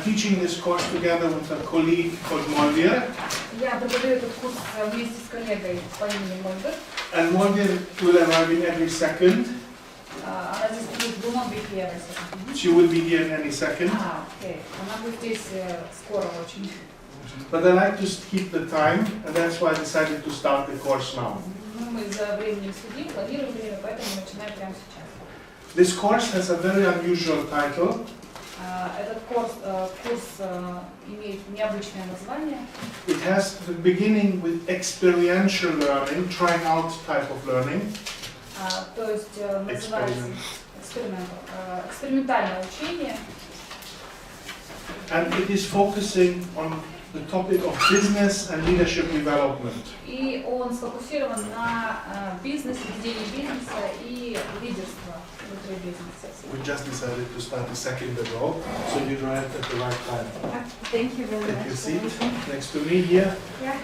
I'm teaching this course together with a colleague called Molvir. Я преподаю этот курс вместе с коллегой по имени Молдер. And Molvir will arrive in every second. Она здесь будет, will not be here. She will be here in any second. Окей. Она будет здесь скоро очень. But I like to keep the time, and that's why I decided to start the course now. Мы за временем следим, планируем время, поэтому начинаем прямо сейчас. This course has a very unusual title. Этот курс имеет необычное название. It has the beginning with experiential learning, trying out type of learning. То есть называется экспериментальное учение. And it is focusing on the topic of business and leadership development. И он сфокусирован на бизнесе, ведении бизнеса и лидерства внутри бизнеса. We just decided to start a second ago, so you arrived at the right time. Thank you very much. Take your seat next to me here. Yeah.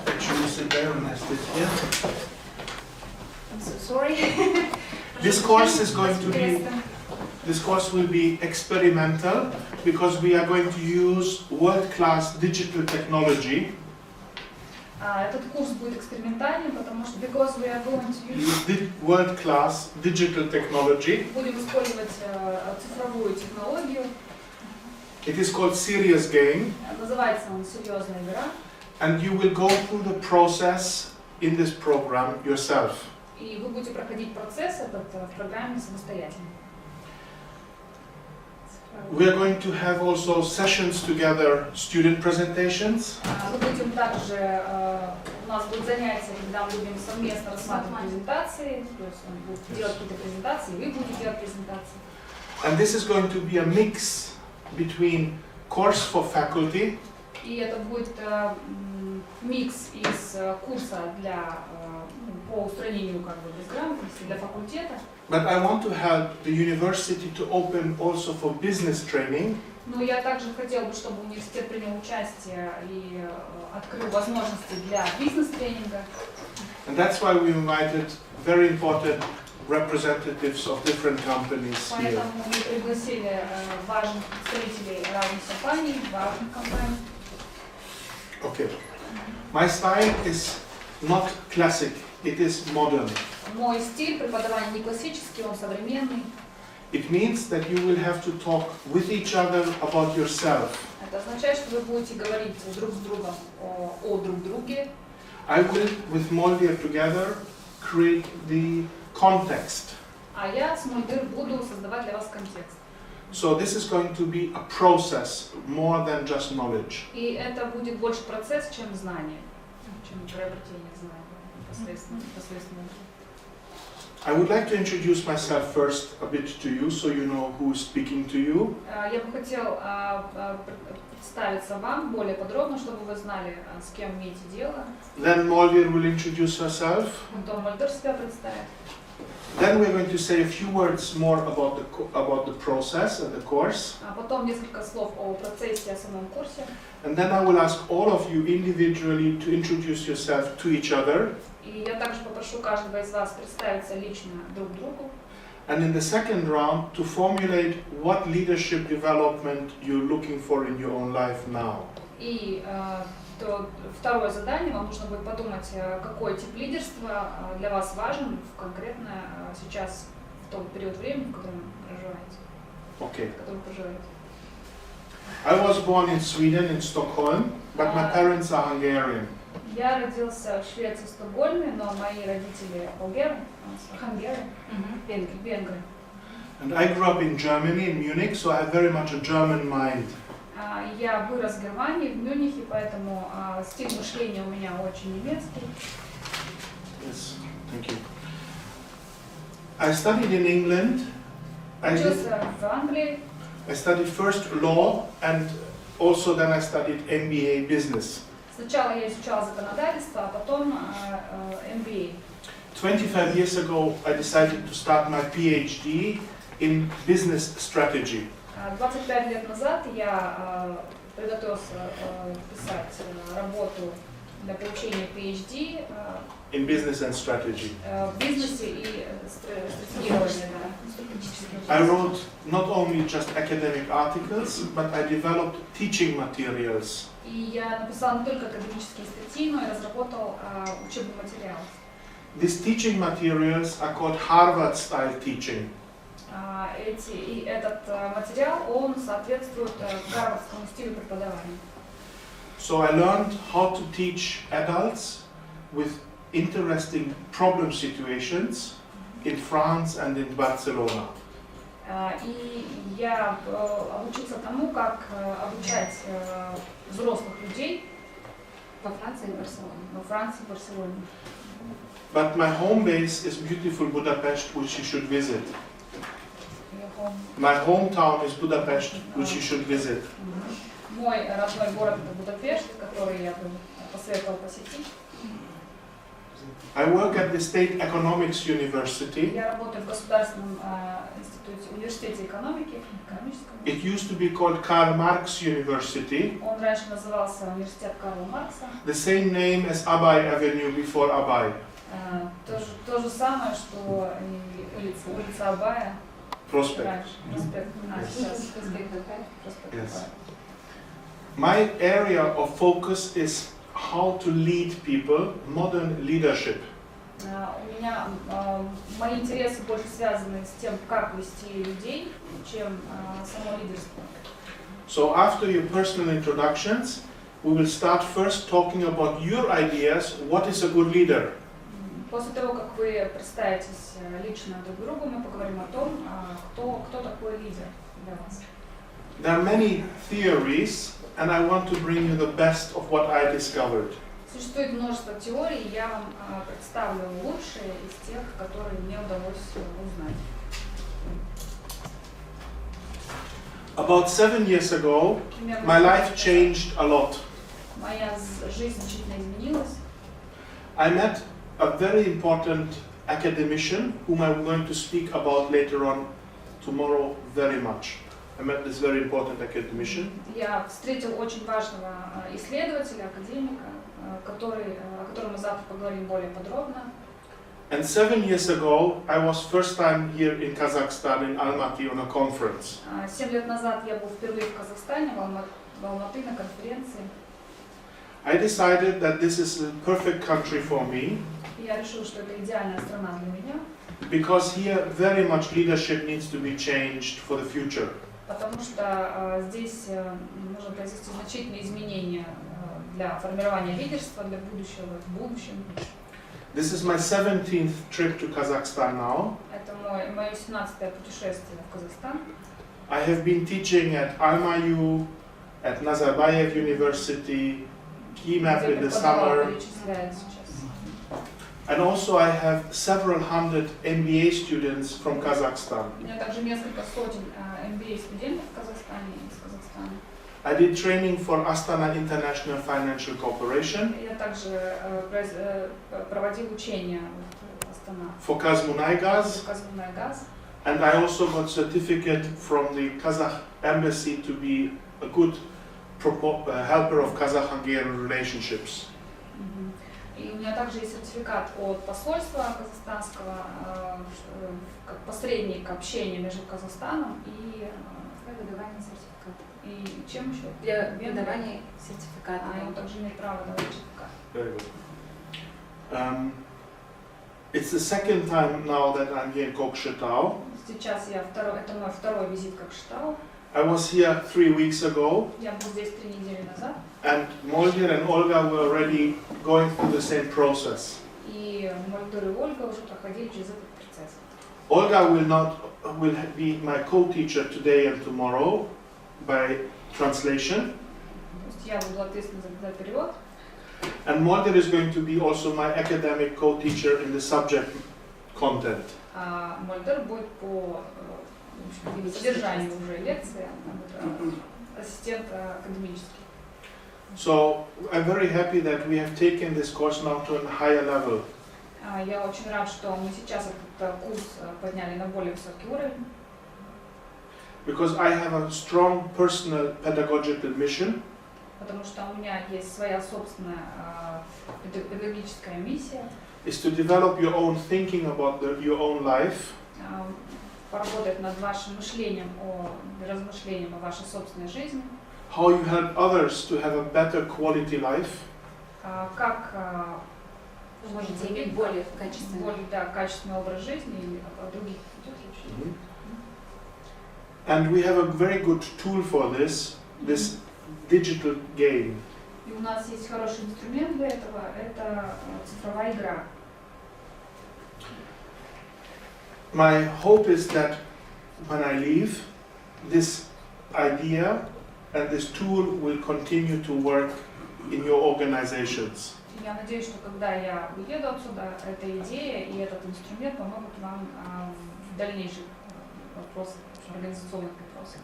Actually, sit there and I sit here. I'm so sorry. This course is going to be. This course will be experimental because we are going to use world-class digital technology. Этот курс будет экспериментальным, потому что because we are going to use world-class digital technology. Будем использовать цифровую технологию. It is called serious game. Называется он серьезная игра. And you will go through the process in this program yourself. И вы будете проходить процесс этот в программе самостоятельно. We are going to have also sessions together, student presentations. Мы будем также, у нас будут занятия, когда мы будем совместно рассматривать презентации, то есть он будет делать какие-то презентации, вы будете делать презентации. And this is going to be a mix between course for faculty. И это будет микс из курса для по устранению как бы безграмотности для факультета. But I want to help the university to open also for business training. Но я также хотела бы, чтобы университет принял участие и открыл возможности для бизнес-тренинга. And that's why we invited very important representatives of different companies here. Поэтому мы пригласили важных представителей разных компаний, важных компаний. Okay. My style is not classic, it is modern. Мой стиль преподавания не классический, он современный. It means that you will have to talk with each other about yourself. Это означает, что вы будете говорить друг с другом о друг друге. I will, with Molvir together, create the context. А я с Молдер буду создавать для вас контекст. So this is going to be a process more than just knowledge. И это будет больше процесс, чем знание, чем приобретение знаний непосредственно. I would like to introduce myself first a bit to you, so you know who is speaking to you. Я бы хотел представиться вам более подробно, чтобы вы знали, с кем имеете дело. Then Molvir will introduce herself. Потом Молдер себя представит. Then we're going to say a few words more about the process and the course. А потом несколько слов о процессе, о самом курсе. And then I will ask all of you individually to introduce yourself to each other. И я также попрошу каждого из вас представиться лично друг другу. And in the second round, to formulate what leadership development you're looking for in your own life now. И то второе задание, вам нужно будет подумать, какой тип лидерства для вас важен конкретно сейчас, в тот период времени, в котором вы проживаете. Okay. В котором проживаете. I was born in Sweden, in Stockholm, but my parents are Hungarian. Я родился в Швеции, в Стокгольме, но мои родители венгры. And I grew up in Germany, in Munich, so I have very much a German mind. Я вырос в Германии, в Мюнхене, поэтому стиль мышления у меня очень немецкий. Yes, thank you. I studied in England. Учился в Англии. I studied first law, and also then I studied MBA business. Сначала я изучала законодательство, а потом MBA. 25 years ago, I decided to start my PhD in business strategy. 25 лет назад я приготовился писать работу для получения PhD in business and strategy. в бизнесе и стратегирования, да. I wrote not only just academic articles, but I developed teaching materials. И я написала не только академические статьи, но и разработал учебный материал. These teaching materials are called Harvard-style teaching. Этот материал, он соответствует гарвардскому стилю преподавания. So I learned how to teach adults with interesting problem situations in France and in Barcelona. И я обучился тому, как обучать взрослых людей во Франции и Барселоне. But my home base is beautiful Budapest, which you should visit. My hometown is Budapest, which you should visit. Мой родной город это Будапешт, который я бы посоветовал посетить. I work at the State Economics University. Я работаю в Государственном университете экономики, экономическом. It used to be called Karl Marx University. Он раньше назывался университет Карла Маркса. The same name as Abay Avenue before Abay. То же самое, что и улица Абая. Prospect. Раньше, проспект. Сейчас проспект Yes. My area of focus is how to lead people, modern leadership. У меня мои интересы больше связаны с тем, как вести людей, чем само лидерство. So after your personal introductions, we will start first talking about your ideas, what is a good leader. После того, как вы представитесь лично друг другу, мы поговорим о том, кто такой лидер для вас. There are many theories, and I want to bring you the best of what I discovered. Существует множество теорий, я вам представлю лучшие из тех, которые мне удалось узнать. About 7 years ago, my life changed a lot. Моя жизнь значительно изменилась. I met a very important academician whom I'm going to speak about later on tomorrow very much. I met this very important academician. Я встретил очень важного исследователя, академика, о котором мы завтра поговорим более подробно. And 7 years ago, I was first time here in Kazakhstan in Almaty on a conference. 7 лет назад я был впервые в Казахстане, в Алматы на конференции. I decided that this is a perfect country for me. Я решил, что это идеальная страна для меня. Because here very much leadership needs to be changed for the future. Потому что здесь нужно произвести значительные изменения для формирования лидерства, для будущего в будущем. This is my 17th trip to Kazakhstan now. Это мое 17-е путешествие в Казахстан. I have been teaching at Almaty, at Nazarbayev University, KIMAP in the summer. And also I have several hundred MBA students from Kazakhstan. У меня также несколько сотен MBA студентов в Казахстане из Казахстана. I did training for Astana International Financial Corporation. Я также проводил учения в Астана. For Kazmunaygas. And I also got certificate from the Kazakh embassy to be a good helper of Kazakh-Hungarian relationships. И у меня также есть сертификат от посольства казахстанского, как посредник общения между Казахстаном и выдавание сертификата. И чем еще? Для выдавания сертификата. Он также имеет право давать сертификат. Very good. It's the second time now that I'm here in Kокшетау. Сейчас это мой второй визит в Кокшетау. I was here 3 weeks ago. Я был здесь 3 недели назад. And Moldir and Olga were already going through the same process. И Молдор и Ольга уже проходили через этот процесс. Olga will be my co-teacher today and tomorrow by translation. Я буду ответственна за перевод. And Moldir is going to be also my academic co-teacher in the subject content. А Молдор будет по содержанию уже лекции, ассистент академический. So I'm very happy that we have taken this course now to a higher level. Я очень рад, что мы сейчас этот курс подняли на более высокий уровень. Because I have a strong personal pedagogical mission. Потому что у меня есть своя собственная педагогическая миссия is to develop your own thinking about your own life, поработать над вашим мышлением, размышлением о вашей собственной жизни, how you help others to have a better quality life, как можете иметь более качественный образ жизни и о других. And we have a very good tool for this digital game. И у нас есть хороший инструмент для этого, это цифровая игра. My hope is that when I leave, this idea and this tool will continue to work in your organizations. Я надеюсь, что когда я уеду отсюда, эта идея и этот инструмент помогут вам в дальнейших вопросах, организационных вопросах.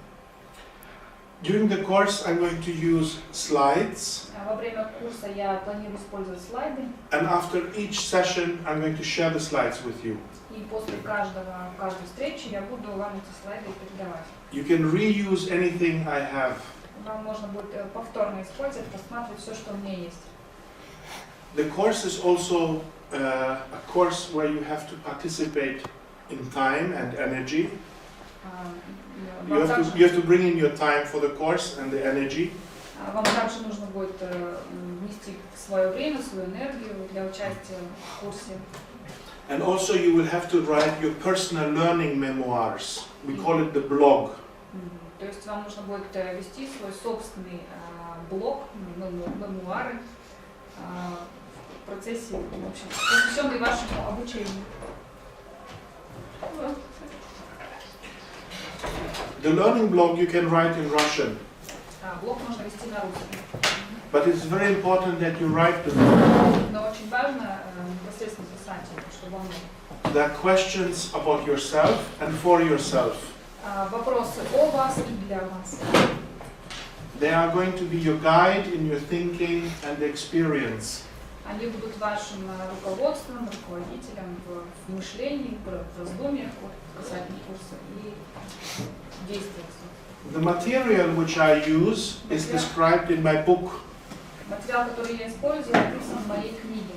During the course, I'm going to use slides. Во время курса я планирую использовать слайды. And after each session, I'm going to share the slides with you. И после каждой встречи я буду вам эти слайды передавать. You can reuse anything I have. Вам можно будет повторно использовать, посмотреть все, что у меня есть. The course is also a course where you have to participate in time and energy. You have to bring in your time for the course and the energy. Вам также нужно будет внести свое время, свою энергию для участия в курсе. And also you will have to write your personal learning memoirs. We call it the blog. То есть вам нужно будет вести свой собственный блог, мемуары в процессе, в общем, посвященный вашему обучению. The learning blog you can write in Russian. Блог можно вести на русском. But it's very important that you write the blog. Но очень важно непосредственно писать, чтобы он... There are questions about yourself and for yourself. Вопросы о вас и для вас. They are going to be your guide in your thinking and experience. Они будут вашим руководством, руководителем в мышлении, в раздумьях касательно курса и действиях. The material which I use is described in my book. Материал, который я использую, описан в моей книге.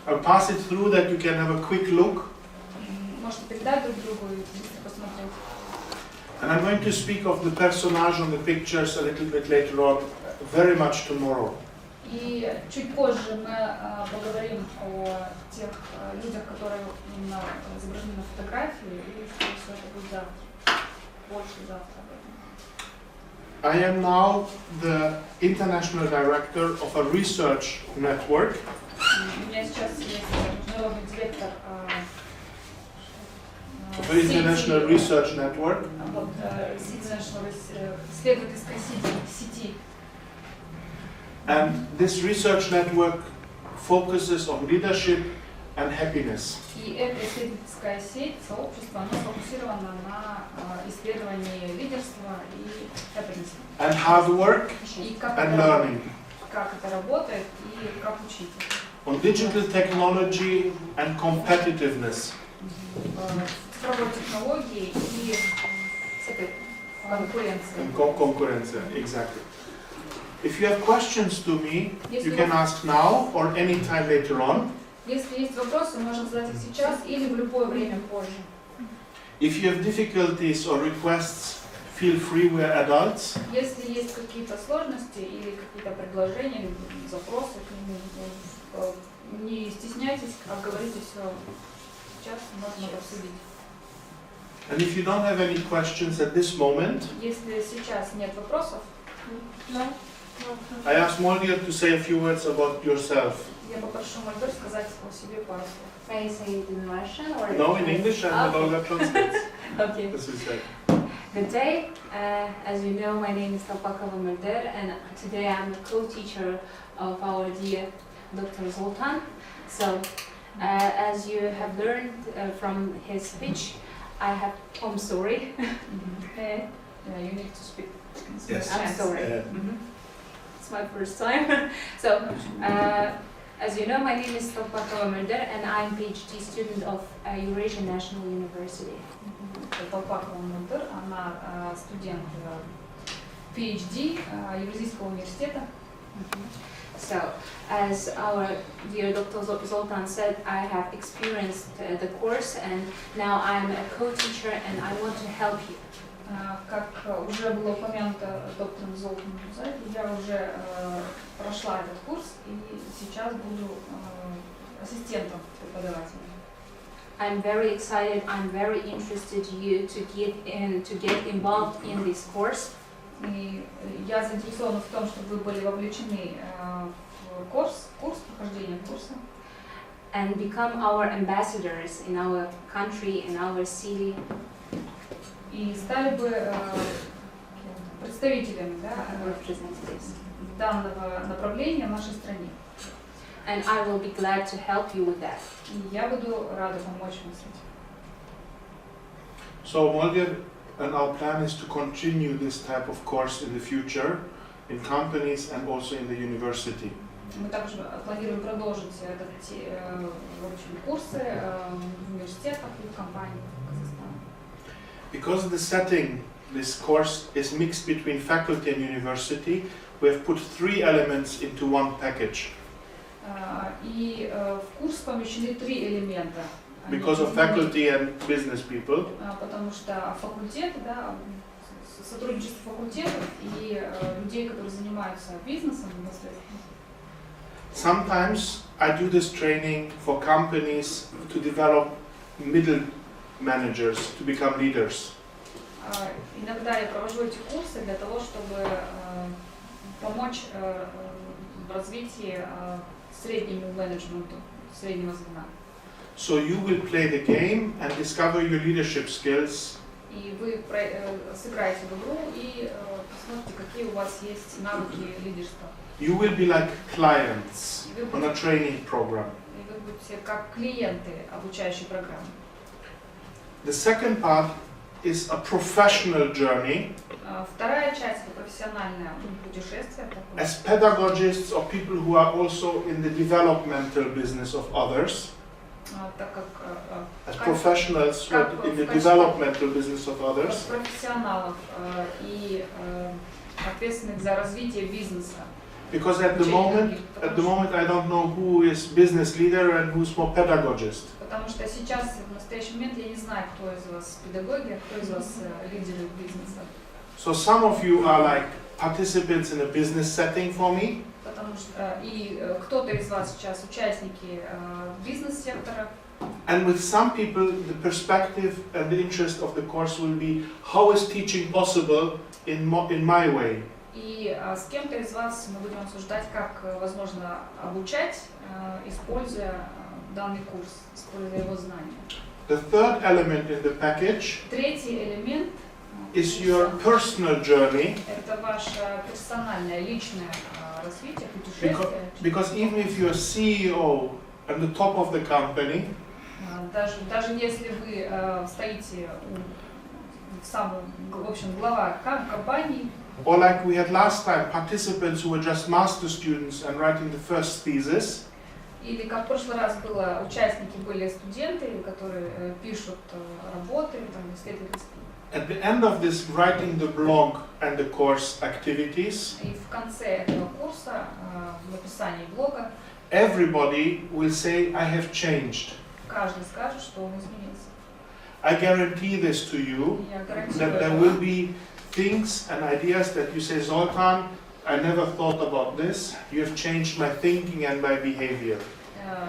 I'll pass it through that you can have a quick look. Можете передать друг другу и быстро посмотреть. And I'm going to speak of the personage on the pictures a little bit later on, very much tomorrow. И чуть позже мы поговорим о тех людях, которые изображены на фотографии, и все это будет завтра. Больше завтра об этом. I am now the international director of a research network. У меня сейчас есть международный директор of an international research network. Исследовательской сети. And this research network focuses on leadership and happiness. И эта исследовательская сеть, сообщество, оно сфокусировано на исследовании лидерства и happiness. And hard work and learning. Как это работает и как учить. On digital technology and competitiveness. Цифровой технологии и конкуренции. Конкуренция, exactly. If you have questions to me, you can ask now or any time later on. Если есть вопросы, можно задать их сейчас или в любое время позже. If you have difficulties or requests, feel free, we're adults. Если есть какие-то сложности или какие-то предложения, или запросы к нему, не стесняйтесь, а говорите все. Сейчас можно обсудить. And if you don't have any questions at this moment, если сейчас нет вопросов, I ask Moldir to say a few words about yourself. Я попрошу Мольдер сказать о себе пару слов. May I say it in Russian or? No, in English, and Olga translates. Okay. As we said. Good day. As you know, my name is Talpakova Mulder, and today I'm the co-teacher of our dear Dr. Zoltan. So, as you have learned from his speech, I have. I'm sorry. Yeah, you need to speak. Yes. I'm sorry. It's my first time. So, as you know, my name is Talpakova Mulder, and I'm a PhD student of Eurasian National University. Талпакова Мульдер, она студент PhD Евразийского университета. So, as our dear Dr. Zoltan said, I have experienced the course and now I'm a co-teacher and I want to help you. Как уже было упомянуто доктором Золтаном Бузади, я уже прошла этот курс и сейчас буду ассистентом преподавателя. I'm very excited. I'm very interested you to get involved in this course. И я заинтересована в том, чтобы вы были вовлечены в курс прохождения курса. And become our ambassadors in our country, in our city. И стали бы представителями, да, данного направления в нашей стране. And I will be glad to help you with that. И я буду рада помочь вам с этим. So Moldir, and our plan is to continue this type of course in the future in companies and also in the university. Мы также планируем продолжить курсы в университетах и в компаниях Казахстана. Because the setting, this course is mixed between faculty and university, we have put 3 elements into one package. И в курс помещены 3 элемента. Because of faculty and business people. Потому что факультет, да, сотрудничество факультетов и людей, которые занимаются бизнесом непосредственно. Sometimes I do this training for companies to develop middle managers to become leaders. Иногда я провожу эти курсы для того, чтобы помочь в развитии среднему менеджменту, среднего звена. So you will play the game and discover your leadership skills. И вы сыграете в игру и посмотрите, какие у вас есть навыки лидерства. You will be like clients on a training program. И вы будете как клиенты обучающей программы. The second part is a professional journey. Вторая часть – это профессиональное путешествие. As pedagogists or people who are also in the developmental business of others. Так как as professionals who are in the developmental business of others. Профессионалов и ответственных за развитие бизнеса. Because at the moment I don't know who is business leader and who's more pedagogist. Потому что сейчас, в настоящий момент, я не знаю, кто из вас педагоги, а кто из вас лидеры бизнеса. So some of you are like participants in a business setting for me. Потому что и кто-то из вас сейчас участники бизнес-сектора. And with some people, the perspective and the interest of the course will be how is teaching possible in my way. И с кем-то из вас мы будем обсуждать, как возможно обучать, используя данный курс, используя его знания. The third element in the package Третий элемент is your personal journey. Это ваше персональное, личное развитие, путешествие. Because even if you're CEO at the top of the company, даже если вы стоите в общем, глава компании. Or like we had last time, participants who were just master students and writing the first thesis. Или как в прошлый раз было, участники были студенты, которые пишут работы, там, исследовательские. At the end of this, writing the blog and the course activities. И в конце этого курса, в написании блога, everybody will say, I have changed. Каждый скажет, что он изменился. I guarantee this to you, that there will be things and ideas that you say, Zoltan, I never thought about this. You have changed my thinking and my behavior.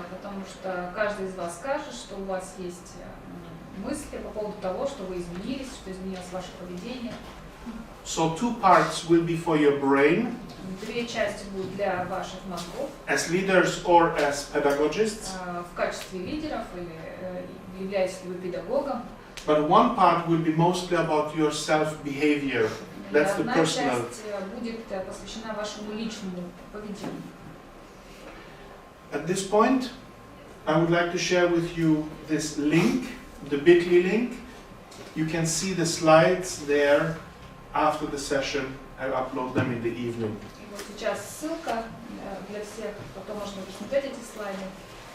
Потому что каждый из вас скажет, что у вас есть мысли по поводу того, что вы изменились, что изменилось ваше поведение. So 2 parts will be for your brain. 2 части будут для ваших мозгов. As leaders or as pedagogists. В качестве лидеров или являетесь ли вы педагогом. But 1 part will be mostly about your self-behavior. That's the personal. Одна часть будет посвящена вашему личному поведению. At this point, I would like to share with you this link, the bit.ly link. You can see the slides there after the session. I upload them in the evening. И вот сейчас ссылка для всех, потом можно посмотреть эти слайды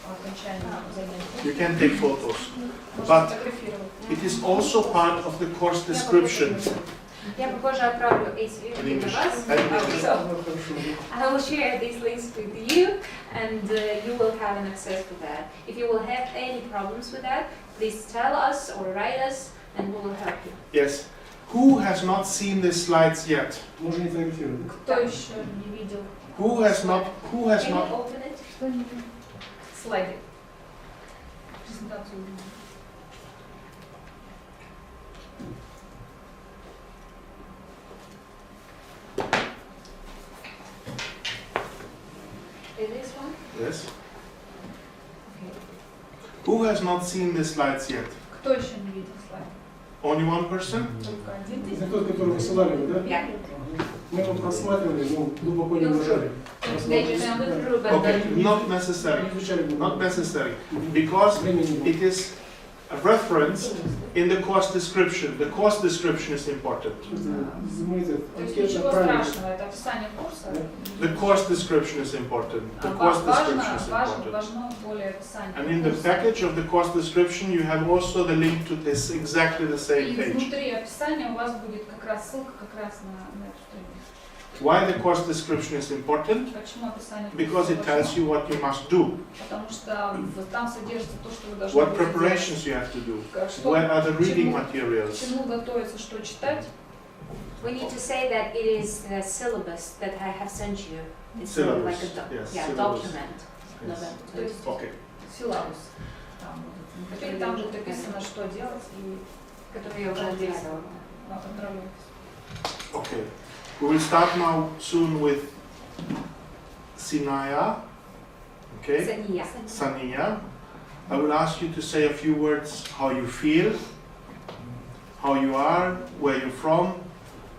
по окончании занятий. You can take photos, but it is also part of the course description. Я попозже отправлю эти In линки English. на вас. I will share these links with you, and you will have an access to that. If you will have any problems with that, please tell us or write us, and we will help you. Yes. Who has not seen the slides yet? Можно не фотографировать, да? Кто еще не видел? Who has not? Who has Can you not? open it? Кто не видел? Слайды. Презентацию. Is this one? Yes. Okay. Who has not seen the slides yet? Кто еще не видел слайды? Only one person? Только один. Это тот, который высылали вы, да? Yeah. Ага. Мы его просматривали, но глубоко не вложили. They just went through, but Okay, then not necessary. Не изучали глубоко. Not necessary. Because Времени не было. it is referenced in the course description. The course description is important. Мы это То есть анкету ничего отправили. страшного, это описание курса. The course description is important. The course description is important. Важно более описание And in the курса. package of the course description, you have also the link to this exactly the same И page. внутри описания у вас будет как раз ссылка как раз на эту страницу. Why the course description is important? Почему описание курса Because it tells важно? you what you must do, Потому что там содержится то, что вы должны what будете preparations you have to do, делать. Что, where are the к reading чему- materials. к чему готовиться, что читать. we need to say that it is the syllabus that I have sent you. It's Syllabus, like a yes, yeah, syllabus. document. Yes. То есть Okay. силабус. Там будет. Теперь там же написано, что делать и Который я уже отделала. отправлять. Okay. We will start now soon with Sinaya. Okay. Сания. Sania. I will ask you to say a few words how you feel, how you are, where you're from,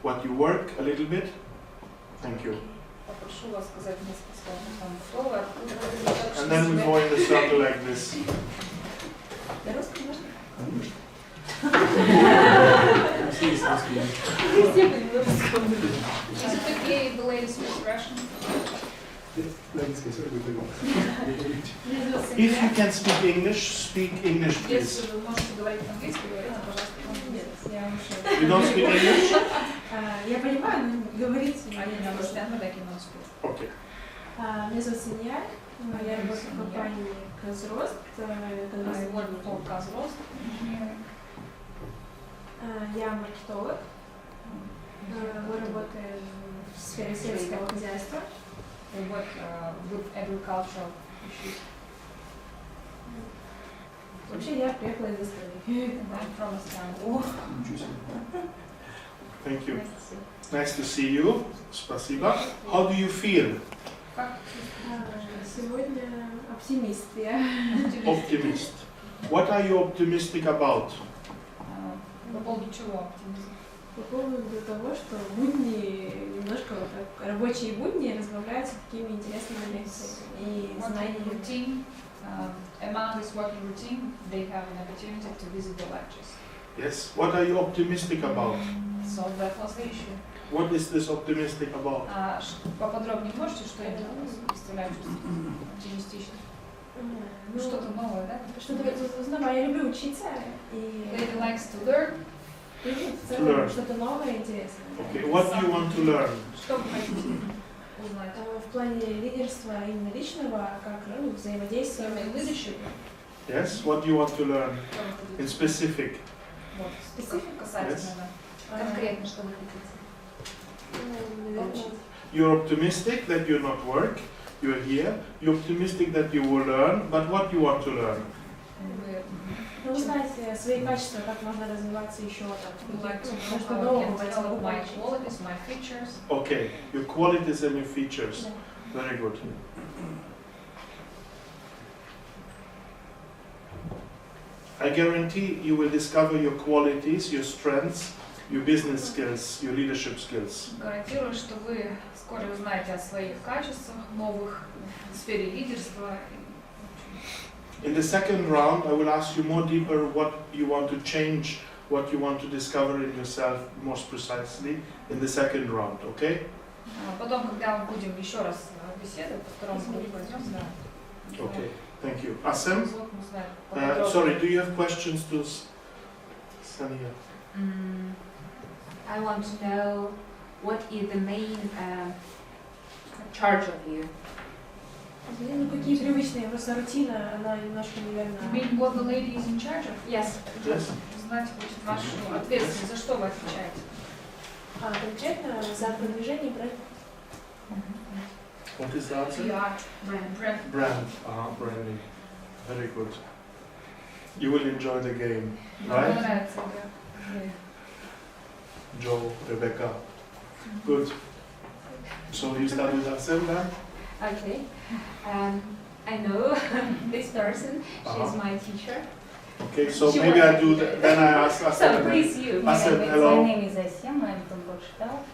what you work, a little bit. Thank you. Попрошу вас сказать несколько слов о том, кто вы, откуда вы, как And then we go in the circle like this. На русском можно? Все есть русские. Is it okay if the lady speaks Russian? На английском все будет. If you can speak English, please. Если вы можете говорить по-английски, говорите, пожалуйста, по-английски. Я уже... You don't speak English? Я понимаю, но говорить I didn't understand, but I cannot speak. Okay. Меня зовут Сания, я работаю в компании «Казрост». I work for Kazrost. Я маркетолог. Мы работаем в сфере сельского хозяйства. We work with agricultural issues. Вообще я приехала из Эстонии. And I'm from Istanbul. Ничего себе. Thank you. Nice to see you. Nice to see you. Спасибо. How do you feel? Как Сегодня оптимист я. Optimist. What are you optimistic about? по поводу чего оптимизм? По поводу того, что будни, немножко вот так, рабочие будни разбавляются такими интересными лекциями и Working знаниями. routine, among this working routine, they have an opportunity to visit the lectures. Yes. What are you optimistic about? So that was the issue. What is this optimistic about? Поподробнее можете, что это представляете оптимистично? Ну, Что-то новое, да? что-то узнавать. Я люблю учиться и Lady likes to learn. в To целом learn. что-то новое и интересное. Okay. What do you want to learn? Что вы хотите узнать? В плане лидерства именно личного, как взаимодействие. Leadership. Yes. What do you want to learn in specific? Вот, Specific. касательно, да. Конкретно, что вы хотите? Наверное, You're optimistic that you're not work. You're here. You're optimistic that you will learn. But what do you want to learn? Вы узнать свои качества, как можно развиваться еще would like to know что how I нового can в этом develop my получить. qualities, my features. Okay. Your qualities and your features. Да. Very good. I guarantee you will discover your qualities, your strengths, your business skills, your leadership skills. Гарантирую, что вы вскоре узнаете о своих качествах новых в сфере лидерства. In the second round, I will ask you more deeper what you want to change, what you want to discover in yourself most precisely in the second round, okay? Потом, когда мы будем еще раз беседовать, по второму кругу пойдем, да. Okay, thank you. Asem, Вот мы знаем поподробнее. sorry, do you have questions to Sania? I want to know what is the main charge of you. Ну, какие привычные, просто рутина, она немножко, наверное... You mean what the lady is in charge of? Yes. Yes. Знать хочет вашу ответственность, за что вы отвечаете? Конкретно за продвижение проекта. What is the answer? PR, brand. Brand. Branding. Very good. You will enjoy the game, Вам right? понравится игра. Joe, Rebecca. Good. So you start with Arsene then? Okay. I know this person. She's Uh-huh. my teacher. Okay, so She maybe was- I do that. Then I ask So Arsene. please you. Arsene, My hello. name is Asim. I'm from Kokshetaуском.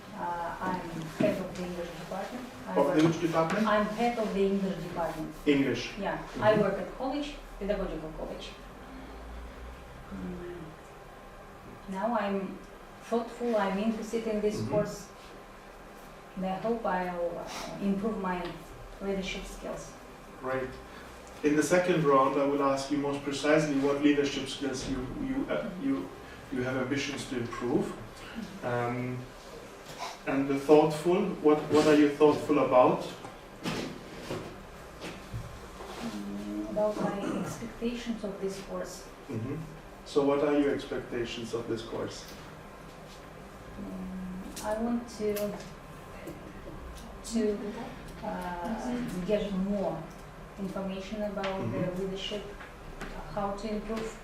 I'm head of the English department. Of the which department? I'm head of the English department. English. Yeah, Mhm. I work at college, pedagogical college. Now I'm thoughtful. I'm interested in this Mhm. course. And I hope I'll improve my leadership skills. Great. In the second round, I will ask you most precisely what leadership skills you have ambitions to improve. And the thoughtful, what are you thoughtful about? About my expectations of this course. Mhm. So what are your expectations of this course? I want to get more information about the leadership, how to improve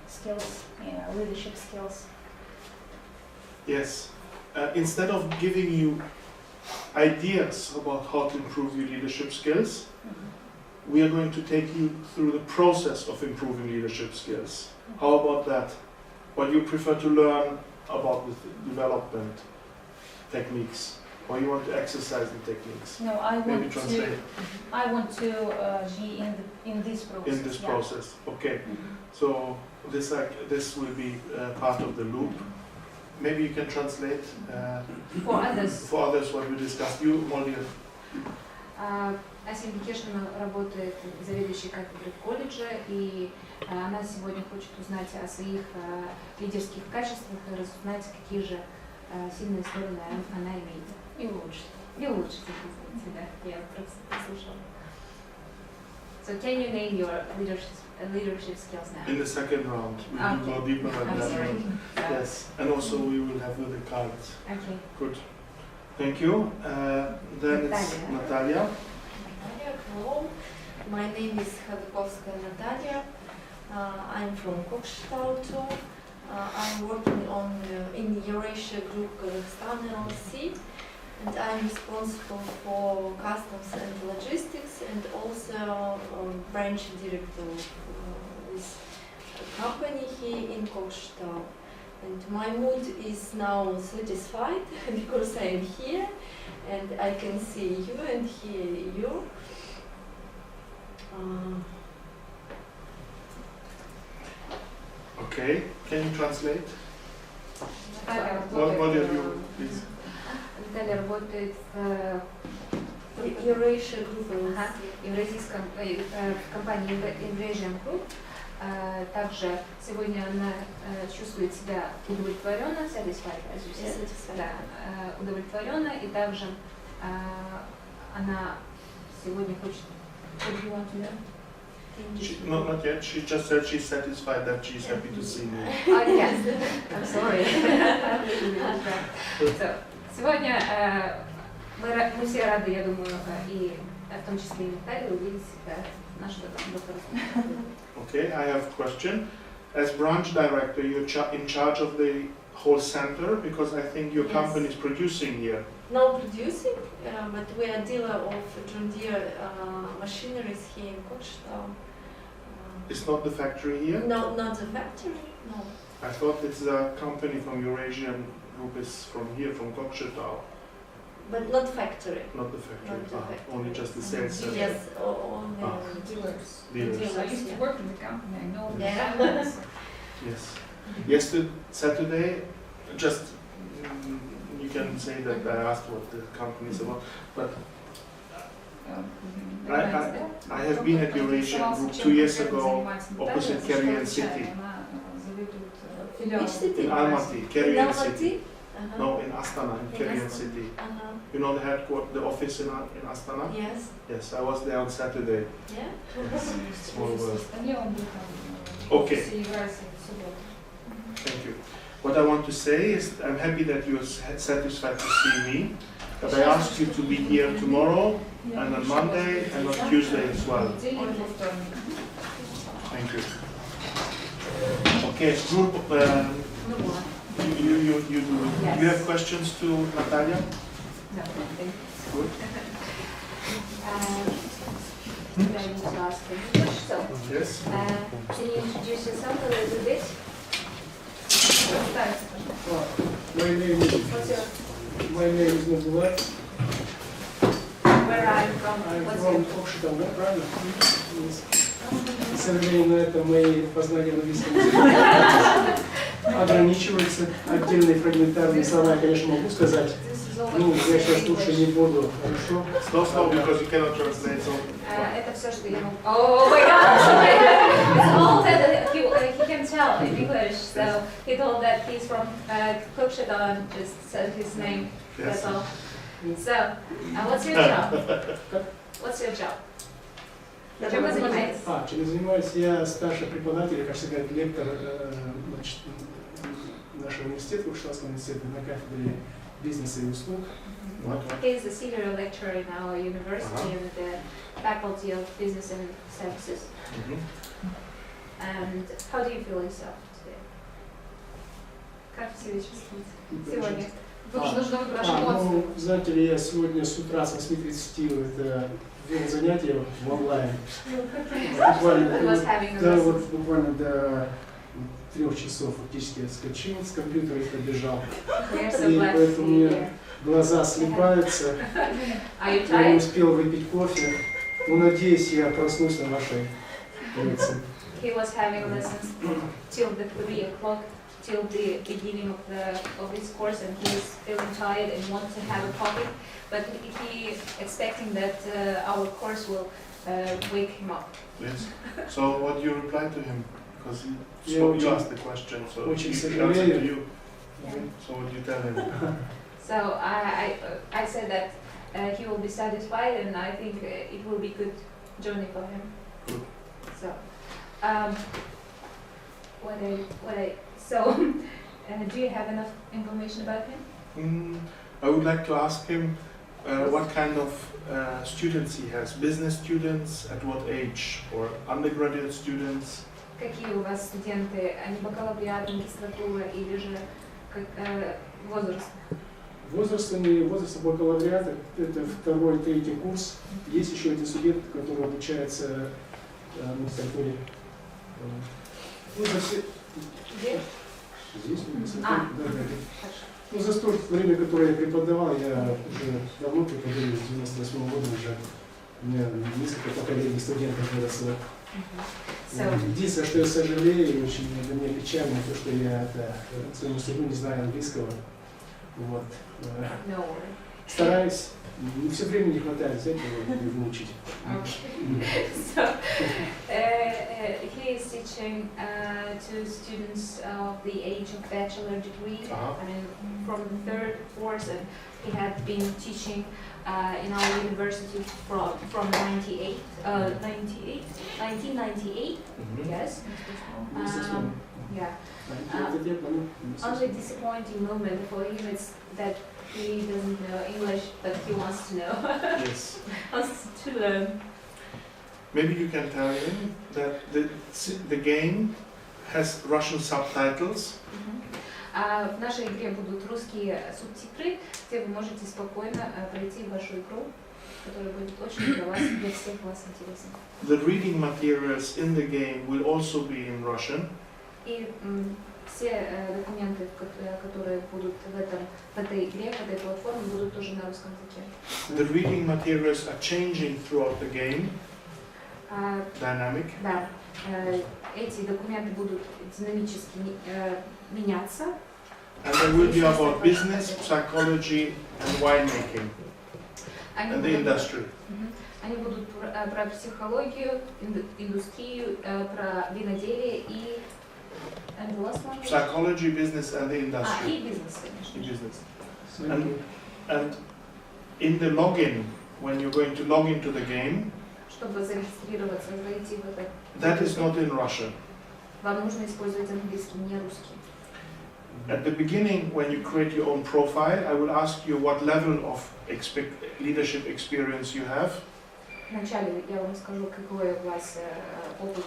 skills, leadership skills. Yes. Instead of giving you ideas about how to improve your leadership skills, we are going to take you through the process of improving leadership skills. How about that? What you prefer to learn about the development techniques, or you want to exercise the techniques? No, I Maybe want translate to be in this process. in this yeah. process. Okay. Mhm. So this will be part of the loop. Maybe you can translate For others. for others what we discussed. You, Molly. Асим Бекешина работает заведующей кафедрой в колледже, и она сегодня хочет узнать о своих лидерских качествах и разузнать, какие же сильные стороны она имеет. И лучше. И улучшить их, извините, да, я просто послушала. So can you name your leadership skills now? In the second round, we will Okay. go deeper on I'm that sorry. one. Yes, and also we will have with the cards. Okay. Good. Thank you. Then it's Natalia. Hello, my name is Khodorkovskaya Natalia. I'm from Kokshetaуском. I'm working in Eurasia Group Kazakhstan LLC, and I'm responsible for customs and logistics, and also branch director with a company here in Kokshetaуском. And my mood is now satisfied because I am here and I can see you and hear you. Okay, can you translate? Наталья What have работает, you, please? Наталья работает в Eurasia Group евразийском в компании Eurasian Group. Также сегодня она чувствует себя удовлетворенно, satisfied, as you said. Да, удовлетворенно, и также она сегодня хочет. What do you want to know? No, not yet. She just said she's satisfied that she's happy to see me. Yes, I'm sorry. So, сегодня мы все рады, я думаю, и в том числе и Наталья, увидеть нашего доктора. Okay, I have a question. As branch director, you're in charge of the whole center, because I think your Yes. company is producing here. No producing, but we are dealer of John Deere machineries here in Kokshetaуском. It's not the factory here? No, not the factory, no. I thought it's a company from Eurasian Group is from here, from Kokshetaуском, But not factory. not the factory. Not the factory. Only just the sales center. Yes, only Dealers. Dealers. I used to work in the company, I know the Yeah. dealers. Yes. Yesterday, Saturday, just you can say that I asked what the company is about, but I have been at Eurasian Group 2 years ago, opposite Karian City. Which city? In Almaty, In Karian Almaty? City. No, in Astana, in Korean city. You know the office in Astana? Yes. Yes, I was there on Saturday. Yeah. Small world. Они он был там. Okay. Играется в субботу. Thank you. What I want to say is I'm happy that you're satisfied to see me, but I ask you to be here tomorrow and on Monday and on Tuesday as well. Понедельник и вторник. Thank you. Okay, group, you do. Yes. You have questions to Natalia? No, nothing. Good. I need to ask you. So, Yes. can you introduce yourself a little bit? Представься, пожалуйста. My name is Nabula. Where are you from? I'm What's from your... Кокшетауском, да, правильно? К сожалению, на этом мои познания английского языка ограничиваются. Отдельные фрагментарные слова я, конечно, могу сказать. Ну, я сейчас лучше не буду, хорошо? Slow, because you cannot translate. So. Это все, что я могу. Oh my God! It's all that he can tell in English. So he told that he's from Kokshetaуском, just said his name. Yes. That's all. So, what's your job? What's your job? Чем вы занимаетесь? Чем я занимаюсь? Я старший преподаватель, как всегда, лектор нашего университета, Кокшетауского университета, на кафедре бизнеса и услуг. He is the senior lecturer in our university in the Faculty of Business and Services. And how do you feel yourself today? Как вы себя чувствуете сегодня? Нужно выбрать эмоции. Ну, знаете ли, я сегодня с утра с 8:30 вел занятия в онлайн. Буквально до 3 часов фактически я скачал с компьютера и побежал. И поэтому у меня глаза слипаются. Я не успел выпить кофе. Но надеюсь, я проснусь на вашей лекции. He was having lessons till the 3 o'clock, till the beginning of this course, and he is feeling tired and wants to have a coffee. But he expecting that our course will wake him up. Yes. So what do you reply to him? Because you asked the question, so he answered to you. So what do you tell him? So I said that he will be satisfied, and I think it will be good journey for him. Good. So, so do you have enough information about him? I would like to ask him what kind of students he has. Business students, at what age? Or undergraduate students? Какие у вас студенты? Они бакалавриат, магистратура или же возраст? Возраст бакалавриата – это 2-3 курс. Есть еще один студент, который обучается в магистратуре. Здесь, в магистратуре. Ну, за то время, которое я преподавал, я уже давно преподаю, с 98 года уже. У меня несколько поколений студентов выросло. Единственное, что я сожалею, и очень для меня печально, то, что я к своему стыду не знаю английского. Вот. Стараюсь, все время не хватает взять его и выучить. So, he is teaching to students of the age of bachelor degree, I mean, from the 3rd, 4th, and he had been teaching in our university from 1998, yes. Yeah. Only disappointing moment for him is that he doesn't know English, but he wants to know. Yes. Wants to learn. Maybe you can tell him that the game has Russian subtitles. В нашей игре будут русские субтитры, где вы можете спокойно пройти вашу игру, которая будет очень для всех вас интересна. The reading materials in the game will also be in Russian. И все документы, которые будут в этой игре, в этой платформе, будут тоже на русском языке. The reading materials are changing throughout the game. Dynamic. Да, эти документы будут динамически меняться. And they will be about business, psychology, and winemaking, and the industry. Они будут про психологию, индустрию, про виноделие и Psychology, business, and the industry. и бизнес, конечно. e-business. And in the login, when you're going to log into the game, чтобы зарегистрироваться, зайти в это, that is not in Russian. вам нужно использовать английский, не русский. At the beginning, when you create your own profile, I will ask you what level of leadership experience you have. Вначале я вам скажу, какой у вас опыт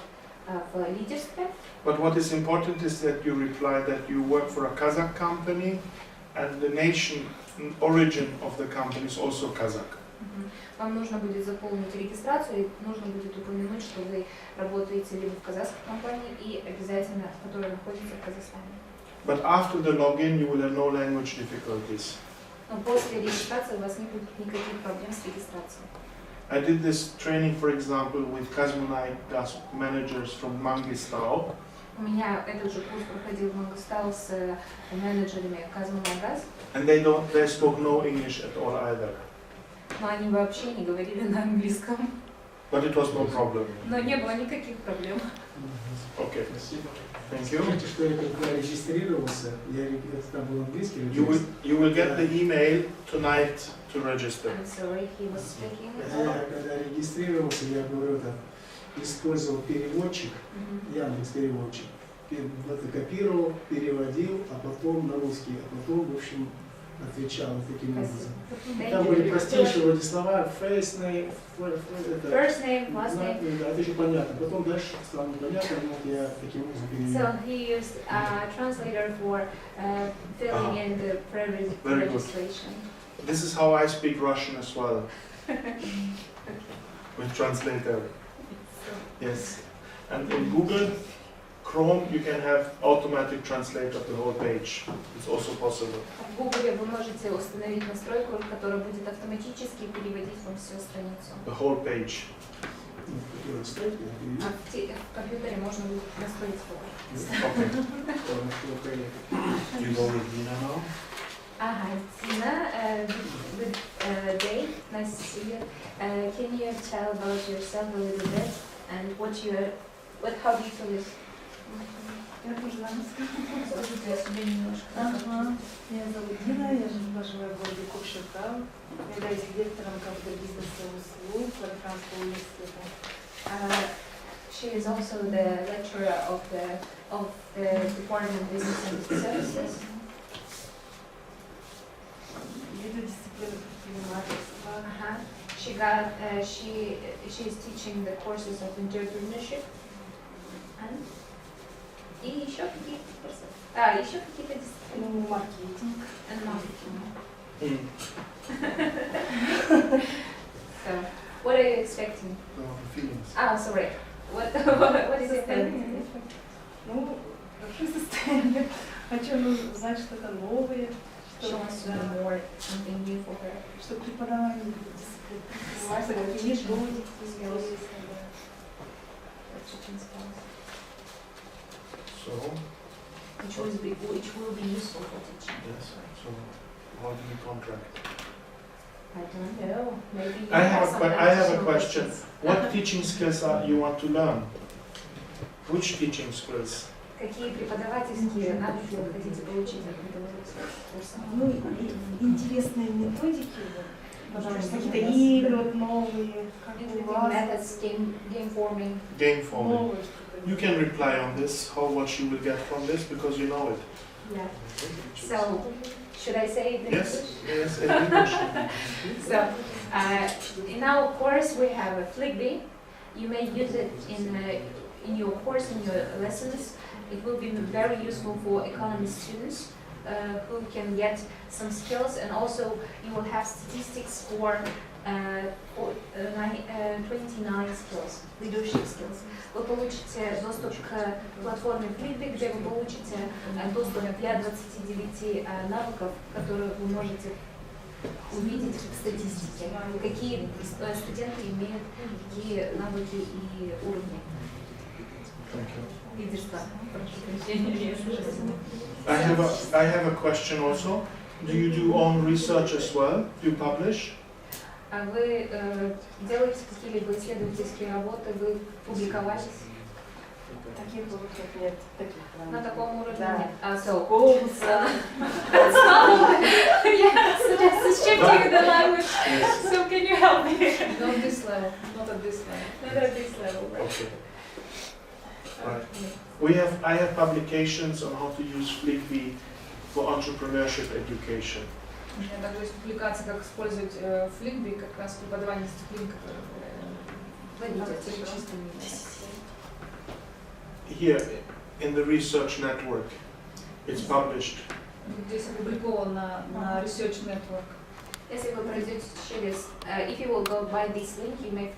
в лидерстве. But what is important is that you reply that you work for a Kazakh company and the nation origin of the company is also Kazakh. Вам нужно будет заполнить регистрацию, и нужно будет упомянуть, что вы работаете либо в казахской компании и обязательно, которая находится в Казахстане. But after the login, you will have no language difficulties. Но после регистрации у вас не будет никаких проблем с регистрацией. I did this training, for example, with Kazmunai gas managers from Mangistau. У меня этот же курс проходил в Мангостау с менеджерами Казмунайгаз. And they spoke no English at all either. Но они вообще не говорили на английском. But it was no problem. Но не было никаких проблем. Okay. Спасибо. Thank you. Скажите, что я когда регистрировался, там был английский. You will get the email tonight to register. I'm sorry, he was speaking. Я когда регистрировался, я говорю, использовал переводчик, Яндекс.Переводчик. Это копировал, переводил, а потом на русский, а потом, в общем, отвечал таким образом. Там были простейшие вроде слова, first name, last name. Да, это еще понятно. Потом дальше стало непонятно, вот я таким образом перевел. So he used a translator for filling in the previous Very good. registration. This is how I speak Russian as well. With translator. Yes. And in Google Chrome you can have automatic translate of the whole page. It's also possible. В Google вы можете установить настройку, которая будет автоматически переводить вам всю страницу. The whole page. А в компьютере можно будет настроить Okay. You go with Dina now? Ага, Dina, good day, nice to see you. Can you tell about yourself a little bit and how do you feel this? Я тоже расскажу о себе немножко. Меня зовут Дина, я проживаю в городе Кокшетау. Являюсь директором кафедры бизнеса услуг Уалиханского университета. She is also the lecturer of the Department of Business and Services. Веду дисциплину предпринимательства. She is teaching the courses of entrepreneurship. И еще какие-то курсы. Еще какие-то дисциплины. Маркетинг. And marketing. So, what are you expecting? No, feelings. Sorry. What is your feeling? Ну, хорошее состояние. Хочу узнать что-то новое. She wants to know more, something new for her. Что преподавание дисциплины. Какие методики, истории. So, Which will be useful for teaching. yes. So, how do you contract? I don't know. Maybe you I have some a question. questions. What teaching skills you want to learn? Which teaching skills? Какие преподавательские навыки вы хотите получить от этого курса? Ну, интересные методики, пожалуйста, какие-то игры новые, как у вас. Methods, game forming. Game forming. Новые что-то. You can reply on this, what you will get from this, because you know it. Yeah. So, should I say it in Yes, English? yes, in English. So, in our course we have a Flickbee. You may use it in your course, in your lessons. It will be very useful for economy students who can get some skills, and also you will have statistics for 29 skills, leadership skills. Вы получите доступ к платформе Flickbee, где вы получите доступ для 29 навыков, которые вы можете увидеть в статистике, какие студенты имеют, какие навыки и уровни. Лидерства. Прошу прощения. I have a question also. Do you do own research as well? Do you publish? А вы делаете какие-либо исследовательские работы? Вы публиковались? Таких уровней нет. Таких На таком уровне Да. нет. So, голоса. it's not changing the language. So can you help me? Not this level, not at this level. Not at this level. Okay. Right. I have publications on how to use Flickr for entrepreneurship education. У меня также есть публикация, как использовать Flickr как раз преподавание дисциплин, которые чистыми. Here in the research network, it's published. Здесь опубликовано на Research Network. Если вы пройдете через, if you will go by this link, you may,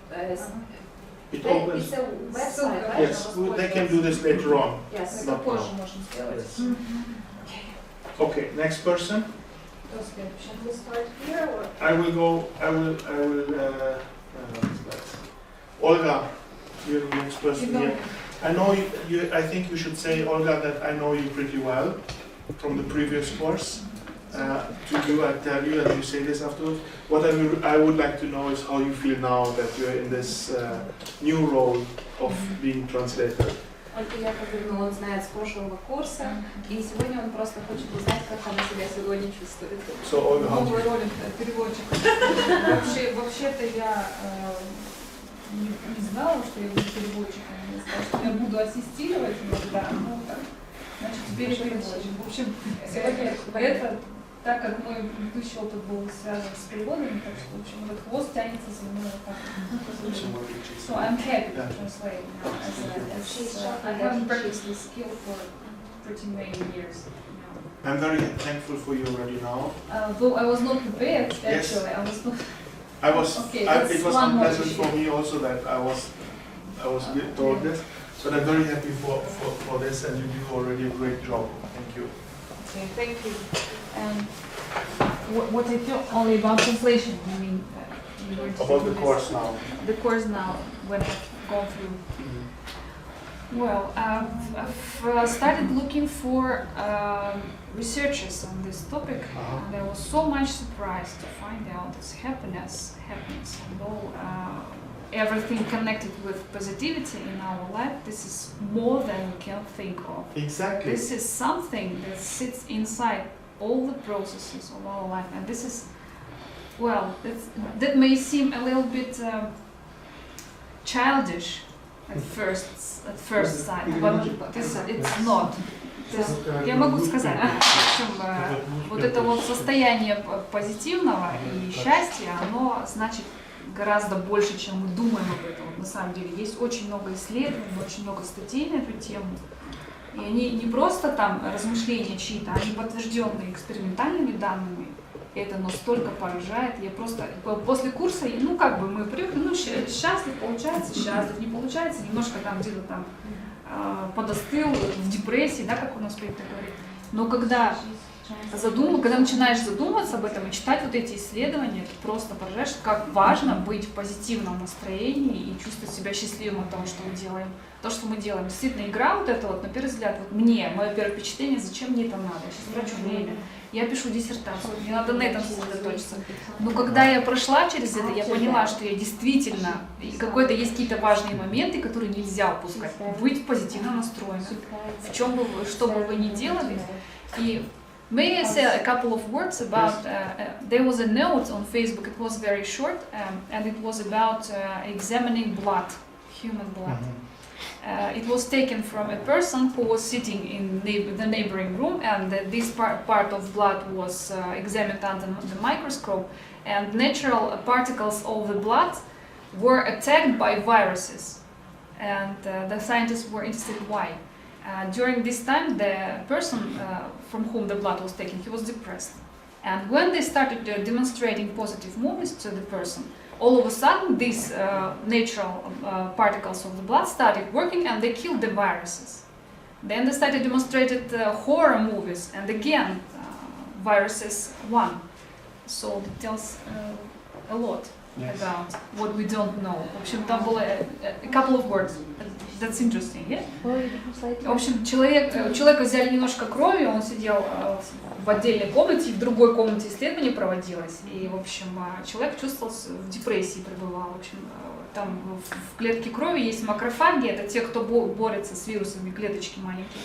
It opens. it's a website, right? Yes, they can do this later on. Yes. Это позже можно сделать. Yes. Okay, next person. Кто следующий? We'll start here or? I will. Olga, you're the next person here. I know you. I think you should say, Olga, that I know you pretty well from the previous course. To you, I tell you, and you say this afterwards. What I would like to know is how you feel now that you're in this new role of being translator. Ольга Яковлевна, он знает с прошлого курса, и сегодня он просто хочет узнать, как она себя сегодня чувствует. So, Olga, how do Новая you роль переводчика. Вообще-то я не знала, что я буду переводчиком. Я сказала, что я буду ассистировать иногда, ну так, значит, теперь я переводчик. В общем, сегодня это, так как мой предыдущий опыт был связан с переводами, так что, в общем, этот хвост тянется за мной вот так. So I'm happy to translate now, as I haven't practiced this skill for pretty many years now. I'm very thankful for you already now. Though I was not prepared, Yes. actually, I was not. Okay, it was one more unpleasant issue. for me also that I was told this, but I'm very happy for this, and you do already a great job. Thank you. Okay, thank you. What I feel only about translation, I mean, you were About the course now. The course now, when I've gone through. Well, I've started looking for researchers on this topic, and I was so much surprised to find out this happiness, and all everything connected with positivity in our life. This is more than we can think of. Exactly. This is something that sits inside all the processes of our life, and this is, well, that may seem a little bit childish at first sight, but it's not. Я могу сказать, в общем, вот это вот состояние позитивного и счастья, оно значит гораздо больше, чем мы думаем об этом. На самом деле есть очень много исследований, очень много статей на эту тему. И они не просто там размышления чьи-то, они подтвержденные экспериментальными данными. И это настолько поражает. Я просто после курса, ну как бы мы привыкли, ну счастлив, получается, счастлив, не получается, немножко там где-то там подостыл, в депрессии, да, как у нас принято говорить. Но когда начинаешь задумываться об этом и читать вот эти исследования, ты просто поражаешь, как важно быть в позитивном настроении и чувствовать себя счастливым от того, что мы делаем. То, что мы делаем. Действительно, игра вот эта вот, на первый взгляд, вот мое первое впечатление, зачем мне это надо? Я сейчас трачу время, я пишу диссертацию, мне надо на этом сосредоточиться. Но когда я прошла через это, я поняла, что я действительно, есть какие-то важные моменты, которые нельзя упускать. Быть позитивно настроенным. Что бы вы ни делали. И may I say a couple of words about, there was a note on Facebook, it was very short, and it was about examining blood, human blood. It was taken from a person who was sitting in the neighboring room, and this part of blood was examined under the microscope, and natural particles of the blood were attacked by viruses, and the scientists were interested why. During this time, the person from whom the blood was taken, he was depressed. And when they started demonstrating positive movements to the person, all of a sudden these natural particles of the blood started working and they killed the viruses. Then they started demonstrating horror movies, and again viruses won. So it tells a lot about what we don't know. В общем, там было a couple of words. That's interesting, yeah? В общем, у человека взяли немножко крови, он сидел в отдельной комнате, и в другой комнате исследование проводилось. И, в общем, человек чувствовал, в депрессии пребывал. В общем, там в клетке крови есть макрофаги, это те, кто борется с вирусами, клеточки маленькие.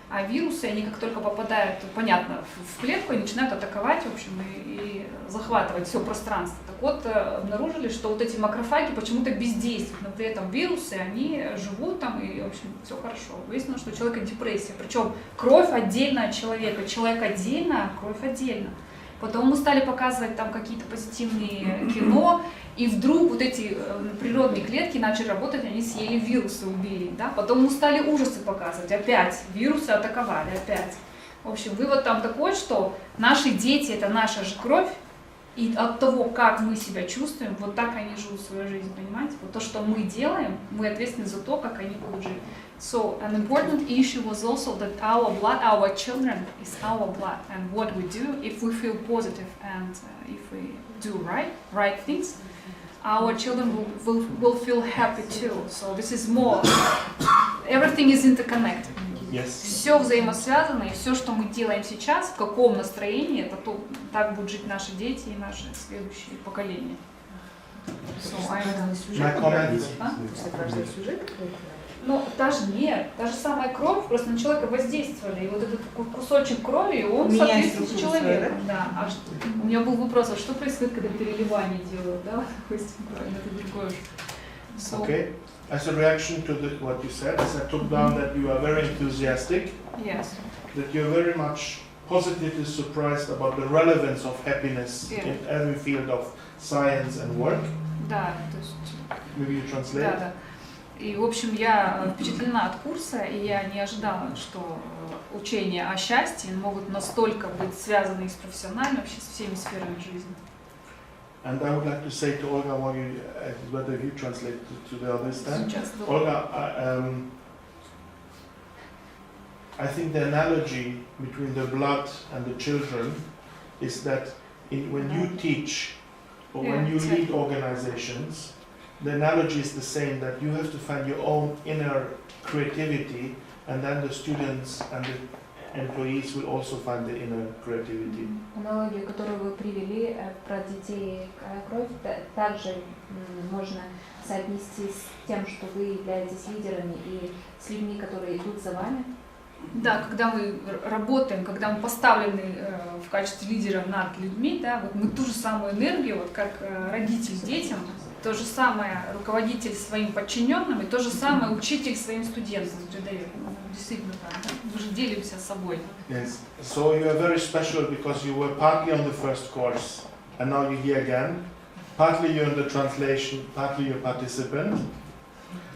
А вирусы, они как только попадают, понятно, в клетку, они начинают атаковать, в общем, и захватывать все пространство. Так вот, обнаружили, что вот эти макрофаги почему-то бездействуют, но при этом вирусы, они живут там, и, в общем, все хорошо. Выяснилось, что у человека депрессия, причем кровь отдельно от человека, человек отдельно, а кровь отдельно. Потом мы стали показывать там какие-то позитивные кино, и вдруг вот эти природные клетки начали работать, они съели вирусы, убили, да? Потом мы стали ужасы показывать, опять вирусы атаковали, опять. В общем, вывод там такой, что наши дети — это наша же кровь, и от того, как мы себя чувствуем, вот так они живут свою жизнь, понимаете? Вот то, что мы делаем, мы ответственны за то, как они будут жить. So an important issue was also that our blood, our children is our blood, and what we do, if we feel positive and if we do right things, our children will feel happy too. So this is more, everything is interconnected. Yes. Все взаимосвязано, и все, что мы делаем сейчас, в каком настроении, это то, так будут жить наши дети и наши следующие поколения. Ну, та же самая кровь, просто на человека воздействовали, и вот этот кусочек крови, он соответствует человеку. Да. У меня был вопрос, а что происходит, когда переливание делают, да, допустим, крови, это другое. Okay. As a reaction to what you said, as I took down that you are very enthusiastic, yes. That you're very much positively surprised about the relevance of happiness in every field of science and work. Да, то есть... Maybe you translate? Да. И, в общем, я впечатлена от курса, и я не ожидала, что учения о счастье могут настолько быть связаны и с профессиональным, вообще со всеми сферами жизни. And I would like to say to Olga, whether you translate to the others then. Olga, I think the analogy between the blood and the children is that when you teach or when you lead organizations, the analogy is the same, that you have to find your own inner creativity, and then the students and the employees will also find the inner creativity. Аналогию, которую вы привели про детей кровь, также можно соотнести с тем, что вы являетесь лидерами и с людьми, которые идут за вами. Да, когда мы работаем, когда мы поставлены в качестве лидеров над людьми, да, вот мы ту же самую энергию, вот как родитель детям, то же самое руководитель своим подчиненным и то же самое учитель своим студентам передает. Действительно так, да? Мы же делимся с собой. Yes. So you are very special because you were partly on the first course and now you're here again. Partly you're in the translation, partly you're participant.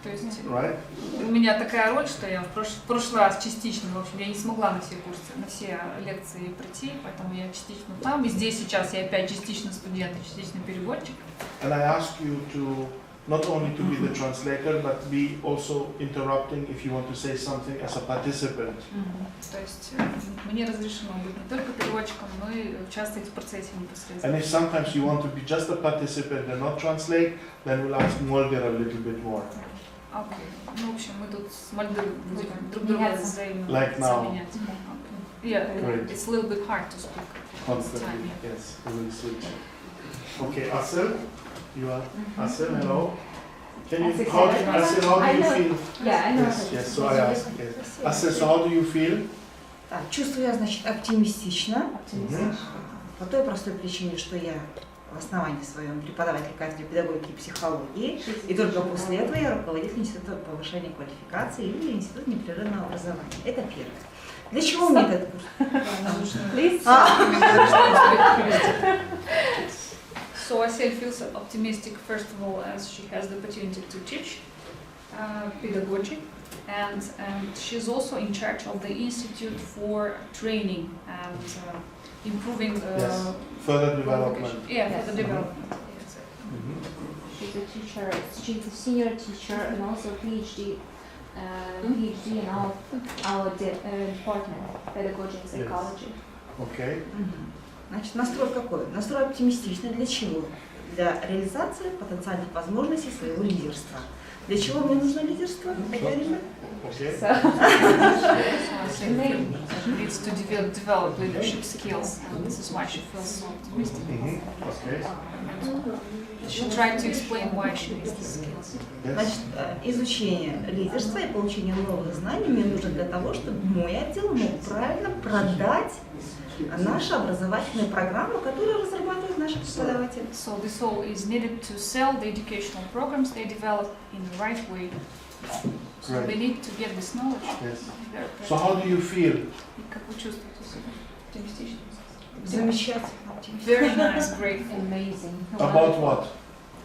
То есть right? У меня такая роль, что я в прошлый раз частично, в общем, я не смогла на все курсы, на все лекции прийти, поэтому я частично там, и здесь сейчас я опять частично студент и частично переводчик. And I ask you to not only to be the translator, but be also interrupting if you want to say something as a participant. То есть мне разрешено быть не только переводчиком, но и участвовать в процессе непосредственно. And if sometimes you want to be just a participant and not translate, then we'll ask Molder a little bit more. Okay. Ну, в общем, мы тут с Мольдой будем друг друга взаимно заменять. Yeah, it's a little bit hard to speak. Constantly, yes, we will switch. Okay, Asel, you are Asel, hello. Can you, Asel, how do you feel? Yeah, I know. Yes, so I ask. Yes. Asel, so how do you feel? Чувствую я, значит, оптимистично. По той простой причине, что я в основании своем преподаватель кафедры педагогики и психологии, и только после этого я руководитель Института повышения квалификации или Института непрерывного образования. Это первое. Для чего мне этот курс? So Asel feels optimistic, first of all, as she has the opportunity to teach pedagogy, and she's also in charge of the Institute for Training and improving further development. Further development. Yes. She's a teacher. She's a senior teacher and also PhD in our department, pedagogy and psychology. Okay. Значит, настрой какой? Настрой оптимистичный. Для чего? для реализации потенциальных возможностей своего лидерства. Для чего мне нужно лидерство? Okay. She needs to develop leadership skills, and this is why she feels so optimistic. Okay. She tried to explain why she needs these skills. Значит, изучение лидерства и получение новых знаний мне нужно для того, чтобы мой отдел мог правильно продать наши образовательные программы, которые разрабатывают наши преподаватели. So this all is needed to sell the educational programs they develop in the right way. So Right. we need to get this knowledge. Yes. Very So how do you feel? И как вы чувствуете себя? Оптимистично? Замечательно. Very nice, great. Amazing. About what?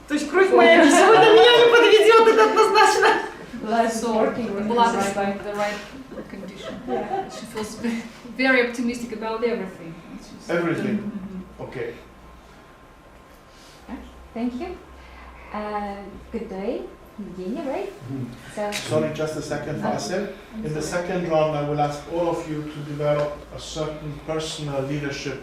То есть кровь моя сегодня меня не подведет, это однозначно. So blood is like the right condition. She feels very optimistic about everything. Everything. Mhm. Okay. Thank you. Good day. Evgenia, right? So, Sorry, just a second, Fasil. In the second round, I will ask all of you to develop a certain personal leadership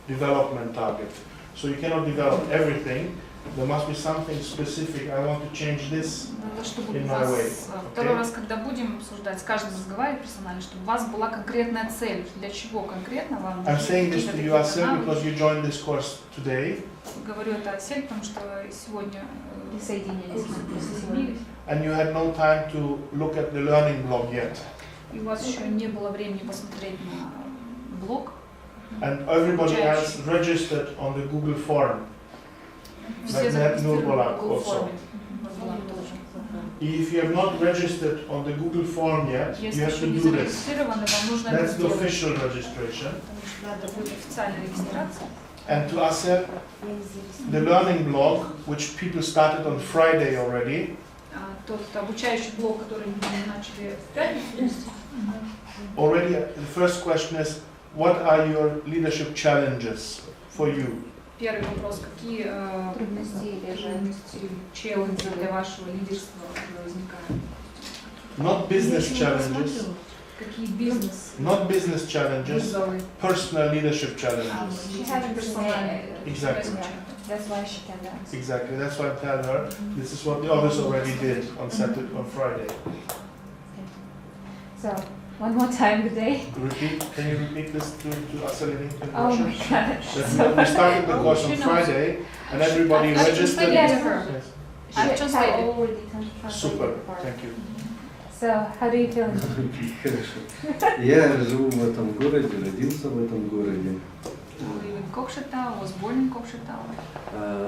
development target. So you cannot develop everything. There must be something specific. I want to change this. Надо, чтобы In у my вас way. второй Okay. раз, когда будем обсуждать, с каждым разговаривать персонально, чтобы у вас была конкретная цель, для чего конкретно вам I'm нужны saying this какие-то to you, такие Asil, навыки. because you joined this course today, Говорю это Асель, потому что сегодня присоединились к нам сегодня. присоединились, and you had no time to look at the learning blog yet. и у вас еще не было времени посмотреть на блог. And everybody else registered on the Google form. Все Like зарегистрированы Nurbolak в Google also. форме. Нурболак тоже. If you have not registered on the Google form yet, you Если have еще to не do this. зарегистрированы, вам нужно это That's the сделать, official registration. потому что надо будет официальная регистрация. And to Asil, the learning blog, which people started on Friday already, Тот обучающий блог, который мы начали в пятницу, already the first question is, what are your leadership challenges for you? первый вопрос, какие Трудности или же челленджи для вашего лидерства возникают? Not business challenges, Какие бизнес not business challenges, вызовы? personal leadership challenges. She hasn't Персональные. Exactly. That's why she can dance. Exactly, that's why I'm telling her, this is what the others already did on Saturday, on Friday. So, one more time good day. Repeat, can you repeat this to Asil in Oh Russian? my god. That we started the course on She knows. Friday, and everybody I registered. translated to her. Yes. I translated. already translated Super, the part. thank you. So, how do you feel? Хорошо. Я живу в этом городе, родился в этом городе. Live in Кокшетау, was born in Кокшетау.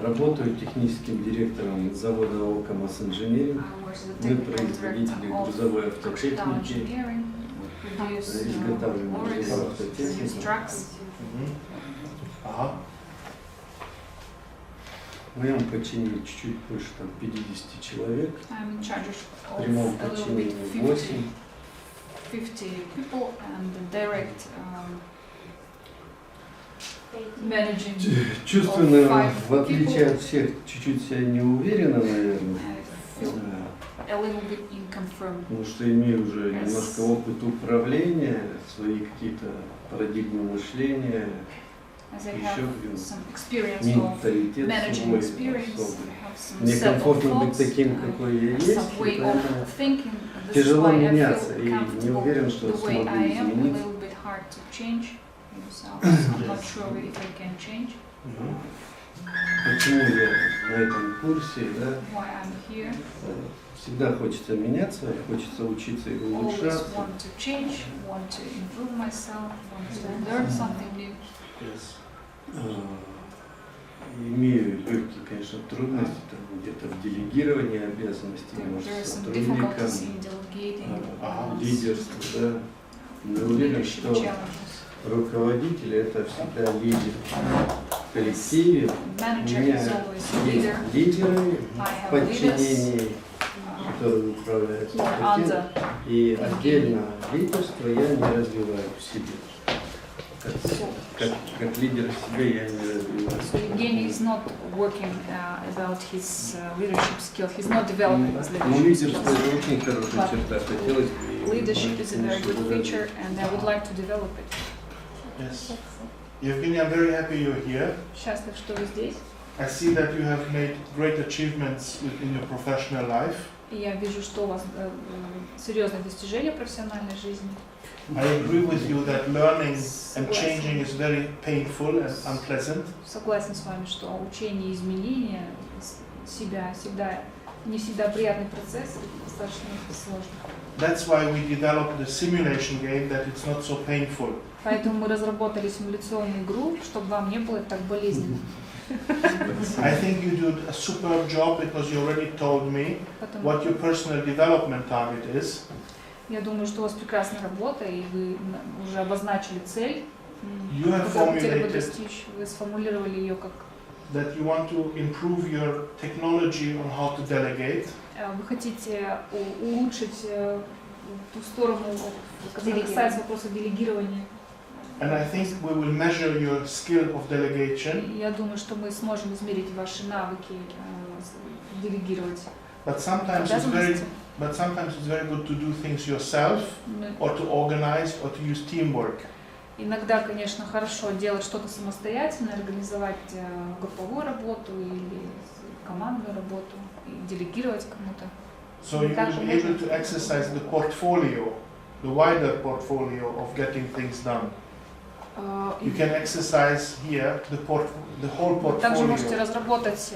Работаю техническим директором завода МООК «Инженеринг». I was the Мы technical производители director of грузовой Кокшетау автотехники, Engineering. We produce изготавливаем lorries, грузовую produce автотехнику. trucks. Ага. В моем подчинении чуть-чуть больше 50 человек. I'm in charge В of прямом a little bit подчинении 50 people and the direct managing. Чувственно, Five в отличие people. от всех, чуть-чуть себя не уверенно, наверное. I feel a little bit inconfirmed. Потому что имею уже немножко опыт управления, свои какие-то парадигмы мышления, As I еще have some experience of менталитет managing свой experience, особый. I have some Мне set of комфортно быть thoughts, таким, какой я есть, some и way поэтому of thinking. This is тяжело why I меняться, feel и не comfortable уверен, что the way смогу I am. A изменить. little bit hard to change yourself. I'm not sure if I can change. Почему я на этом курсе, да? Why I'm here. Всегда хочется меняться, хочется учиться и Always улучшаться. want to change, want to improve myself, want to learn something new. Yes. Имею легкие, конечно, трудности там, где-то в делегировании обязанностей, может, There are some сотрудникам, difficulties in delegating лидерству, да. Но уверен, leadership что challenges. руководитель это всегда лидер в коллективе. У Manager меня is always a leader. есть лидеры I в have leaders подчинении, которые управляют who are коллективом. under. И отдельно лидерство я не развиваю в себе. Как лидер в себе я не развиваю. So Evgeny is not working about his leadership skills. He's not developing his Ну, leadership лидерство skills. это очень хорошая черта. Хотелось бы. Leadership is a very good feature, and I would like to develop it. Yes. Evgeny, I'm very happy you're here. Счастлив, что вы здесь. I see that you have made great achievements in your professional life. И я вижу, что у вас серьезные достижения в профессиональной жизни. I agree with you that learning and changing is very painful and unpleasant. Согласен с вами, что учение и изменение себя не всегда приятный процесс, достаточно сложно. That's why we developed the simulation game, that it's not so painful. Поэтому мы разработали симуляционную игру, чтобы вам не было так болезненно. I think you did a superb job because you already told me what your personal development target is. Я думаю, что у вас прекрасная работа, и вы уже обозначили цель, You have formulated достичь. Вы сформулировали ее как that you want to improve your technology on how to delegate. Вы хотите улучшить ту сторону, которая касается вопроса делегирования. And I think we will measure your skill of delegation. Я думаю, что мы сможем измерить ваши навыки делегировать. But sometimes it's very good to do things yourself, or to organize, or to use teamwork. Иногда, конечно, хорошо делать что-то самостоятельно, организовать групповую работу или командную работу, и делегировать кому-то. So you will be able to exercise the portfolio, the wider portfolio of getting things done. You can exercise here the whole portfolio. Также можете разработать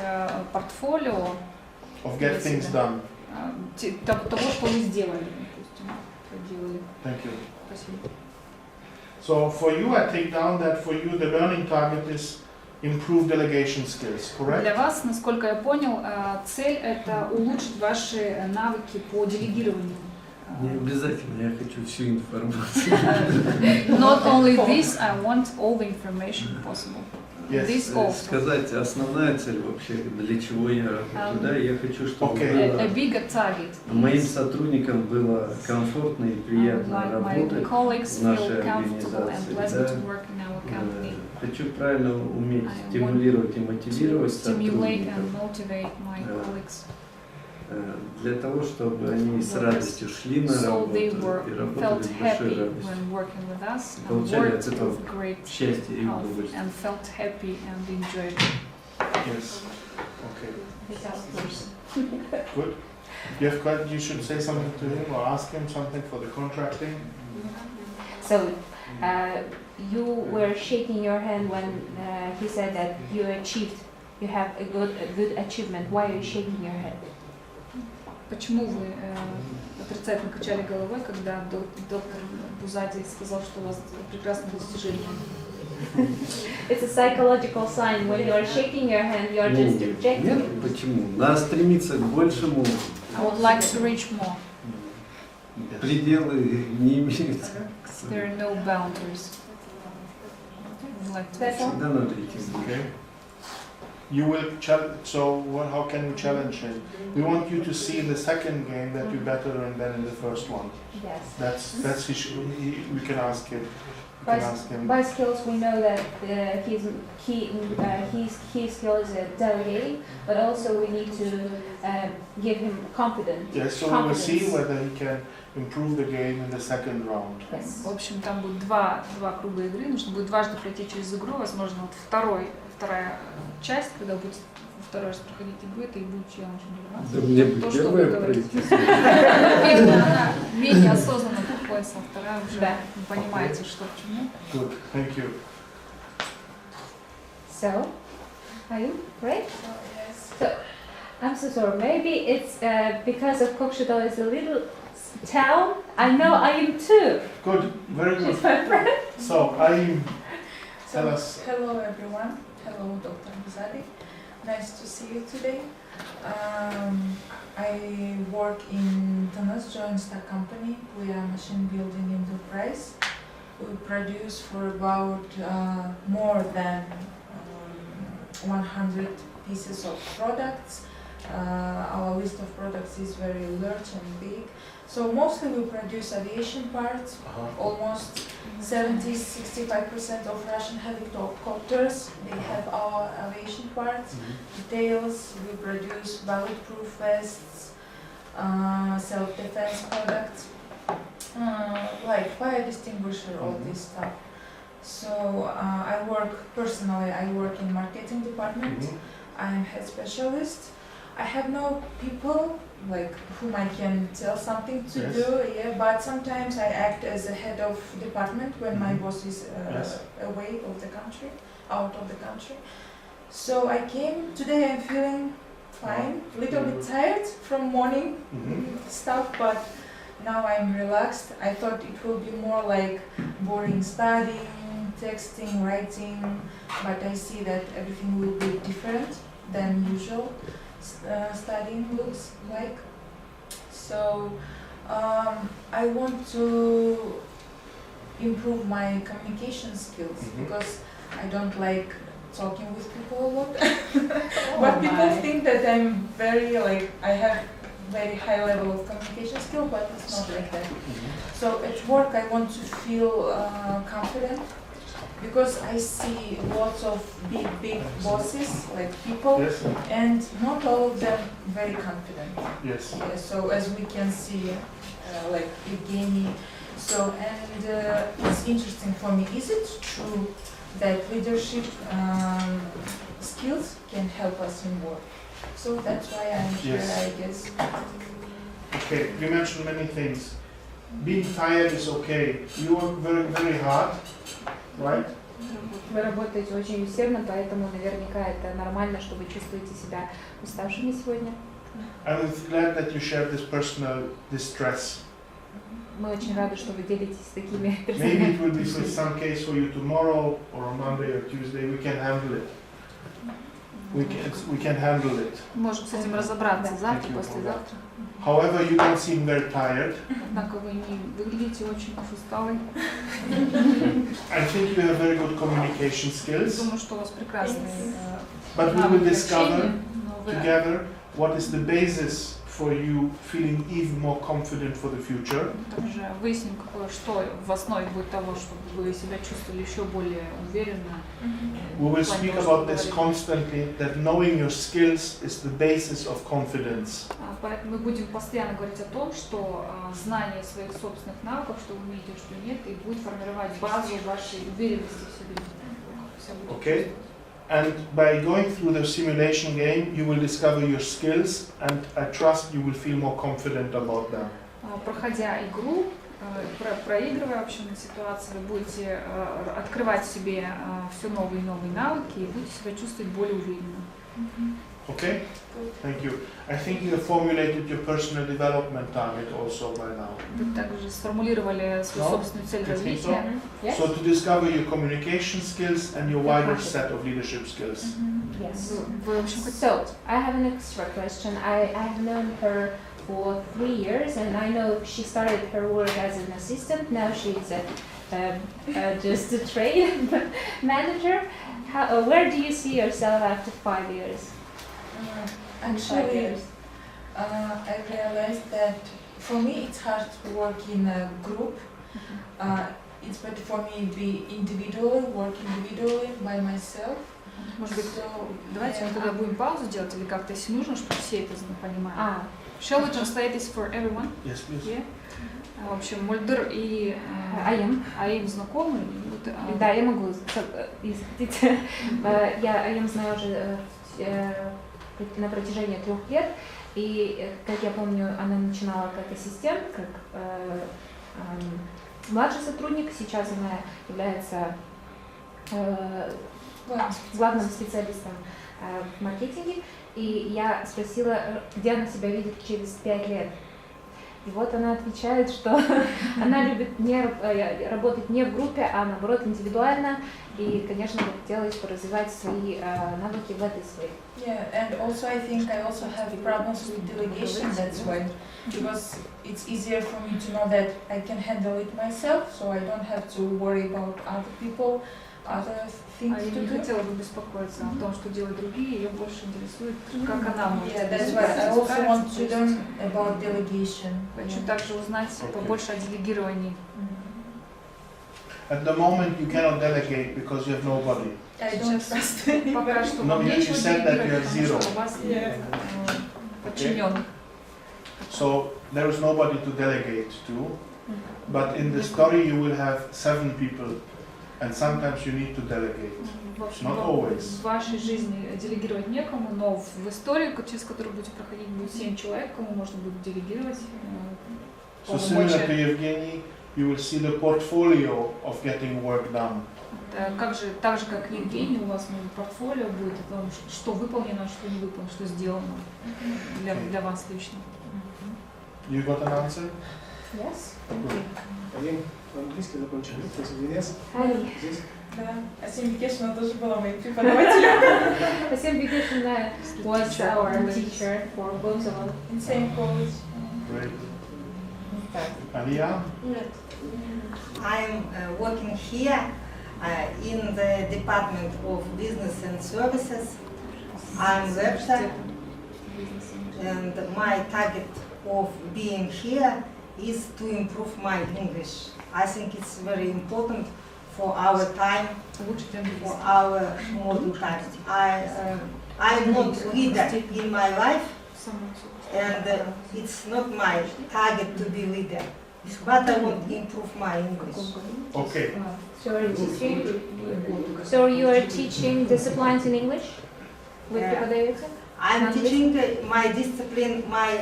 портфолио of get things done. Того, что вы сделали, допустим, проделали. Thank you. Спасибо. So for you, I take down that for you the learning target is improve delegation skills, correct? Для вас, насколько я понял, цель это улучшить ваши навыки по делегированию. Не обязательно, я хочу всю информацию. Not only this, I want all the information possible. This also. Сказать, основная цель вообще, для чего я работаю, да, я хочу, чтобы a bigger target. Моим сотрудникам было комфортно и приятно работать в нашей организации. Да. Хочу правильно уметь стимулировать и мотивировать сотрудников. Для того, чтобы они с радостью шли на работу и работали с большой радостью. Получали от этого счастье и удовольствие. Yes. Okay. Good. You should say something to him or ask him something for the contracting. So, you were shaking your hand when he said that you have a good achievement. Why are you shaking your head? Почему вы отрицательно качали головой, когда доктор Бузади сказал, что у вас прекрасное достижение? It's a psychological sign. When you are shaking your hand, you are just rejecting. Нет, почему? Надо стремиться к большему. I would like to reach more. Пределы не имеются. There are no boundaries. Всегда надо идти. Okay. You will so how can you challenge him? We want you to see in the second game that you're better than in the first one. Yes. That's we can ask him. By skills, we know that his skill is delegating, but also we need to give him confidence. Yes, so we will see whether he can improve the game in the second round. Yes. В общем, там будет два круга игры, нужно будет дважды пройти через игру, возможно, вот вторая часть, когда будете второй раз проходить игру, это и будет челлендж для вас. Да мне бы То, что вы первая говорите. пройти. Первая, она менее осознанно подходит, а вторая уже вы понимаете, что к чему. Good, thank you. So, are you ready? Yes. So, I'm so sorry. Maybe it's because of Kokshetaustom is a little town. I know I am too. Good, very good. She's my friend. So, tell us. Hello everyone. Hello Dr. Buzadi. Nice to see you today. I work in Tanas Joint Stock Company. We are a machine building enterprise. We produce for about more than 100 pieces of products. Our list of products is very large and big. So mostly we produce aviation parts. Almost 70-65% of Russian helicopters, they have our aviation parts. Details, we produce bulletproof vests, self-defense products, like fire extinguisher, all this stuff. So I work in marketing department. I'm head specialist. I have no people like whom I can tell something to Yes. do, yeah, but sometimes I act as a head of department when my Mhm. boss is Yes. away of the country, out of the country. So I came, today I'm feeling fine, little bit tired from morning stuff, but now I'm relaxed. I thought it will be more like boring studying, texting, writing, but I see that everything will be different than usual studying looks like. So I want to improve my communication skills because I don't like talking with people a lot. But people think that I'm very like I have very high level of communication skill, but it's not like that. So at work I want to feel confident because I see lots of big bosses, like people, Yes. and not all of them very confident. Yes. Yeah, so as we can see, like Evgeny, so and it's interesting for me. Is it true that leadership skills can help us in work? So that's why I'm here, Yes. I guess. Okay, you mentioned many things. Being tired is okay. You work very hard, right? Вы работаете очень усердно, поэтому наверняка это нормально, что вы чувствуете себя уставшими сегодня. I'm glad that you shared this personal distress. Мы очень рады, что вы делитесь такими Maybe it will be персональными. some case for you tomorrow or on Monday or Tuesday. We can handle it. We can handle it. Можем с этим разобраться завтра, Thank you. послезавтра. However, you don't seem very tired. Однако вы не выглядите очень уж усталой. I think you have very good communication skills. Думаю, что у вас прекрасные But we will навыки discover общения, но вы together what is the basis for you feeling even more confident for the future. также выясним, что в основе будет того, чтобы вы себя чувствовали еще более уверенно. We will speak about this constantly, that knowing your skills is the basis of confidence. Поэтому мы будем постоянно говорить о том, что знание своих собственных навыков, что вы умеете, что нет, и будет формировать базу вашей уверенности в себе. Okay? And by going through the simulation game, you will discover your skills, and I trust you will feel more confident about them. Проходя игру, проигрывая вообще на ситуации, вы будете открывать в себе все новые и новые навыки и будете себя чувствовать более уверенно. Okay? Thank you. I think you have formulated your personal development target also by now. Вы также сформулировали свою собственную цель развития. So to discover your communication skills and your wider set of leadership skills. Yes. Вы, в общем, So, I have an extra question. I have known her for 3 years, and I know she started her work as an assistant. Now she's just a trade manager. Where do you see yourself after 5 years? Actually, I realized that for me it's hard to work in a group. It's better for me to be individually, work individually by myself. Может быть, давайте мы тогда будем паузу делать или как-то, если нужно, чтобы все это понимали. Shall we translate this for everyone? Yes, please. Yeah. В общем, Мульдер и Аим знакомы. Да, я могу. Я Аим знаю уже на протяжении 3 лет, и, как я помню, она начинала как ассистент, как младший сотрудник, сейчас она является главным специалистом в маркетинге, и я спросила, где она себя видит через 5 лет. И вот она отвечает, что она любит работать не в группе, а наоборот индивидуально, и, конечно, бы хотелось развивать свои навыки в этой сфере. Yeah, and also I think I also have problems with delegation, that's why, because it's easier for me to know that I can handle it myself, so I don't have to worry about other people, other things Я to не do. хотела бы беспокоиться о том, что делают другие, ее больше интересует, как она может. Yeah, that's why I also want to learn about delegation. Хочу также узнать побольше о делегировании. At the moment, you cannot delegate because you have nobody. I don't trust anybody. Пока что No, вам you нечего said that you делегировать, have потому zero. что у вас нет подчиненных. So there is nobody to delegate to. But in the story, you will have 7 people and sometimes you need to delegate. В общем, Not always. в вашей жизни делегировать некому, но в истории, через которую будете проходить, будет 7 человек, кому можно будет делегировать. So similar to Evgeny, you will see the portfolio of getting work done. Так же, как Евгений, у вас будет портфолио, будет о том, что выполнено, что не выполнено, что сделано для вас лично. You got an answer? Yes. Один по-английски закончил, здесь. Здесь. Да, Асим Бекешина тоже была моим преподавателем. Асим Бекешина was our teacher for both of us. In same college. Great. Aliyah? I'm working here in the Department of Business and Services. I'm lecturer, and my target of being here is to improve my English. I think it's very important for our time, for our modern time. I'm not leader in my life, and it's not my target to be leader. But I want to improve my English. Okay. So you are teaching disciplines in English? I'm teaching my discipline, my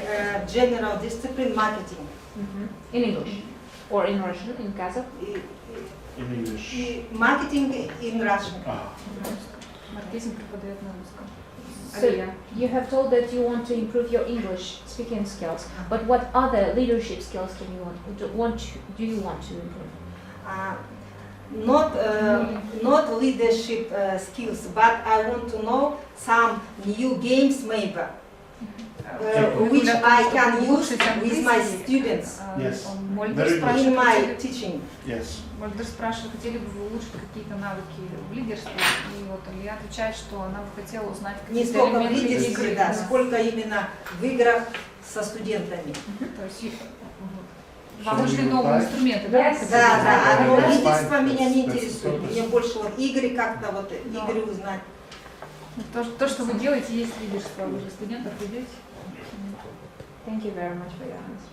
general discipline, marketing. In English? Or in Russian, in Kazakh? In English. Marketing in Russian. Маркетинг преподает на русском. So you have told that you want to improve your English speaking skills, but what other leadership skills do you want to improve? Not leadership skills, but I want to know some new games maybe, which I can use with my students Yes. in my teaching. Yes. Мольдер спрашивает, хотели бы вы улучшить какие-то навыки в лидерстве, и вот Илья отвечает, что она бы хотела узнать Не какие-то столько в элементы лидерстве, игры. да, сколько именно в играх со студентами. То есть вам нужны новые инструменты, да? Да, но лидерство меня не интересует. Мне больше вот игры как-то вот игры узнать. То, что вы делаете, есть лидерство. Вы же студентов ведете. Thank you very much for your answer.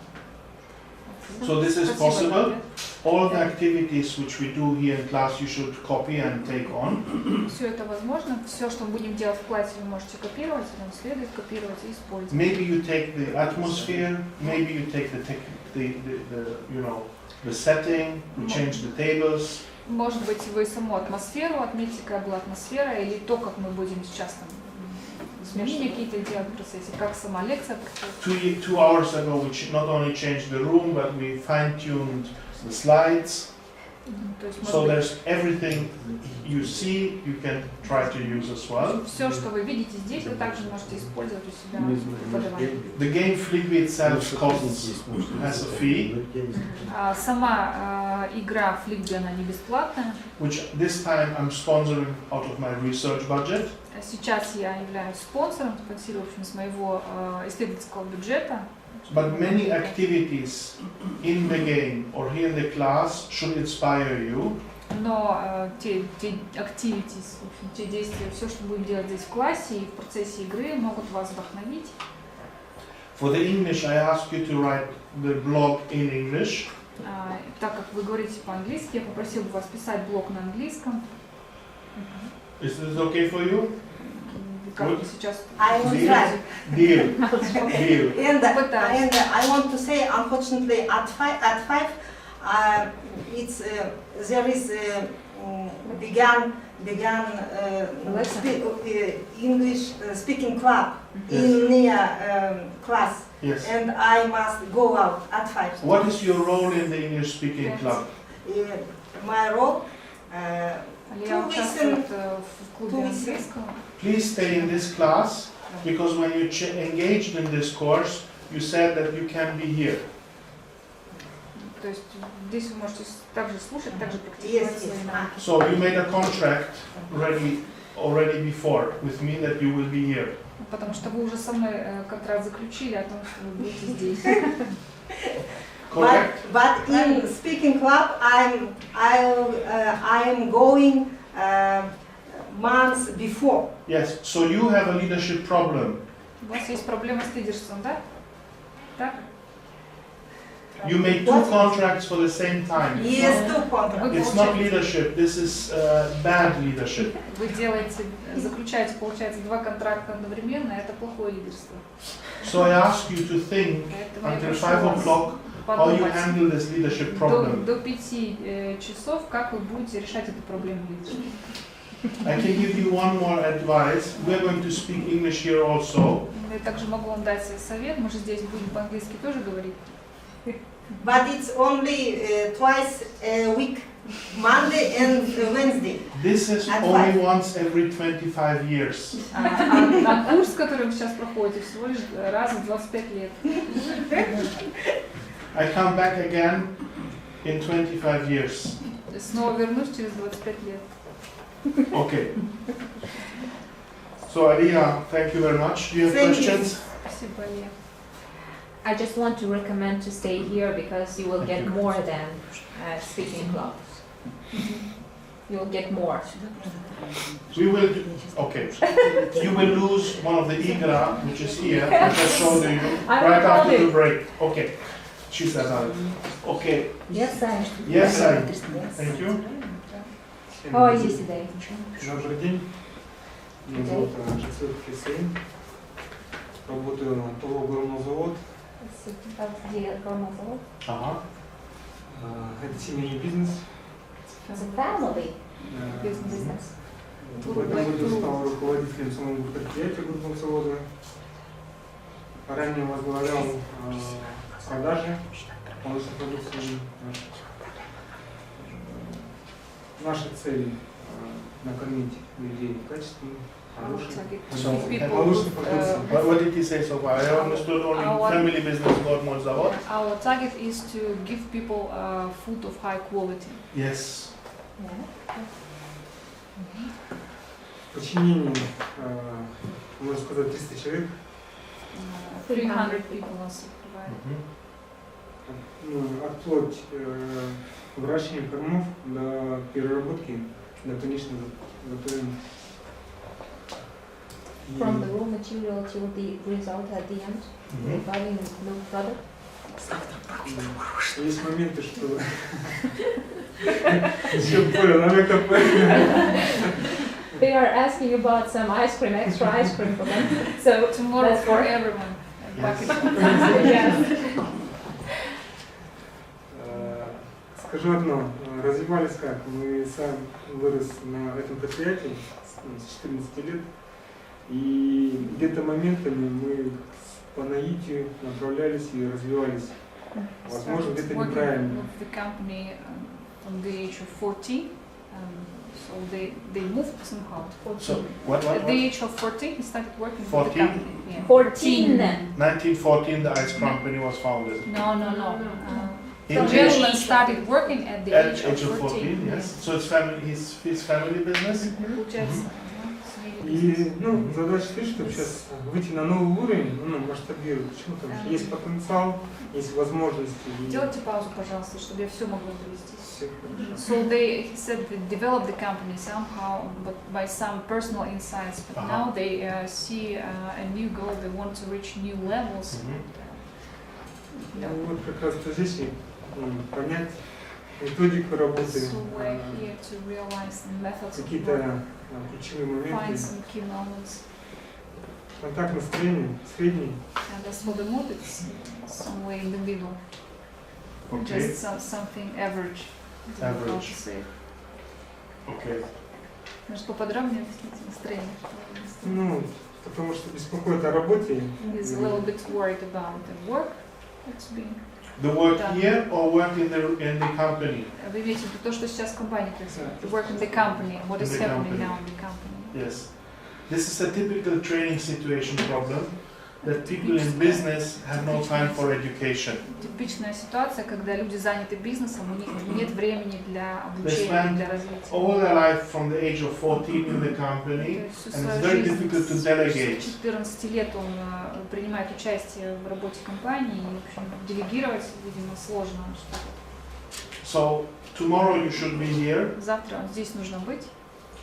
So this is possible. All the activities which we do here in class you should copy and take on. Все это возможно. Все, что мы будем делать в классе, вы можете копировать, нам следует копировать и использовать. Maybe you take the atmosphere, maybe you take the setting, you change the tables. Может быть, вы саму атмосферу отметите, какая была атмосфера, или то, как мы будем сейчас там изменения какие-то делать в процессе, как сама лекция проходит. 2 hours ago we not only changed the room, but we fine-tuned the slides. So there's everything you see, you can try to use as well. Все, что вы видите здесь, вы также можете использовать у себя в преподавании. The game Fligby itself has a fee. Сама игра Fligby, она не бесплатная. Which this time I'm sponsoring out of my research budget. Сейчас я являюсь спонсором, спонсирующим с моего исследовательского бюджета. But many activities in the game or here in the class should inspire you. Но те activities, в общем, те действия, все, что будем делать здесь в классе и в процессе игры, могут вас вдохновить. For the English, I ask you to write the blog in English. Так как вы говорите по-английски, я попросил бы вас писать блог на английском. Is this okay for you? Как вы сейчас? I will try. Deal. And I want to say, unfortunately, at five, there is began English speaking club in near class, yes. And I must go out at 5. What is your role in the English speaking club? My role. Please stay in this class, because when you engaged in this course, you said that you can be here. То есть здесь вы можете также слушать, также практиковать свои навыки. So you made a contract already before with me that you will be here. Потому что вы уже со мной контракт заключили о том, что вы будете здесь. But in speaking club, I am going months before. Yes. So you have a leadership problem. У вас есть проблема с лидерством, да? Так? You made two contracts for the same time. Yes, two contracts. It's not leadership. This is bad leadership. Вы заключаете, получается, два контракта одновременно, это плохое лидерство. So I ask you to think until 5 o'clock how you handle this leadership problem. До 5 часов, как вы будете решать эту проблему лидерства. I can give you one more advice. We're going to speak English here also. Я также могу вам дать совет, мы же здесь будем по-английски тоже говорить. But it's only twice a week, Monday and Wednesday. This is only once every 25 years. А курс, который вы сейчас проходите, всего лишь раз в 25 лет. I come back again in 25 years. Снова вернусь через 25 лет. Okay. So Aria, thank you very much. Do you have questions? Спасибо, Алия. I just want to recommend to stay here because you will get more than speaking club. You will get more. We will. Okay. You will lose one of the IGRA, which is here, which I showed you right after the break. Okay. She said that. Okay. Yes, I. Yes, I. Thank you. How are you today? Добрый день. Меня зовут Ш.Уалиханова. Работаю на ТОВ «Горнозавод». Ага. Это семейный бизнес. It's a family business. В этом году стал руководителем самого предприятия «Горнозавода». Ранее возглавлял продажи молочной продукции. Наша цель накормить людей качественным, хорошим, What did he say so far? I understood only family business Gornozavod. Our target is to give people food of high quality. Yes. В подчинении, можно сказать, 300 человек. 300 people are supervised. От выращивания кормов до переработки, до конечного готовения. From the raw material to the result at the end, providing milk product. Есть моменты, что еще понял, но это They are asking about some ice cream, extra ice cream for them. So tomorrow for everyone. Yes. Скажу одно, развивались как, мы сам вырос на этом предприятии с 14 лет, и где-то моментами мы по наитию направлялись и развивались. Возможно, где-то неправильно. The company from the age of 14, so they moved somehow. So what? At the age of 14, he started working for the 14? company. Yeah. 14. 1914, the ice company was founded. No. In The gentleman started working at the age of 14. Yes. So it's family, his family business. Получается, И задача стоит, чтобы сейчас выйти на новый уровень, масштабировать. Почему? Потому что есть потенциал, есть возможности. Делайте паузу, пожалуйста, чтобы я все могла довести. So he said they developed the company somehow, but by some personal insights. But now they see a new goal. They want to reach new levels. Вот как раз здесь понять методику работы, So we're here to realize the methods of какие-то ключевые find моменты. some key moments. Контакт настроение средний. And as for the mood, it's somewhere in the middle. Okay. Just something average. I don't know how to say it. Okay. Может, поподробнее объясните настроение? Потому что беспокоит о работе. He's a little bit worried about the work that's being The work here or work in the company? Вы имеете в виду то, что сейчас в компании происходит? The work in the company. What is happening now in the company? Yes. This is a typical training situation problem that people in business have no time for education. Типичная ситуация, когда люди заняты бизнесом, у них нет времени для They обучения, spend для развития. all their life from the age of 14 in the company, and it's very difficult to delegate. С 14 лет он принимает участие в работе компании, и, в общем, делегировать, видимо, сложно что-то. So tomorrow you should be here. Завтра здесь нужно быть.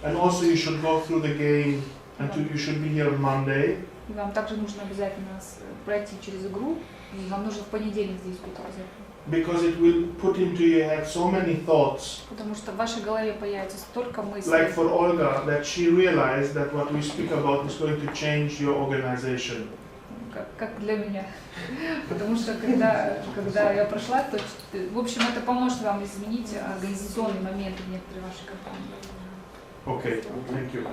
And also you should go through the game, and you should be here on Monday. И вам также нужно обязательно пройти через игру, и вам нужно в понедельник здесь быть обязательно. Because it will put into your head so many thoughts. Потому что в вашей голове появится столько мыслей. Like for Olga, that she realized that what we speak about is going to change your organization. Как для меня. Потому что когда я прошла, то, в общем, это поможет вам изменить организационные моменты в некоторой вашей компании. Okay, thank you.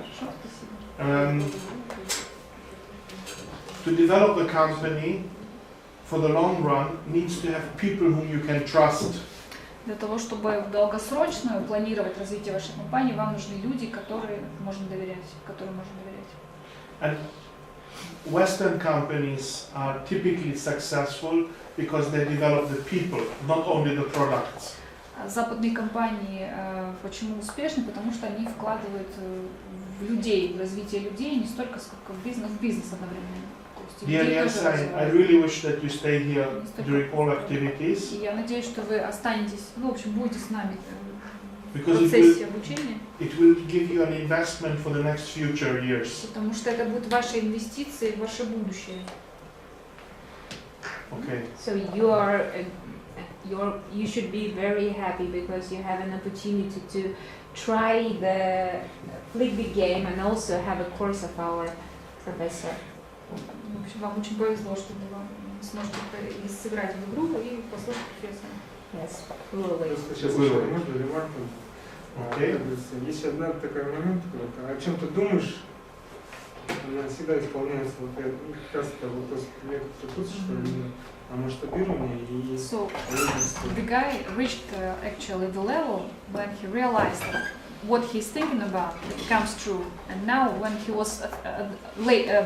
To develop a company for the long run needs to have people whom you can trust. Для того, чтобы в долгосрочную планировать развитие вашей компании, вам нужны люди, которым можно доверять. And Western companies are typically successful because they develop the people, not only the products. Западные компании почему успешны? Потому что они вкладывают в людей, в развитие людей не столько, сколько в бизнес одновременно. I really wish that you stay here during all activities. И я надеюсь, что вы останетесь, в общем, будете с нами в Because процессе обучения. It will give you an investment for the next future years. Потому что это будет ваши инвестиции в ваше будущее. Okay. So you should be very happy because you have an opportunity to try the Flickbee game and also have a course of our professor. В общем, вам очень повезло, что вы сможете сыграть в игру и послушать профессора. Yes, really. Сейчас еще можно ремарку. Okay. Есть одна такая момент, о чем ты думаешь, она всегда исполняется. Вот как раз это вопрос метода, что именно о масштабировании и So the guy reached actually the level when he realized that what he's thinking about comes true. And now when he was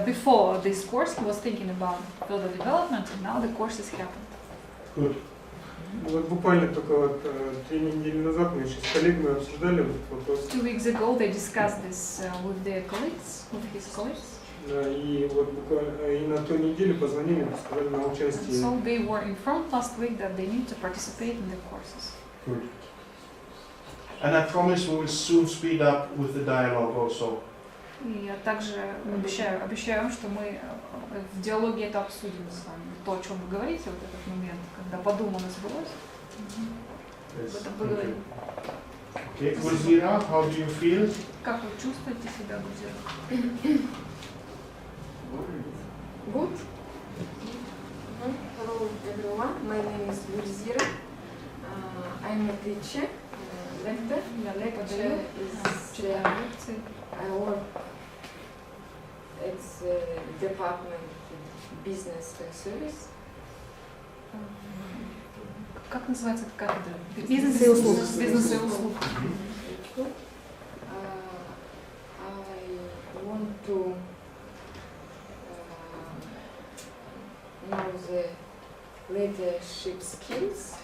before this course, he was thinking about further development, and now the course has happened. Good. Вот буквально только вот 3 недели назад мы еще с коллегами обсуждали этот вопрос. 2 weeks ago they discussed this with their colleagues, with his colleagues. Да, и вот буквально и на той неделе позвонили, сказали на участие. So they were informed last week that they need to participate in the courses. Good. And I promise we will soon speed up with the dialogue also. И я также обещаю вам, что мы в диалоге это обсудим с вами. То, о чем вы говорите, вот этот момент, когда подумано сбылось, об этом поговорим. Okay, Gulzira, how do you feel? Как вы чувствуете себя, Гульзира? Good. Hello everyone, my name is Gulzira. I'm a teacher. The lecture is I work at department business and service. Как называется эта кафедра? Бизнес и услуг. Бизнес и услуг. I want to know the leadership skills.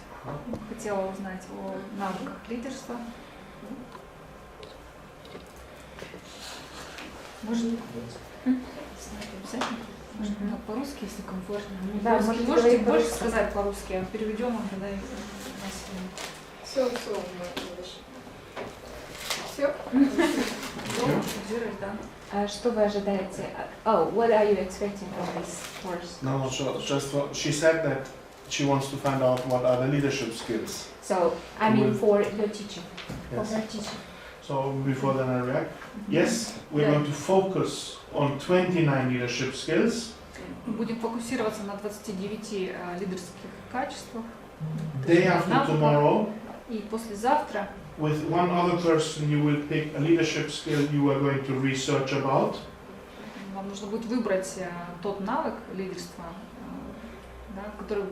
Хотела узнать о навыках лидерства. Можно? Обязательно? Можно по-русски, если комфортно. Да, можете больше сказать по-русски, переведем вам тогда и Все. Что вы ожидаете? Oh, what are you expecting from this course? No, she said that she wants to find out what are the leadership skills. So, I mean for your teaching. Yes. For her teaching. So before then I react. Yes, we're going to focus on 29 leadership skills. Будем фокусироваться на 29 лидерских качествах. Day after tomorrow, и послезавтра, with one other person, you will pick a leadership skill you are going to research about. Вам нужно будет выбрать тот навык лидерства,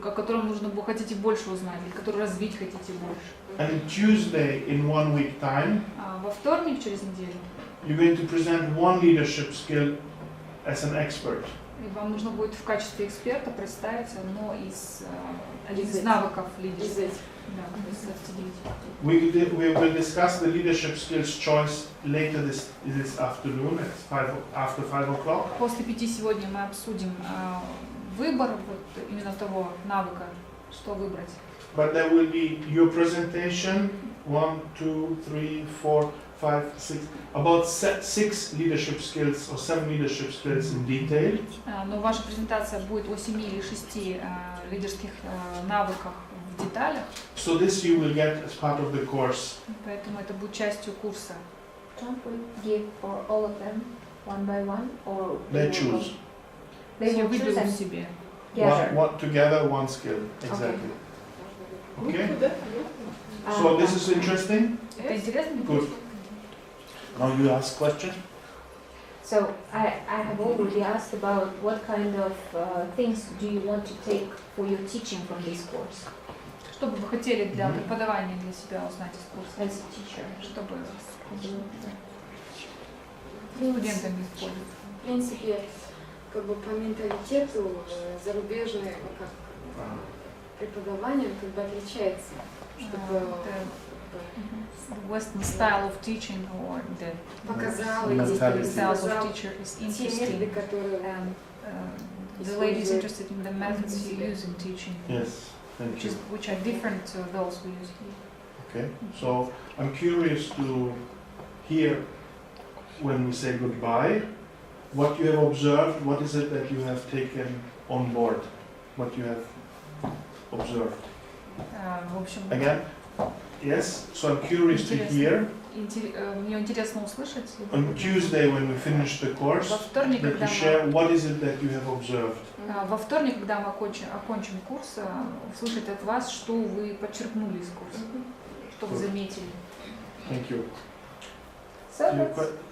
о котором вы хотите больше узнать, или который развить хотите больше. And Tuesday, in 1 week time, во вторник, через неделю, you're going to present one leadership skill as an expert. И вам нужно будет в качестве эксперта представить один из навыков лидерства. We will discuss the leadership skills choice later this afternoon after 5 o'clock. После 5 сегодня мы обсудим выбор именно того навыка, что выбрать. But there will be your presentation, 1, 2, 3, 4, 5, 6, about 6 leadership skills or 7 leadership skills in detail. Но ваша презентация будет о 7 или 6 лидерских навыках в в деталях. So this you will get as part of the course. Поэтому это будет частью курса. Don't we give for all of them one by one, or They choose. They Все will choose выберут and себе. One together, one skill. Exactly. Okay. So this is interesting. Это интересно? Good. Now you ask question. So I have already asked about what kind of things do you want to take for your teaching from this course? Что бы вы хотели для преподавания для себя узнать из курса? As a teacher. Чтобы студентами использовать. В принципе, как бы по менталитету зарубежное как преподавание как бы отличается, чтобы the Western style of teaching or the styles of teacher is interesting. The lady is interested in the methods you use in teaching. Yes, thank you. Which are different to those we use here. Okay, so I'm curious to hear when we say goodbye, what you have observed, what is it that you have taken on board, what you have observed. В общем, Again, yes, so I'm curious to hear. Мне интересно услышать. On Tuesday, when we finish the course, that you share what is it that you have observed. Во вторник, когда мы окончим курс, услышать от вас, что вы подчеркнули из курса, что вы заметили. Thank you.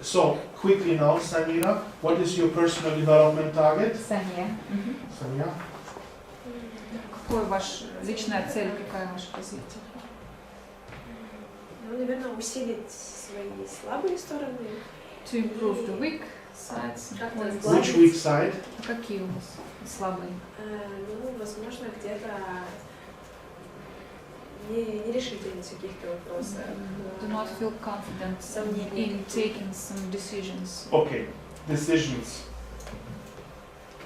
So quickly now, Samira, what is your personal development target? Samira. Какая ваша личная цель, какая ваша развитие? Ну, наверное, усилить свои слабые стороны. To improve the weak sides. Which weak side? Какие у вас слабые? Ну, возможно, где-то нерешительность в каких-то вопросах. Do not feel confident in taking some decisions. Okay, decisions.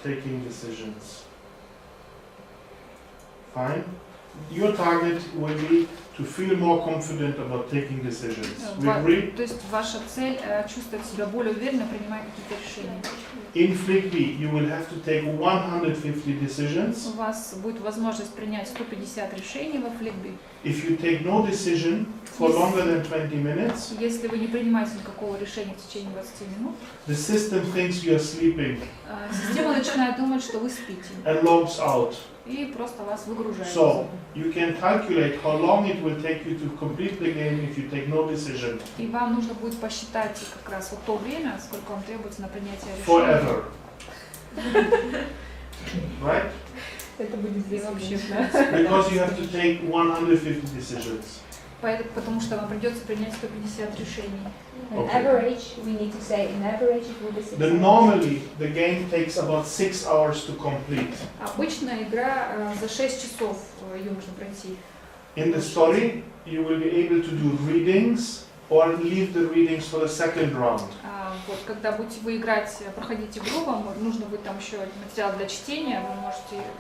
Taking decisions. Fine. Your target will be to feel more confident about taking decisions. We agree? То есть ваша цель чувствовать себя более уверенно, принимая какие-то решения. In Flick B, you will have to take 150 decisions. У вас будет возможность принять 150 решений во Flick B. If you take no decision for longer than 20 minutes, если вы не принимаете никакого решения в течение 20 минут, the system thinks you are sleeping система начинает думать, что вы спите. and logs out. И просто вас выгружает. So you can calculate how long it will take you to complete the game if you take no decision. И вам нужно будет посчитать как раз вот то время, сколько вам требуется на принятие решения. Forever. Right? Это будет здесь вообще. Because you have to take 150 decisions. Потому что вам придется принять 150 решений. On average, we need to say, in average it will be 6 hours. Normally, the game takes about 6 hours to complete. Обычно игра за 6 часов ее нужно пройти. In the story, you will be able to do readings or leave the readings for the second round. Вот, когда будете вы играть, проходить игру, вам нужно будет там еще материал для чтения,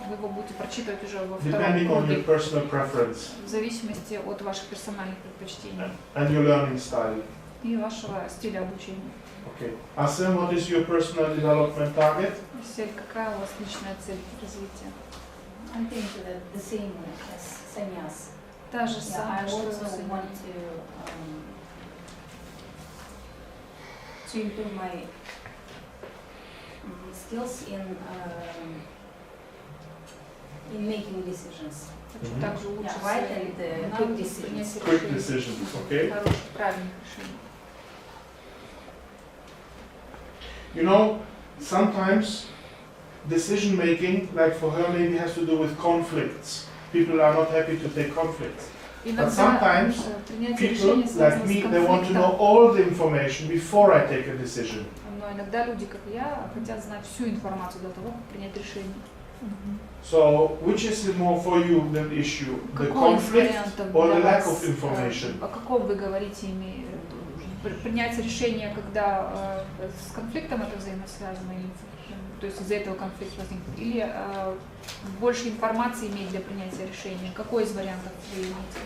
вы его будете прочитывать уже во втором Depending on your круге, personal preference в зависимости от ваших персональных предпочтений and your learning style. и вашего стиля обучения. Okay. Asim, what is your personal development target? Сель, какая у вас личная цель развития? I think that the same as Samya's. Та же I самая, что also want to improve my skills in making decisions. Хочу также улучшить right свои and навыки quick принятия Quick решений, decisions, okay? хороших, правильных решений. You know, sometimes decision making, like for her, maybe has to do with conflicts. People are not happy to take conflicts. But sometimes people like me, they want to know all the information before I take a decision. Но иногда люди, как я, хотят знать всю информацию до того, как принять решение. So, which is more for you the issue, the conflict or the lack of information? О каком вы говорите, принятие решения, когда с конфликтом это взаимосвязано, то есть из-за этого конфликт возник, или больше информации иметь для принятия решения? Какой из вариантов вы имеете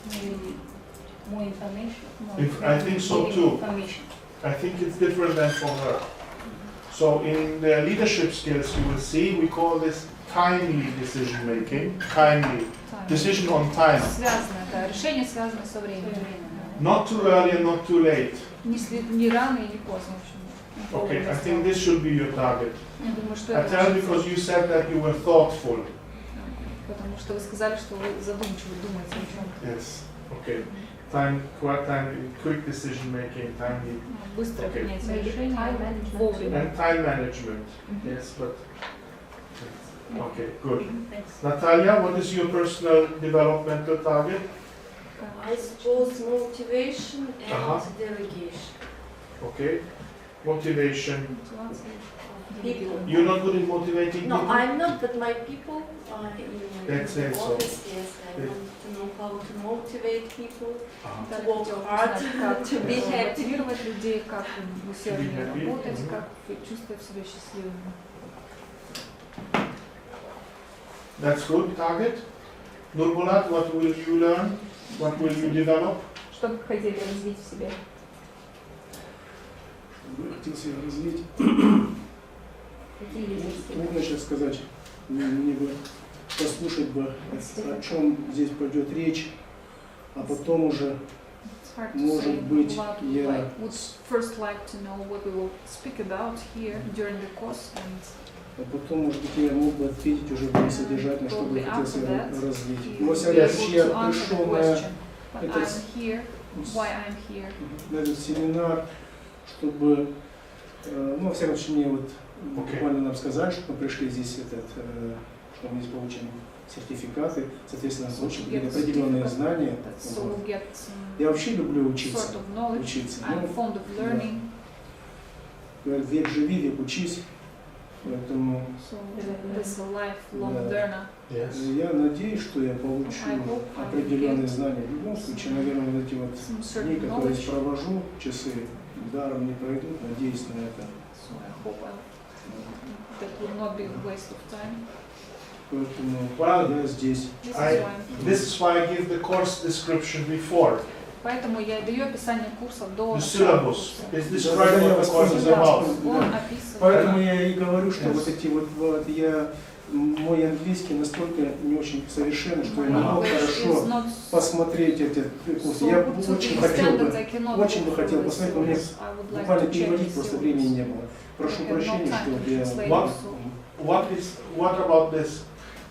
в виду? More information. I think so too. I think it's different than for her. So in the leadership skills, you will see we call this timely decision making. Timely decision on time. Связано, да, решение связано со временем. Not too early and not too late. Не рано и не поздно. Okay, I think this should be your target. Я думаю, что I это tell because you said that you were thoughtful. Потому что вы сказали, что вы задумчиво думаете о чем-то. Yes. Okay. Quick decision making, timely. Быстрое принятие решений, And вовремя. time management. Yes, but okay, good. Natalia, what is your personal developmental target? I suppose motivation and delegation. Okay. Motivation. People. You're not good in motivating people? No, I'm not, but my people in Let's say the so. office, yes, I want to know how to motivate people, Да, to work hard, to be happy. мотивировать людей, как усерднее работать, как чувствовать себя счастливыми. That's good target. Nurbulat, what will you learn? What will you develop? Что бы хотели развить в себе? Хотел себя развить. Какие лидерские? Трудно сейчас сказать. Мне бы послушать бы, о чем здесь пойдет речь, а потом уже, может быть, я would first like to know what we will speak about here during the course, and а потом, может быть, я мог бы ответить уже более содержательно, что бы я хотел себя развить. Но, во всяком случае, я пришел на этот семинар, чтобы, ну, во всяком случае, мне вот буквально нам сказали, что мы пришли здесь, что мы здесь получим сертификаты, соответственно, получим определенные знания. Вот. Я вообще люблю учиться. Говорят, век живи, век учись. Поэтому я надеюсь, что я получу определенные знания. В любом случае, наверное, вот эти вот дни, которые я провожу, часы даром не пройдут, надеюсь на это. Поэтому я здесь. This is why I give the course description before. Поэтому я даю описание курсов до The syllabus is described what the course is about. Поэтому я и говорю, что вот эти вот мой английский настолько не очень совершенный, что я не мог хорошо посмотреть эти курсы. Я очень бы хотел посмотреть, но мне буквально переводить просто времени не было. Прошу прощения, что я... What about this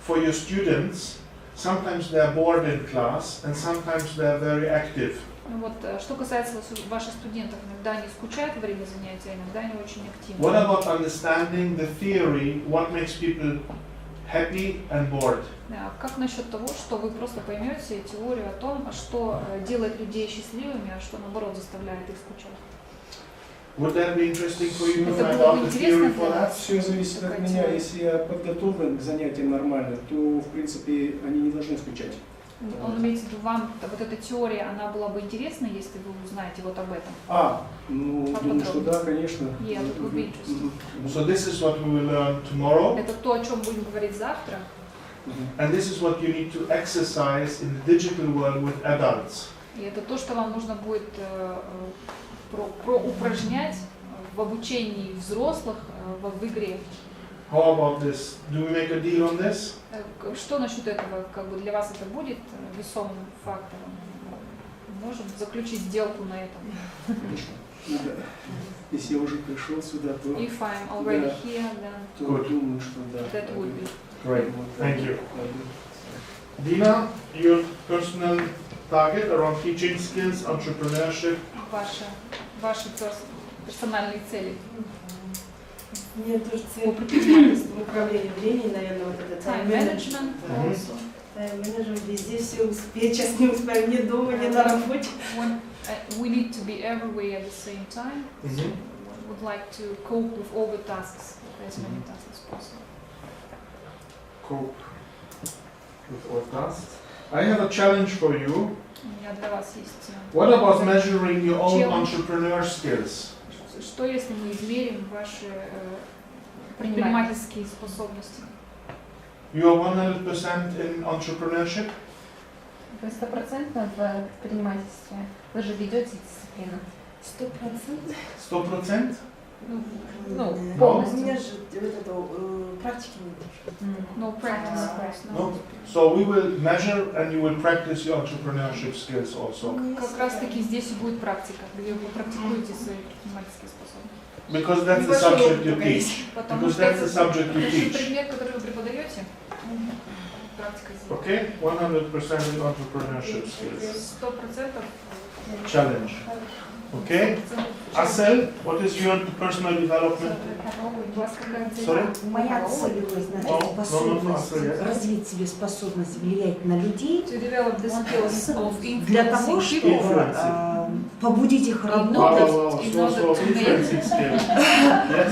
for your students? Sometimes they are bored in class, and sometimes they are very active. Вот, что касается ваших студентов, иногда они скучают во время занятия, иногда они очень активны. What about understanding the theory? What makes people happy and bored? Как насчет того, что вы просто поймете теорию о том, что делает людей счастливыми, а что наоборот заставляет их скучать? Would that be interesting for you to find out the theory for that? Все зависит от меня. Если я подготовлен к занятиям нормально, то в принципе они не должны скучать. Он имеется в виду, вам вот эта теория, она была бы интересна, если вы узнаете вот об этом? Ну, думаю, что да, конечно. Yeah, that would be interesting. So this is what we will learn tomorrow. Это то, о чем будем говорить завтра. And this is what you need to exercise in the digital world with adults. И это то, что вам нужно будет упражнять в обучении взрослых в игре. How about this? Do we make a deal on this? Что насчет этого? Как бы для вас это будет весомым фактором? Можем заключить сделку на этом? Если я уже пришел сюда, то If I'm already here, then думаю, что да. That would be great. Thank you. Dina, your personal target around teaching skills, entrepreneurship. Ваши персональные цели. Мне тоже цель в управлении времени, наверное, вот это тайм-менеджмент. Тайм-менеджмент, везде все успеть, сейчас не успею ни дома, ни на работе. We need to be everywhere at the same time. So we would like to cope with all the tasks, as many tasks as possible. Cope with all tasks. I have a challenge for you. What about measuring your own entrepreneur skills? Что если мы измерим ваши предпринимательские способности? You are 100% in entrepreneurship? Вы 100% в предпринимательстве. Вы же ведете дисциплину. 100%? 100%? Ну, У полностью. меня же практики нет. No practice. No? So we will measure and you will practice your entrepreneurship skills also. Как раз таки здесь и будет практика, где вы практикуете свои предпринимательские способности. Because that's the subject you teach. Because that's the subject you teach. Предмет, который вы преподаете, практика здесь. Okay? 100% in entrepreneurship skills. 100% Challenge. Okay? Asel, what is your personal development? Sorry? Моя цель, способность развить себе способность влиять на людей для того, чтобы побудить их работать в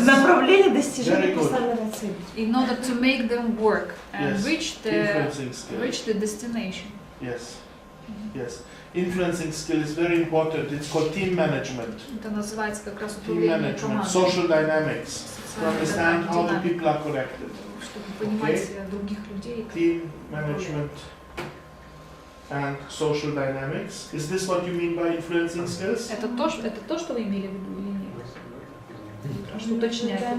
направлении достижения поставленной цели. In order to make them work and Yes. reach the destination. Yes. Yes. Influencing skill is very important. It's called team management. Это называется как раз Team управление management, командой. social dynamics. To understand how the people are connected. Чтобы понимать других людей. Team management and social dynamics. Is this what you mean by influencing skills? Это то, что вы имели в виду или нет? Что уточнять? Это,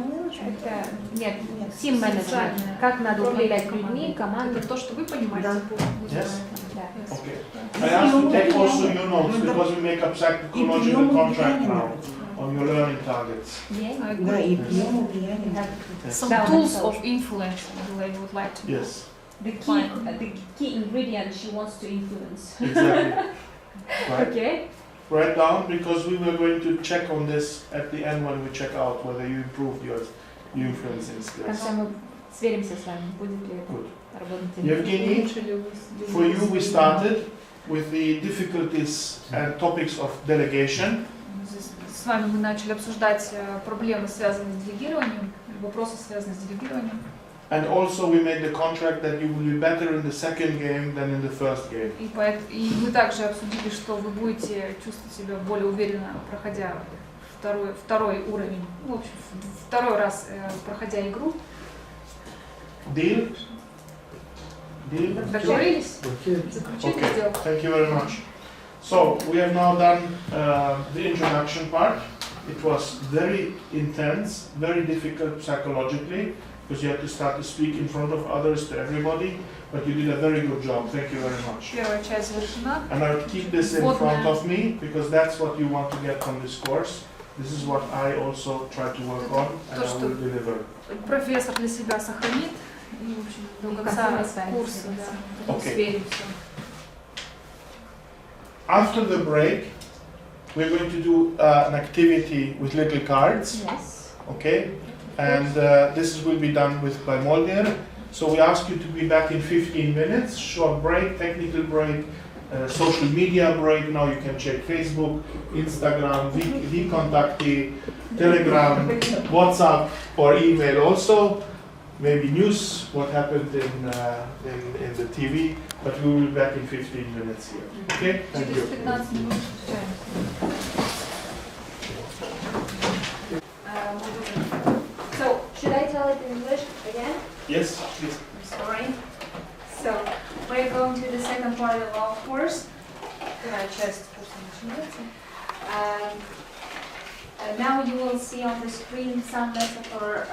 нет, team management. Как надо управлять людьми, командой. Это то, что вы понимаете. Yes? Да. Okay. I ask you to take also your notes because we make a psychological contract now on your learning targets. Да, и прием влияния. Some tools of influence I would like to know. Yes. The key ingredient she wants to influence. Exactly. Right. Okay. Write down because we were going to check on this at the end when we check out whether you improved your influencing В skills. конце мы сверимся с вами, будет ли это Good. работать. Евгений, for you we started with the difficulties and topics of delegation. С вами мы начали обсуждать проблемы, связанные с делегированием, вопросы, связанные с делегированием. And also we made the contract that you will be better in the second game than in the first game. И мы также обсудили, что вы будете чувствовать себя более уверенно, проходя второй уровень, в общем, второй раз проходя игру. Deal? Deal? Договорились? Okay. Заключили сделку. Thank you very much. So we have now done the introduction part. It was very intense, very difficult psychologically, because you had to start to speak in front of others, to everybody, but you did a very good job. Thank you very much. Первая часть завершена. And I'll keep this in front of me, because that's what you want to get from this course. This is what I also try to work on, and I will deliver. Профессор для себя сохранит, и, в общем, до конца курса, да, сверимся. After the break, we're going to do an activity with little cards. Yes. Okay? And this will be done by Molder. So we ask you to be back in 15 minutes. Short break, technical break, social media break. Now you can check Facebook, Instagram, Vkontakti, Telegram, WhatsApp, or email also. Maybe news, what happened in the TV. But we will be back in 15 minutes here. Okay? Thank you. So, should I tell it in English again? Yes, please. I'm sorry. So, we're going to the second part of our course. Now you will see on the screen some metaphor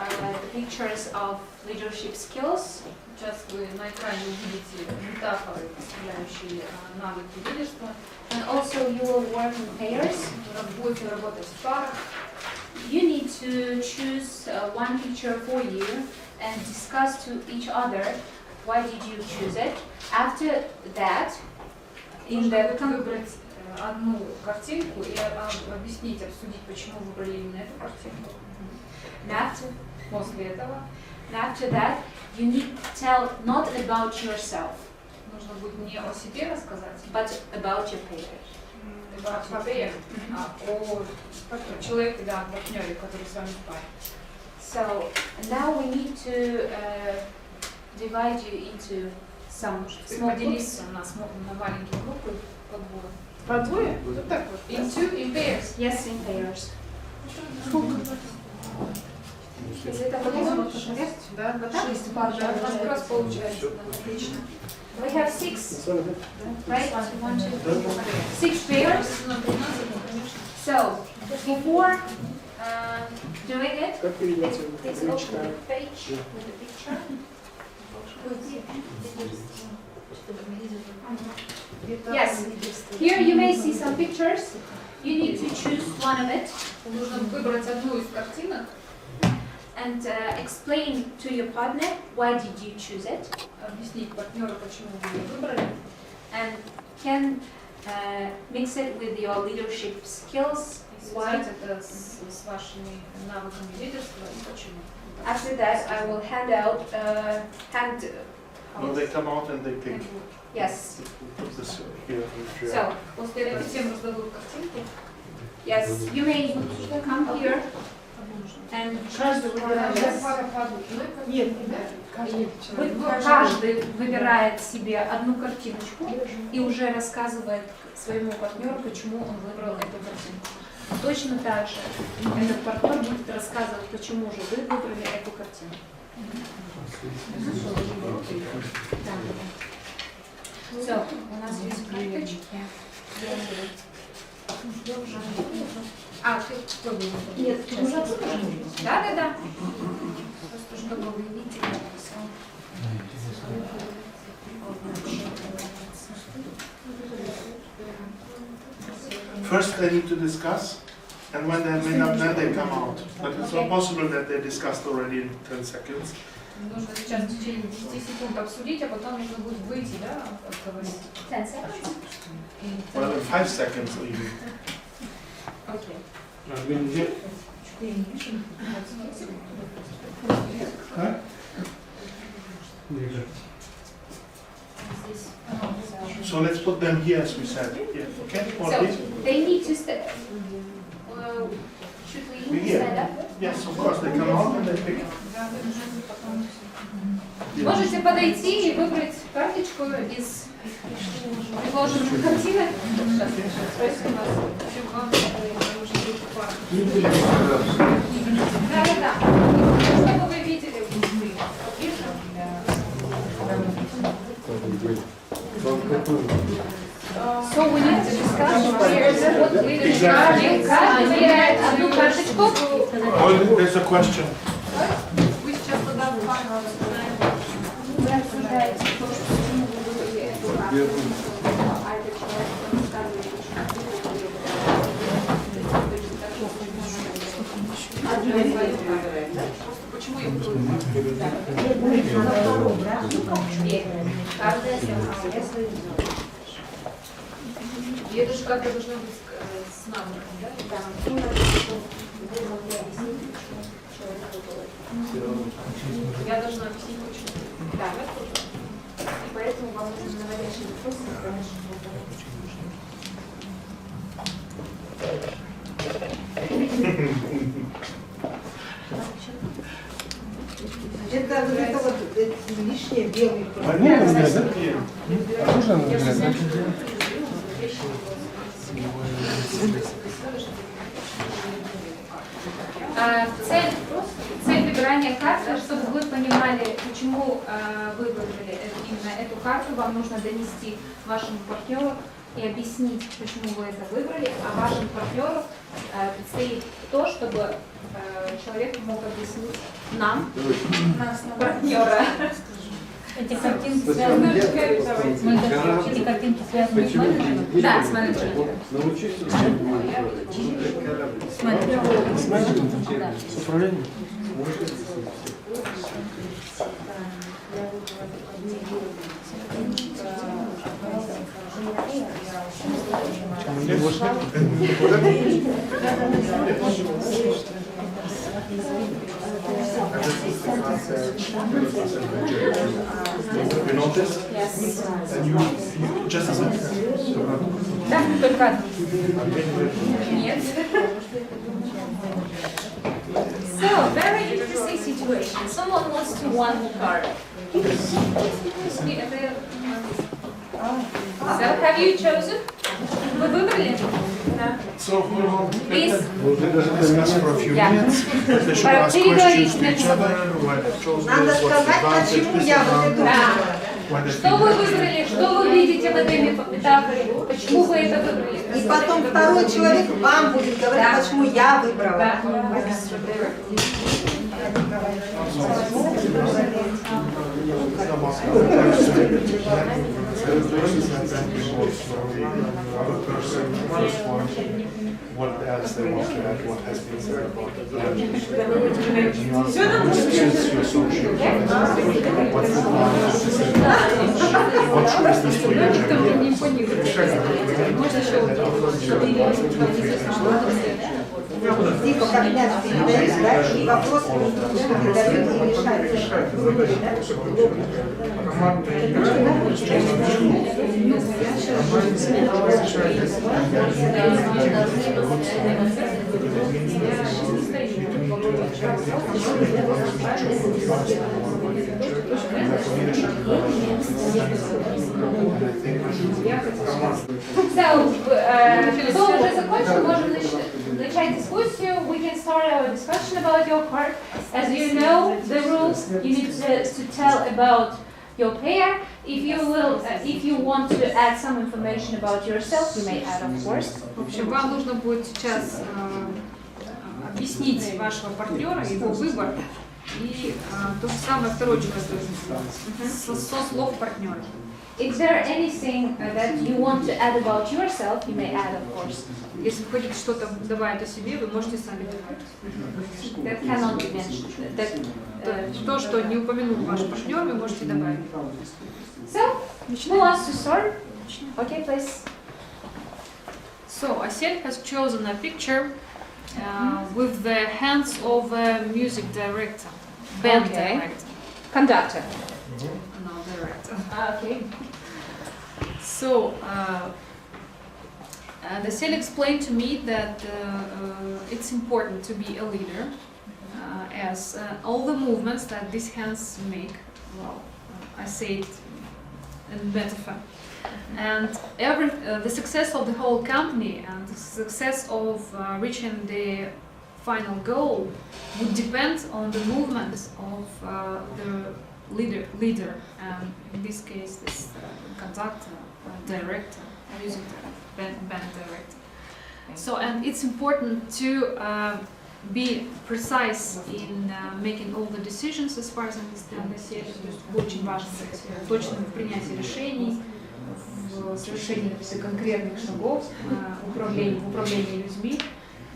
pictures of leadership skills. Сейчас вы на экране увидите метафоры, представляющие навыки лидерства. And also you will work in pairs. Будете работать в парах. You need to choose one picture for you and discuss to each other why did you choose it. After that, Нужно выбрать одну картинку и объяснить, обсудить, почему выбрали именно эту картинку. После этого, after that, you need to tell not about yourself, нужно будет не о себе рассказать, but about your peers. О человеке, да, партнере, который с вами в паре. So now we need to divide you into some small Поделиться на маленькие группы по двое. Вот так вот. In pairs. Yes, in pairs. Да, 6 пар. Да, у нас как раз получается. Отлично. We have 6, right? 1, 2, 3, 6 pairs. So before Как передать Please его? open the page with the picture. Yes, here you may see some pictures. You need to choose one of it. Нужно выбрать одну из картинок. And explain to your partner why did you choose it. Объяснить партнеру, почему вы ее выбрали. And can mix it with your leadership skills. Why? Связать это с вашими навыками лидерства и почему. After that, I will hand out No, they come out and they pick. Yes. Put this here in the chair. So, После этого всем раздадут картинки. yes, you may come here and каждый выбирает себе одну картиночку и уже рассказывает своему партнеру, почему он выбрал эту картинку. Точно так же этот партнер будет рассказывать, почему же вы выбрали эту картину. So, у нас есть карточки. Ты нет, ты уже да. Просто чтобы вы видели. First they need to discuss, and when they may not, then they come out. But it's not possible that they discussed already in 10 seconds. Нужно сейчас в течение 10 секунд обсудить, а потом нужно будет выйти, да, поговорить. 10 seconds? Well, in 5 seconds even. Okay. So let's put them here as we said. Yeah. Okay? So, they need to stand. Should we Yeah. stand up? Yes, of course. They come out and they pick. Можете подойти и выбрать карточку из предложенных картинок. Да. Чтобы вы видели. So we need to discuss what leadership. Каждый выбирает одну карточку. Oh, there's a question. Вы сейчас туда Вы обсуждаете то, почему вы выбрали эту карточку. А этот человек рассказывает, почему я выбрала? Каждая семья. И это же как-то должно быть с навыком, да? Да. Я должна объяснить, почему. Да. И поэтому вам нужно наводящие вопросы, конечно, Это вот лишнее белый. Цель выбирания карты, чтобы вы понимали, почему вы выбрали именно эту карту, вам нужно донести вашему партнеру и объяснить, почему вы это выбрали, а вашим партнеру предстоит то, чтобы человек мог объяснить нам, партнера. Эти картинки связаны Эти картинки связаны с менеджером? Да, с менеджером. С менеджером. С управлением? You notice? Yes. And you just as a Да, только нет. So, very interesting situation. Someone wants to won the card. So, have you chosen? Вы выбрали? Да. So Please. we'll discuss for a few Yeah. minutes. They should ask questions to each other. Why they've chosen Надо this, what's the сказать, advantage, почему я вот это Да. why they Что feel вы that. выбрали? Что вы видите в этой метафоре? Почему вы это выбрали? И потом второй человек вам будет говорить, Да. почему я выбрала. Да. What else they want to add, what has been said about the Типа, как мяч передают, да, и вопрос передают и Кто уже закончил, можем начать дискуссию. We can start our discussion about your part. As you know, the rules, you need to tell about your pair. If you want to add some information about yourself, you may add, of course. В общем, вам нужно будет сейчас объяснить вашего партнера, его выбор, и то же самое второй человек со слов партнера. Is there anything that you want to add about yourself, you may add, of course. Если вы хотите что-то добавить о себе, вы можете сами добавить. That cannot be mentioned. То, что не упомянул ваш партнер, вы можете добавить. So, who wants to start? Okay, please. So, Asel has chosen a picture with the hands of a music director, band director. Conductor. No, director. Okay. So, Asel explained to me that it's important to be a leader, as all the movements that these hands make, well, I say it in metaphor, and the success of the whole company and the success of reaching the final goal would depend on the movements of the leader, and in this case, this conductor, director, music director, band director. So, and it's important to be precise in making all the decisions, as far as I understand. Очень важно быть точным в принятии решений, в совершении конкретных шагов, в управлении людьми.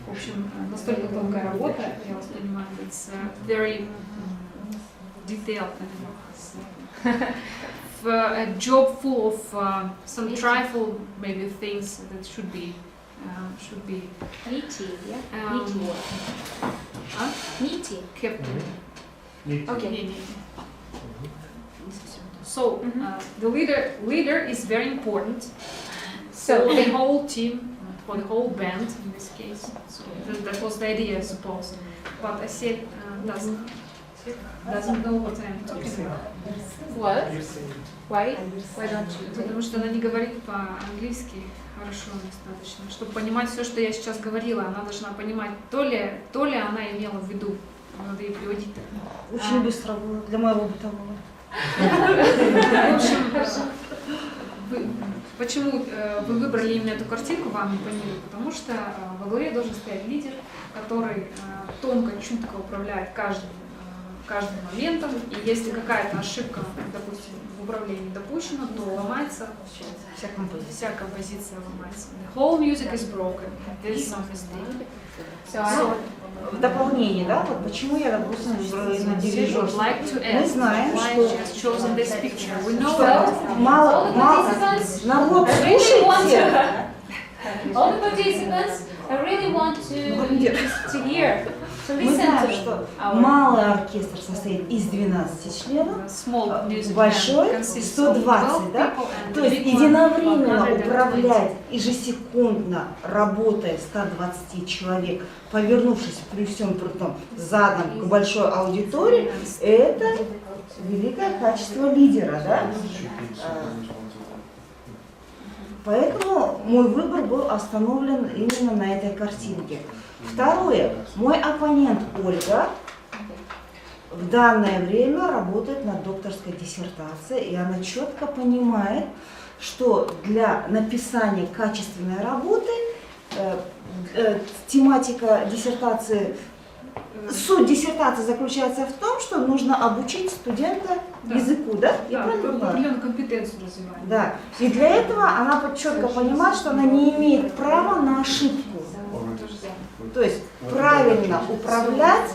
В общем, настолько тонкая работа, я вас понимаю, it's very detailed. A job full of some trifle, maybe things that should be Meaty, yeah? Meaty work. Meaty. Kept. Okay. So the leader is very important. So the whole team, for the whole band in this case. So that was the idea, I suppose. But I said doesn't know what I'm talking about. What? Why? Why don't you? Потому что она не говорит по-английски хорошо достаточно. Чтобы понимать все, что я сейчас говорила, она должна понимать, то ли она имела в виду. Надо ей переводить. Очень быстро было для моего бытового. В общем, почему вы выбрали именно эту картинку, вам импонирует? Потому что во главе должен стоять лидер, который тонко, чутко управляет каждым моментом, и если какая-то ошибка, допустим, в управлении допущена, то ломается вся композиция ломается. The whole music is broken. There is some mistake. В дополнение, да, вот почему я, допустим, выбрала именно дирижерство. Мы знаем, что мало народ слушает. All the participants, I really want to hear. Мы знаем, что малый оркестр состоит из 12 членов, большой 120, да? То есть единовременно управлять ежесекундно, работая 120 человек, повернувшись при всем при том задом к большой аудитории, это великое качество лидера, да? Поэтому мой выбор был остановлен именно на этой картинке. Второе. Мой оппонент Ольга в данное время работает над докторской диссертацией, и она четко понимает, что для написания качественной работы тематика диссертации Суть диссертации заключается в том, что нужно обучить студента языку, да? Я правильно понимаю? Определенную компетенцию развивать. Да. И для этого она четко понимает, что она не имеет права на ошибку. То есть правильно управлять,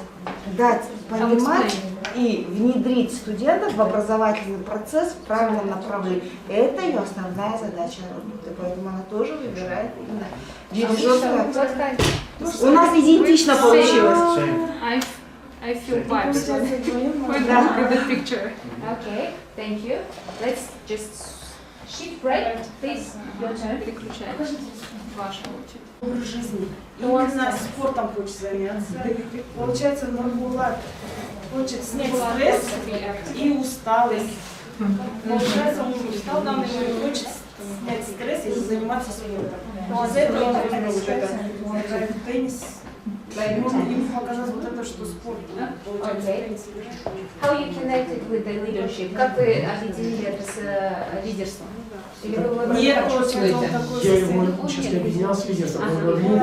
дать понимать и внедрить студентов в образовательный процесс в правильном направлении. Это ее основная задача работы, поэтому она тоже выбирает именно дирижерскую. У нас идентично получилось. I feel vibes when I look at the picture. Okay, thank you. Let's just shift break, please. Your turn. Переключаем. Ваша очередь. Образ жизни. Именно спортом хочет заняться. Получается, Нурбулат хочет снять стресс и усталость. Получается, он устал, нам хочет снять стресс и заниматься спортом. Из-за этого он играет в теннис. Ему показалось вот это, что спорт. Okay. How you connected with the leadership? Как вы объединили это с лидерством? Или вы Нет, я его честно объединял с лидерством. Ну,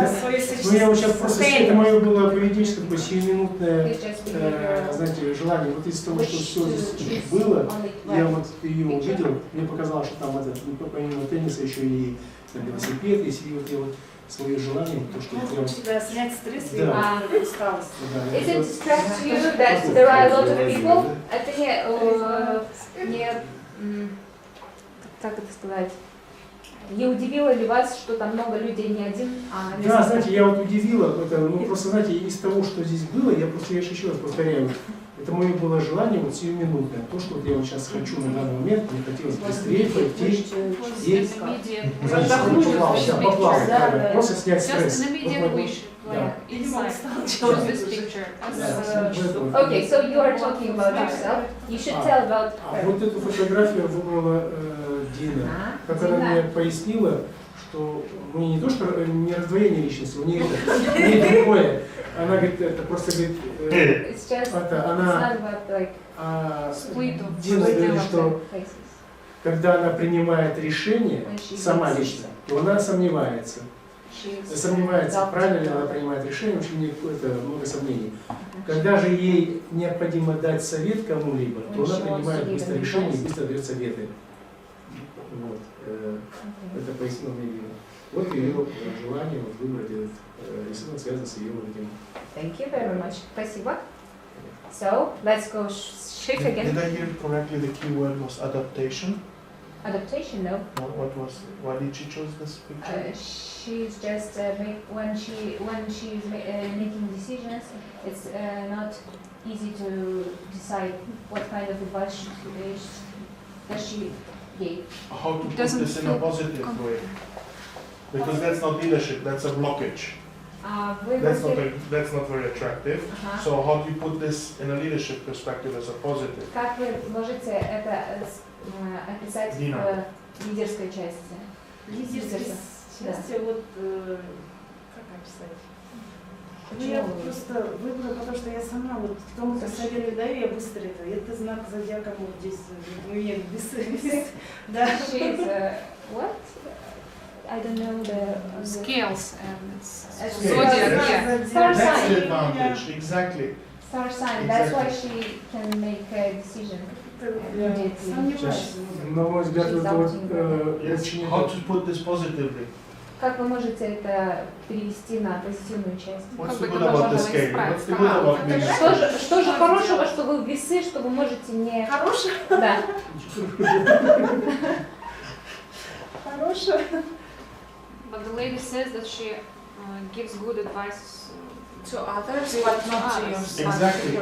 я вот сейчас просто, это мое было поведенческое, такое сиюминутное, знаете, желание. Вот из того, что все здесь было, я вот ее увидел, мне показалось, что там это, помимо тенниса еще и велосипед, если вот я вот свое желание, то, что я снять стресс и усталость. Is it distract you that there are a lot of people? Это не как это сказать? Не удивило ли вас, что там много людей, не один, а на Да, знаете, я вот удивила, это, ну просто, знаете, из того, что здесь было, я еще раз повторяю, это мое было желание вот сиюминутное, то, что вот я вот сейчас хочу на данный момент, мне хотелось быстрее пойти и поплавать, просто снять стресс. Okay, so you are talking about yourself. You should tell about her. Вот эту фотографию выбрала Дина, которая мне пояснила, что у нее не то, что не раздвоение личности, у нее другое. Она говорит, это просто говорит, Дина говорит, что когда она принимает решение, сама лично, то она сомневается. Сомневается, правильно ли она принимает решение, в общем, это много сомнений. Когда же ей необходимо дать совет кому-либо, то она принимает быстро решение и быстро дает советы. Вот. Это пояснил мне Дина. Вот ее желание вот выбрать этот рисунок, связан с ее вот этим. Thank you very much. Спасибо. So, let's go shift again. Did I hear correctly the key word was adaptation? Adaptation, no. Why did she choose this picture? She's just when she's making decisions, it's not easy to decide what kind of advice she gave. How to put this in a positive way? Because that's not leadership, that's a blockage. That's not very attractive. So how do you put this in a leadership perspective as a positive? Как вы можете это описать в лидерской части? Лидерской части, вот как описать? Ну, я просто выбрала, потому что я сама вот кому-то советы даю, я быстро это знак зодиака может действовать. У меня быстро. Да. What? I don't know the scales and zodiac. Yeah. Star sign. That's the advantage, exactly. Star sign. That's why she can make a decision. На мой взгляд, это вот очень... How to put this positively? Как вы можете это перевести на позитивную часть? What's the good about the scale? What's the good about me? Что же хорошего, что вы весы, что вы можете не... Хорошего? Да. Хорошего. But the lady says that she gives good advice to others, but not to yourself. Exactly.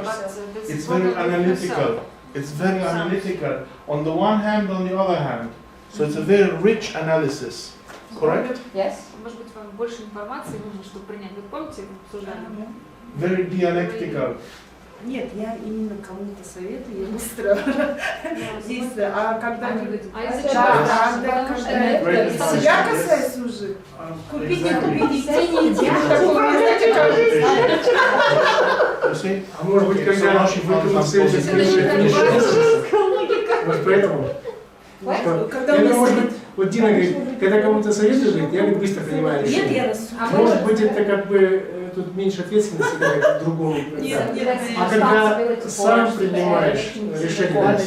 It's very analytical. It's very analytical. On the one hand, on the other hand. So it's a very rich analysis. Correct? Yes. Может быть, вам больше информации нужно, чтобы принять. Вы помните, обсуждали? Very dialectical. Нет, я именно кому-то советую, я быстро действую. А когда себя касается уже, купить, не купить, идти, не идти. А может быть, когда наши выполнят следующий, вот поэтому. Когда Это у может нас быть, вот Дина говорит, когда кому-то советует, говорит, я говорит, быстро принимаю нет, решение. я вас Может быть, это как бы тут меньше ответственности, как другому. Нет, Да. нет, А когда сам принимаешь решение,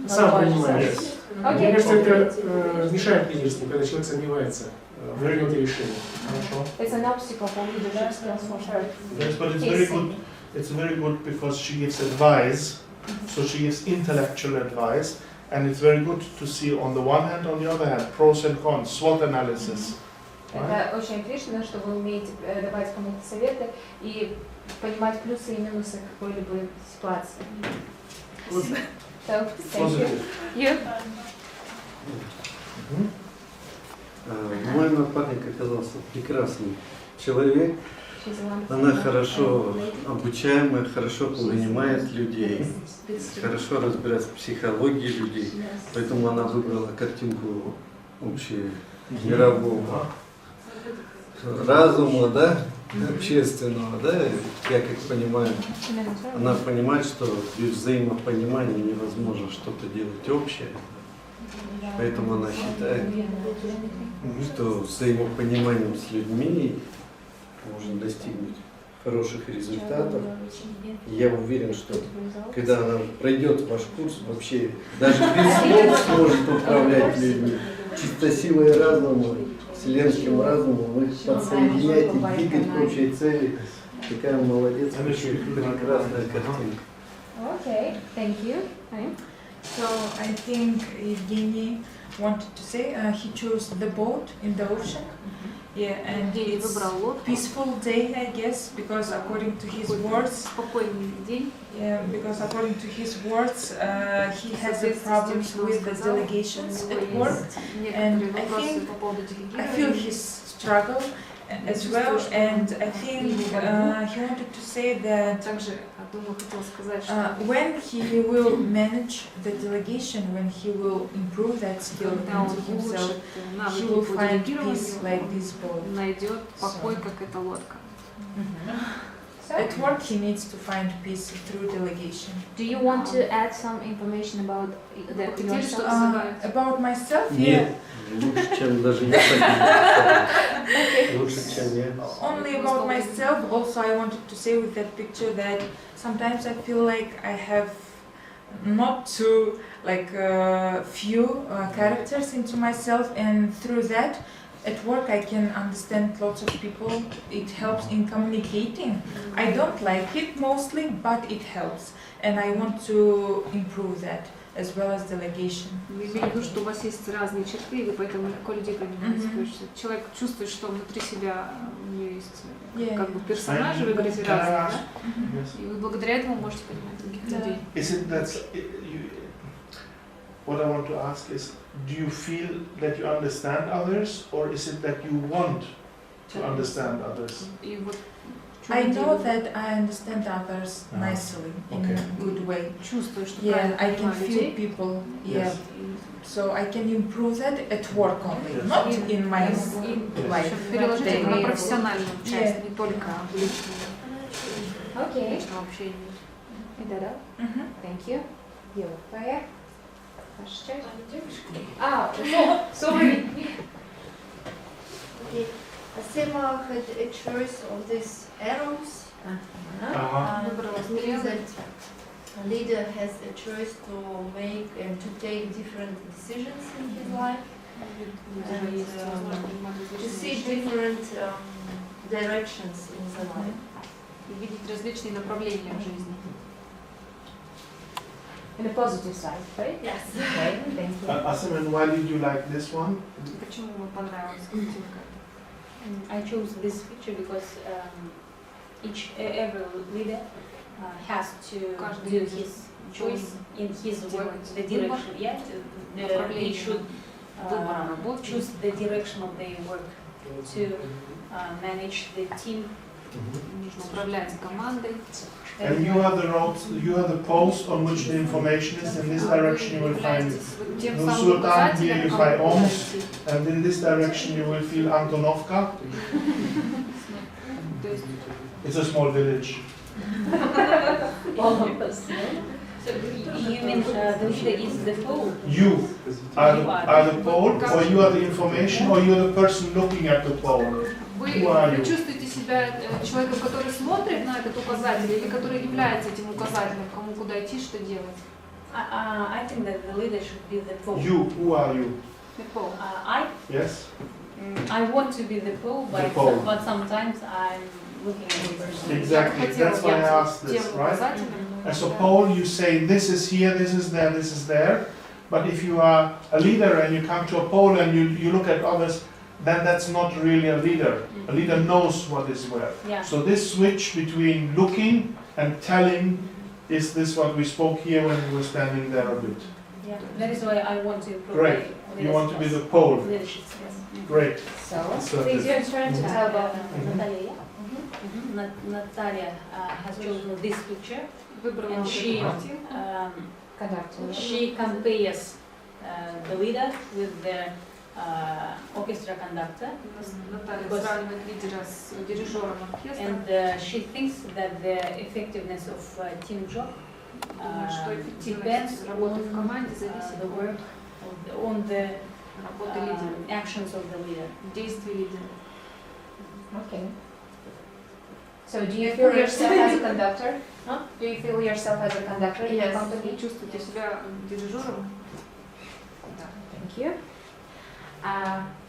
сам принимаешь, мне кажется, это мешает лидерству, когда человек сомневается в принятии решения. It's an obstacle for leadership skills for sure. Yes, but it's very good. It's very good because she gives advice, so she gives intellectual advice, and it's very good to see on the one hand, on the other hand, pros and cons, SWOT analysis. Это очень отлично, что вы умеете давать кому-то советы и понимать плюсы и минусы какой-либо ситуации. So, thank you. You? Мой напарник оказался прекрасный человек. Она хорошо обучаемая, хорошо понимает людей, хорошо разбирается в психологии людей, поэтому она выбрала картинку общемирового разума, да, общественного, да, я как понимаю, она понимает, что без взаимопонимания невозможно что-то делать общее, поэтому она считает, что взаимопониманием с людьми можно достигнуть хороших результатов. И я уверен, что когда она пройдет ваш курс, вообще даже без слов сможет управлять людьми. Чисто силой разума, вселенским разумом их подсоединять и двигать к общей цели. Такая молодец, вообще прекрасная картинка. Okay, thank you. So I think Evgeny wanted to say he chose the boat in the ocean. Yeah, and it's peaceful day, I guess, because according to his words, yeah, because according to his words, he has a problems with the delegations at work, and I feel his struggle as well, and I think he wanted to say that when he will manage the delegation, when he will improve that skill into himself, he will find peace like this boat. At work he needs to find peace through delegation. Do you want to add some information about yourself? About myself? Нет, Yeah. лучше, чем даже я. Лучше, чем я. Only about myself. Also, I wanted to say with that picture that sometimes I feel like I have not too few characters into myself, and through that, at work I can understand lots of people. It helps in communicating. I don't like it mostly, but it helps, and I want to improve that. As well as delegation. Я имею в виду, что у вас есть разные черты, и вы поэтому легко людей понимаете. То есть человек чувствует, что внутри себя у нее есть как бы персонажи, вы говорите разные, да? И вы благодаря этому можете понимать других людей. Is it that what I want to ask is, do you feel that you understand others, or is it that you want to understand others? И вот I know that I understand others nicely, in a good way. Yeah, I can feel people. Yeah, so I can improve that at work only, not in my life. Переложить это на профессиональную часть, не только личную. Okay. Личного общения. Thank you. Елка. Ваша часть? Sorry. Asima had a choice of these arrows. Means that a leader has a choice to make and to take different decisions in his life, and to see different directions in the life. И видеть различные направления в жизни. In a positive side, right? Yes. Okay, thank you. Asiman, why did you like this one? Почему вам понравилась картинка? I chose this picture because every leader has to do his choice in his work, the direction. Yeah, they should choose the direction of their work to manage the team. Нужно управлять командой. And you have the roads, you have the post on which the information is. In this direction you will find Zoltan, here you find Oms, and in this direction you will feel Antonovka. It's a small village. So you mean the leader is the pole? You are the pole, or you are the information, or you are the person looking at the pole? Вы чувствуете себя человеком, который смотрит на этот указатель, или который является этим указателем, кому куда идти, что делать? I think that the leader should be the pole. You, who are you? The pole. I? Yes. I want to be the pole, but sometimes I'm looking at the person. Exactly, that's why I asked this, right? As a pole, you say this is here, this is there, this is there. But if you are a leader and you come to a pole and you look at others, then that's not really a leader. A leader knows what is where. Yeah. So this switch between looking and telling is this what we spoke here when we were standing there a bit. Yeah, that is why I want to improve. Great. You want to be the pole. Leadership, yes. Great. So, it's your turn to tell about Natalia, yeah? Natalia has chosen this picture, and she compares the leader with the orchestra conductor, and she thinks that the effectiveness of team job depends on the work on the actions of the leader. Okay. So do you feel yourself as a conductor? Huh? Do you feel yourself as a conductor in the company? Чувствуете себя дирижером? Thank you.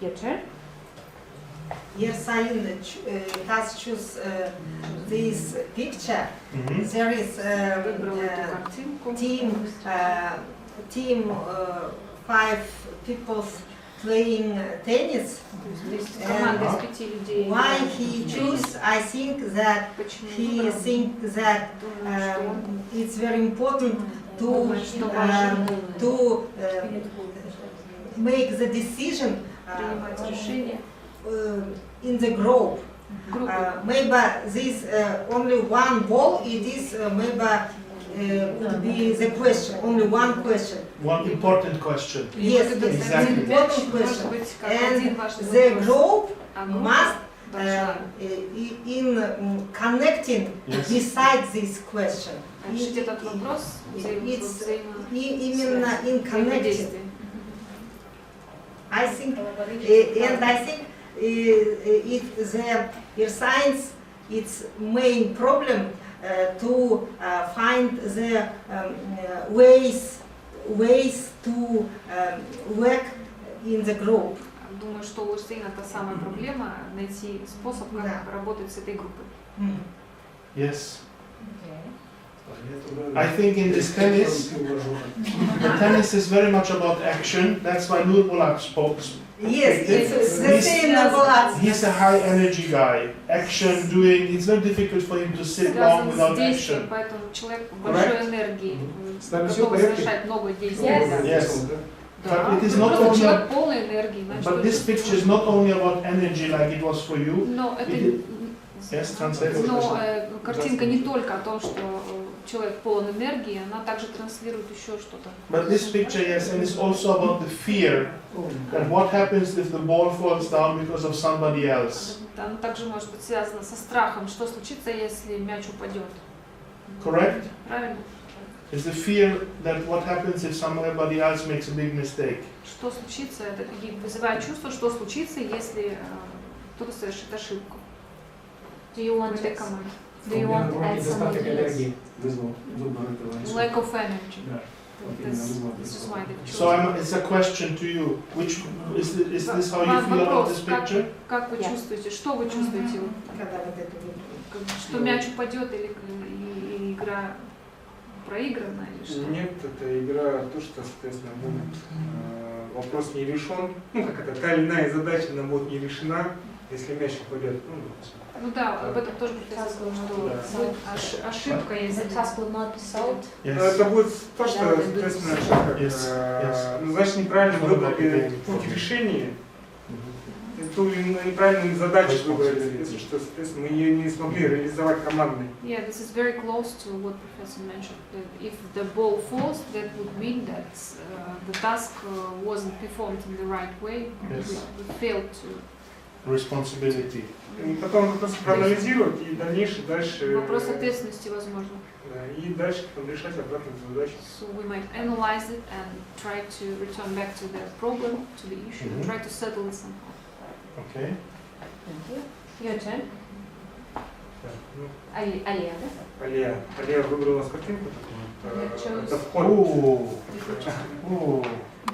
Your turn. Yersain has choose this picture. There is team 5 people playing tennis. And why he choose? I think that he thinks that it's very important to make the decision in the group. Maybe this only one ball. It is maybe could be the question. Only one question. One important question. Yes, exactly. Important question. And the group must in connecting beside this question. It's even in connecting. I think, and I think the science, its main problem to find the ways to work in the group. Думаю, что у Ирсейна та самая проблема найти способ, как работать с этой группой. Yes. I think in this tennis, the tennis is very much about action. That's why Nurbulat spoke. Yes, it's the same Nurbulat. He's a high energy guy. Action, doing. It's very difficult for him to sit long without action. Поэтому человек большой энергии, готов совершать много действий. Yes. But it is not only. But this picture is not only about energy like it was for you. Yes, translate. Но картинка не только о том, что человек полон энергии, она также транслирует еще что-то. But this picture, yes, and it's also about the fear that what happens if the ball falls down because of somebody else. Она также может быть связана со страхом, что случится, если мяч упадет. Correct? Правильно? It's the fear that what happens if somebody else makes a big mistake. Что случится, это вызывает чувство, что случится, если кто-то совершит ошибку. Do you want to add some ideas? Lack of energy. This is why they choose. So it's a question to you. Which is this how you feel about this picture? Как вы чувствуете? Что вы чувствуете? Что мяч упадет или игра проиграна или что? Нет, это игра то, что, соответственно, будет вопрос не решен. Ну, как это, та или иная задача, она будет не решена, если мяч упадет. Ну да, об этом тоже профессор сказал, что ошибка, если task will not be solved. Это будет то, что, соответственно, ну, значит, неправильно выбрали путь решения, ту неправильную задачу выбрали, если что, соответственно, мы ее не смогли реализовать командой. Yeah, this is very close to what Professor mentioned. If the ball falls, that would mean that the task wasn't performed in the right way. We failed to responsibility. И потом это просто проанализировать и дальше. Вопрос ответственности, возможно. Да, и дальше потом решать обратно задачу. So we might analyze it and try to return back to the problem, to the issue, and try to settle it somehow. Okay. Thank you. Your turn. Ну, Алия, да? Алия выбрала у нас картинку такую. Это вход.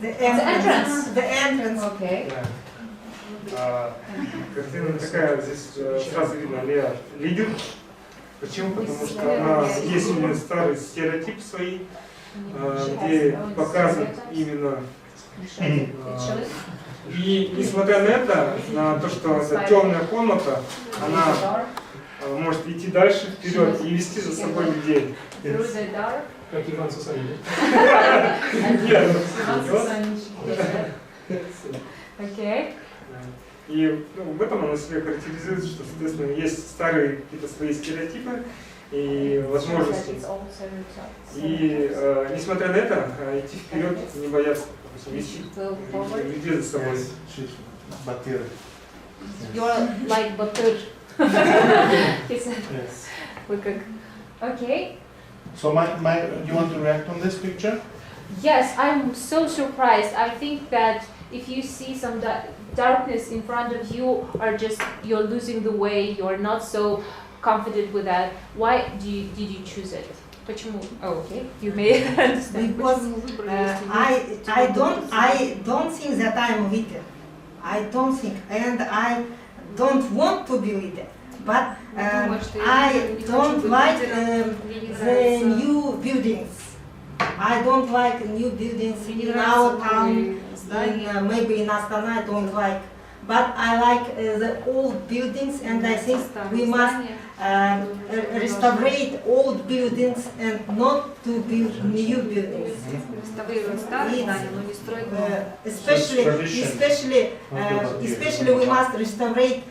The entrance. The entrance. Okay. Да. Картина такая, здесь сразу видно, Алия лидер. Почему? Потому что она, есть у нее старый стереотип свои, где показывает именно. И несмотря на это, на то, что это темная комната, она может идти дальше, вперед и вести за собой людей. Как Иван Сусанин. Окей. И в этом она себя характеризует, что, соответственно, есть старые какие-то свои стереотипы и возможности. И несмотря на это, идти вперед, не бояться, вести людей за собой. Батыр. You're like Батыр. Yes. Okay. So you want to react on this picture? Yes, I'm so surprised. I think that if you see some darkness in front of you, or just you're losing the way, you're not so confident with that. Why did you choose it? Почему? Oh, okay. You may understand. Because I don't think that I'm leader. I don't think, and I don't want to be leader. But I don't like the new buildings. I don't like new buildings in our town. Maybe in Astana I don't like. But I like the old buildings, and I think we must restaurate old buildings and not to build new buildings. Especially we must restaurate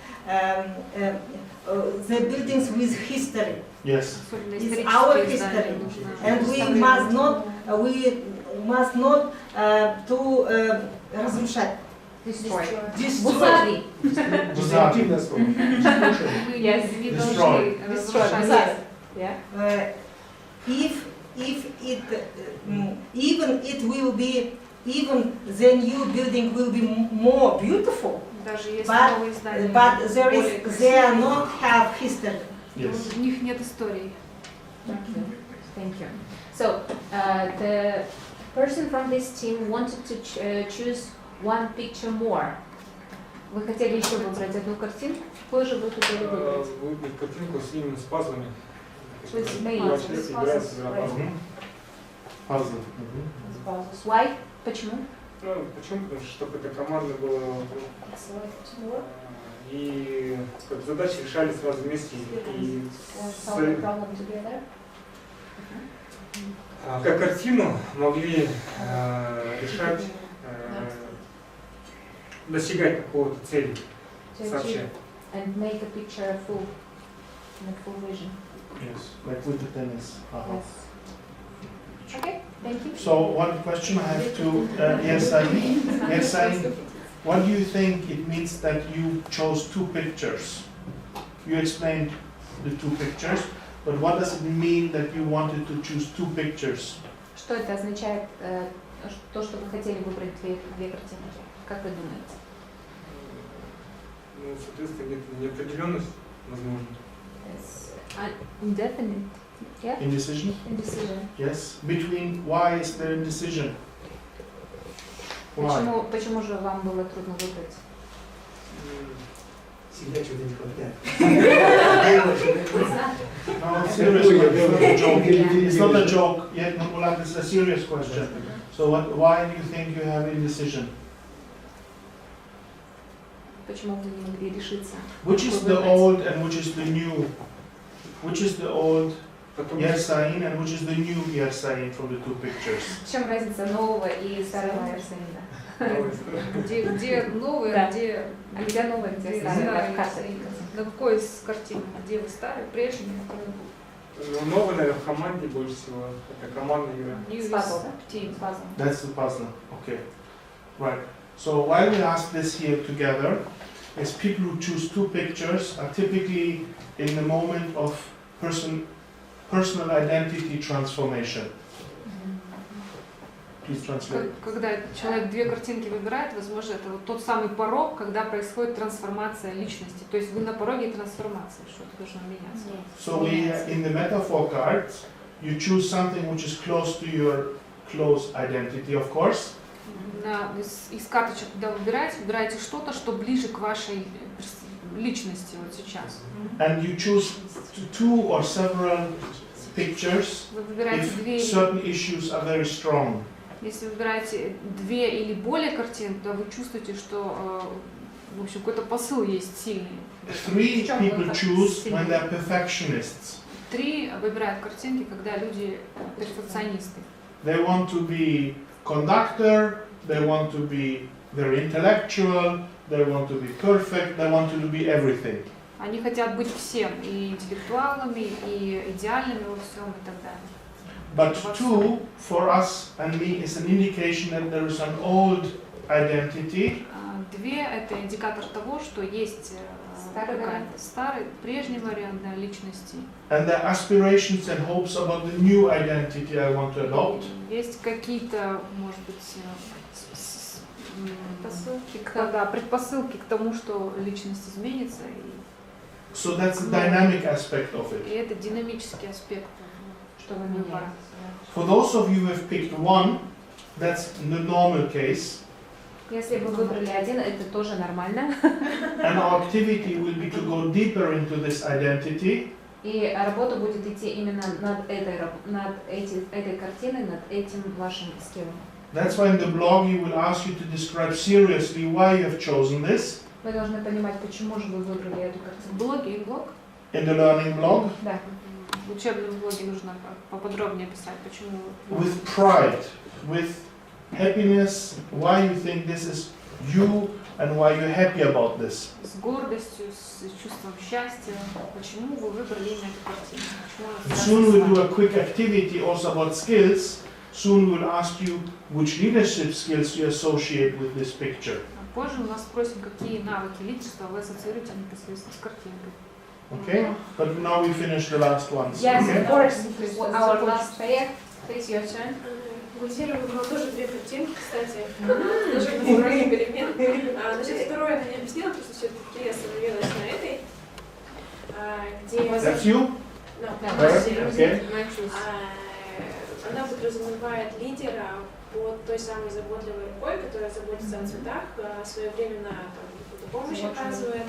the buildings with history. Yes. It's our history, and we must not разрушать. Destroy. Destroy. Yes. Destroy. Destroy. Yeah. If it will be, even the new building will be more beautiful, but they are not have history. Yes. У них нет истории. Thank you. So the person from this team wanted to choose one picture more. Вы хотели еще выбрать одну картинку? Какую же вы хотели выбрать? Выбрать картинку именно с пазлами. With puzzles. Why? Почему? Почему? Потому что чтобы это командно было. И задачи решали сразу вместе. И как картину могли решать, достигать какого-то цели сообща. And make a picture full vision. Yes, like with the tennis. Yes. Okay, thank you. So one question I have to Yasain, what do you think it means that you chose two pictures? You explained the two pictures, but what does it mean that you wanted to choose two pictures? Что это означает, то, что вы хотели выбрать две картинки? Как вы думаете? Ну, соответственно, неопределенность, возможно. Indefinite. Yeah? Indecision? Indecision. Yes. Why is there indecision? Why? Почему же вам было трудно выбрать? Всегда что-то не хватает. No, seriously, it's not a joke. It's not a joke. Yet, Mulat, it's a serious question. So, why do you think you have indecision? Почему вы не могли решиться? Which is the old and which is the new? Which is the old Yasain and which is the new Yasain from the two pictures? В чем разница нового и старого Ясаина? Где новое, где новое, где старое? На какой из картин? Где вы старый, прежний? Ну, новый, наверное, в команде больше всего. Это командная игра. That's the puzzle. Okay. Right. So while we ask this here together, is people who choose two pictures are typically in the moment of personal identity transformation. Please translate. Когда человек две картинки выбирает, возможно, это вот тот самый порог, когда происходит трансформация личности. То есть вы на пороге трансформации, что-то должно меняться. So in the metaphor cards, you choose something which is close to your close identity, of course. Из карточек, когда вы выбираете что-то, что ближе к вашей личности вот сейчас. And you choose two or several pictures if certain issues are very strong. Если вы выбираете две или более картин, то вы чувствуете, что в общем какой-то посыл есть сильный. Three people choose when they're perfectionists. Три выбирают картинки, когда люди перфекционисты. They want to be conductor, they want to be very intellectual, they want to be perfect, they want to be everything. Они хотят быть всем, и интеллектуалами, и идеальными во всем, и так далее. But two, for us and me, is an indication that there is an old identity. Две – это индикатор того, что есть старый, прежний вариант личности. And the aspirations and hopes about the new identity I want to adopt. Есть какие-то, может быть, предпосылки к тому, что личность изменится. So that's the dynamic aspect of it. И это динамический аспект, что вы выбираете. For those of you who have picked one, that's the normal case. Если вы выбрали один, это тоже нормально. And our activity will be to go deeper into this identity. И работа будет идти именно над этой картиной, над этим вашим скиллом. That's why in the blog you will ask you to describe seriously why you have chosen this. Вы должны понимать, почему же вы выбрали эту картину. Блог? In the learning blog. Да. В учебном блоге нужно поподробнее писать, почему. With pride, with happiness, why you think this is you and why you're happy about this. С гордостью, с чувством счастья, почему вы выбрали именно эту картину. Soon we'll do a quick activity also about skills. Soon we'll ask you which leadership skills you associate with this picture. Позже мы вас спросим, какие навыки лидерства вы ассоциируете непосредственно с картинкой. Okay, but now we finish the last ones. Yes, Okay? of course. Our last pair. Please, your turn. Гульзира выбрала тоже две картинки, кстати, тоже на уровне перемен. Значит, второе она не объяснила, потому что все-таки я остановилась на этой, где... That's you? Okay. Она подразумевает лидера под той самой заботливой рукой, которая заботится о цветах, своевременно помощь оказывает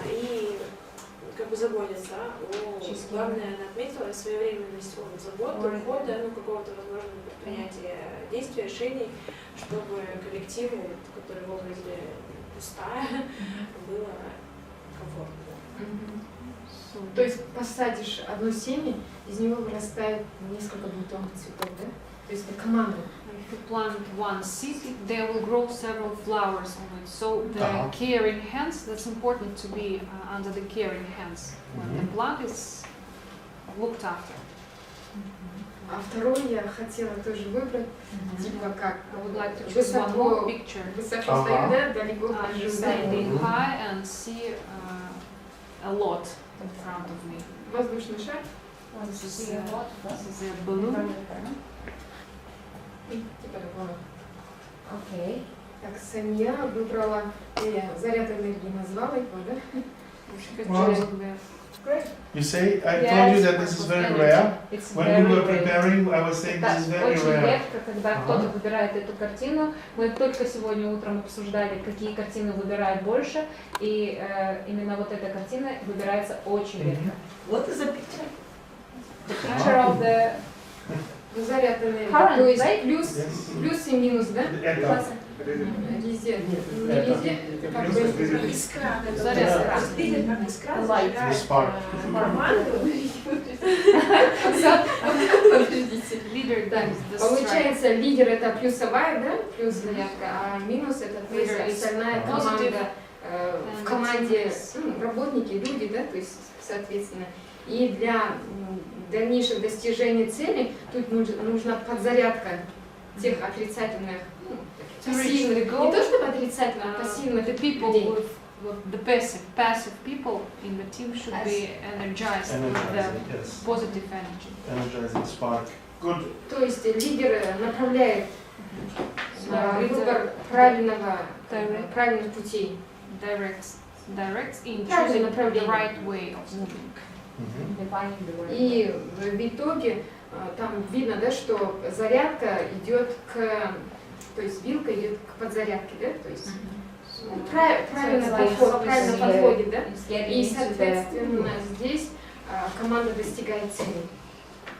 и как бы заботится о... Главное, она отметила своевременность заботы, ухода, какого-то, возможно, предпринятия действий, решений, чтобы коллективу, который в образе пустая, было комфортно. То есть посадишь одно семя, из него вырастает несколько бутонов цветов, да? То есть это команда. If you plant one seed, there will grow several flowers on it. So the caring hands, that's important to be under the caring hands when the plant is looked after. А второе я хотела тоже выбрать, типа как высоко стою, да, далеко хожу, standing high and see a lot in front of me. Воздушный шар. This is a balloon. Типа такого. Окей. Так, Санья выбрала, я заряд энергии назвала его, да? You say, I told you that this is very rare. When we were preparing, I was saying this is very очень rare. редко, когда кто-то выбирает эту картину. Мы только сегодня утром обсуждали, какие картины выбирают больше, и именно вот эта картина выбирается очень редко. What is the picture? The picture of the заряд энергии. current, То есть right? плюс и минус, да? Это. Резерв. Не резерв, как бы искра. заряд. Видит, как искра This part. Подождите. Да. Получается, лидер это плюсовая, да? Плюс зарядка, а минус это то есть остальная команда. В команде работники, люди, да, то есть соответственно. И для дальнейших достижений цели тут нужна подзарядка тех отрицательных пассивных, не то чтобы отрицательно, а пассивных the people людей. with the passive people in the team should be energized with the positive energy. Energizing spark. Good. То есть лидер направляет на выбор правильных путей. Directs in choosing the right way of moving. И в итоге там видно, да, что зарядка идет то есть вилка идет к подзарядке, да, то есть правильно подходит, да, и соответственно здесь команда достигает цели.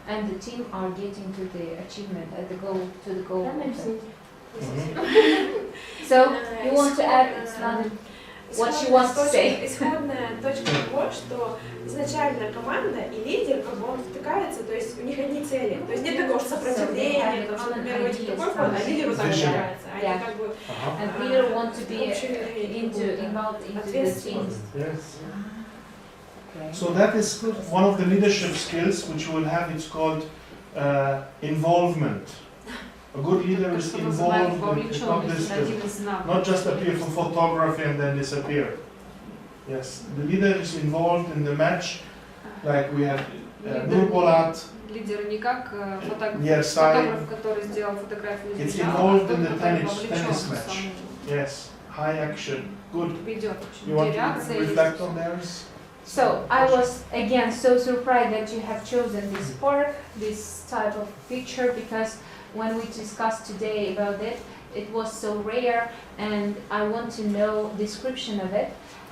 And the team are getting to the achievement, at the goal, to the goal. So you want to add what she wants to say? Исходная точка того, что изначально команда и лидер, как бы он втыкается, то есть у них одни цели. То есть нет такого сопротивления, то, что, например, войти в такой фонд, а лидеру так нравится. Они как бы... And leader want to be involved into the team. Yes. So that is one of the leadership skills which you will have. It's called involvement. A good leader is involved, not just appear for photography and then disappear. Yes, the leader is involved in the match, like we had Nurbolat. Лидер не как фотограф, который сделал фотографию. It's involved in the tennis match. Yes, high action. Good. You want to reflect on theirs? So I was again so surprised that you have chosen this park, this type of picture, because when we discussed today about it, it was so rare, and I want to know description of it.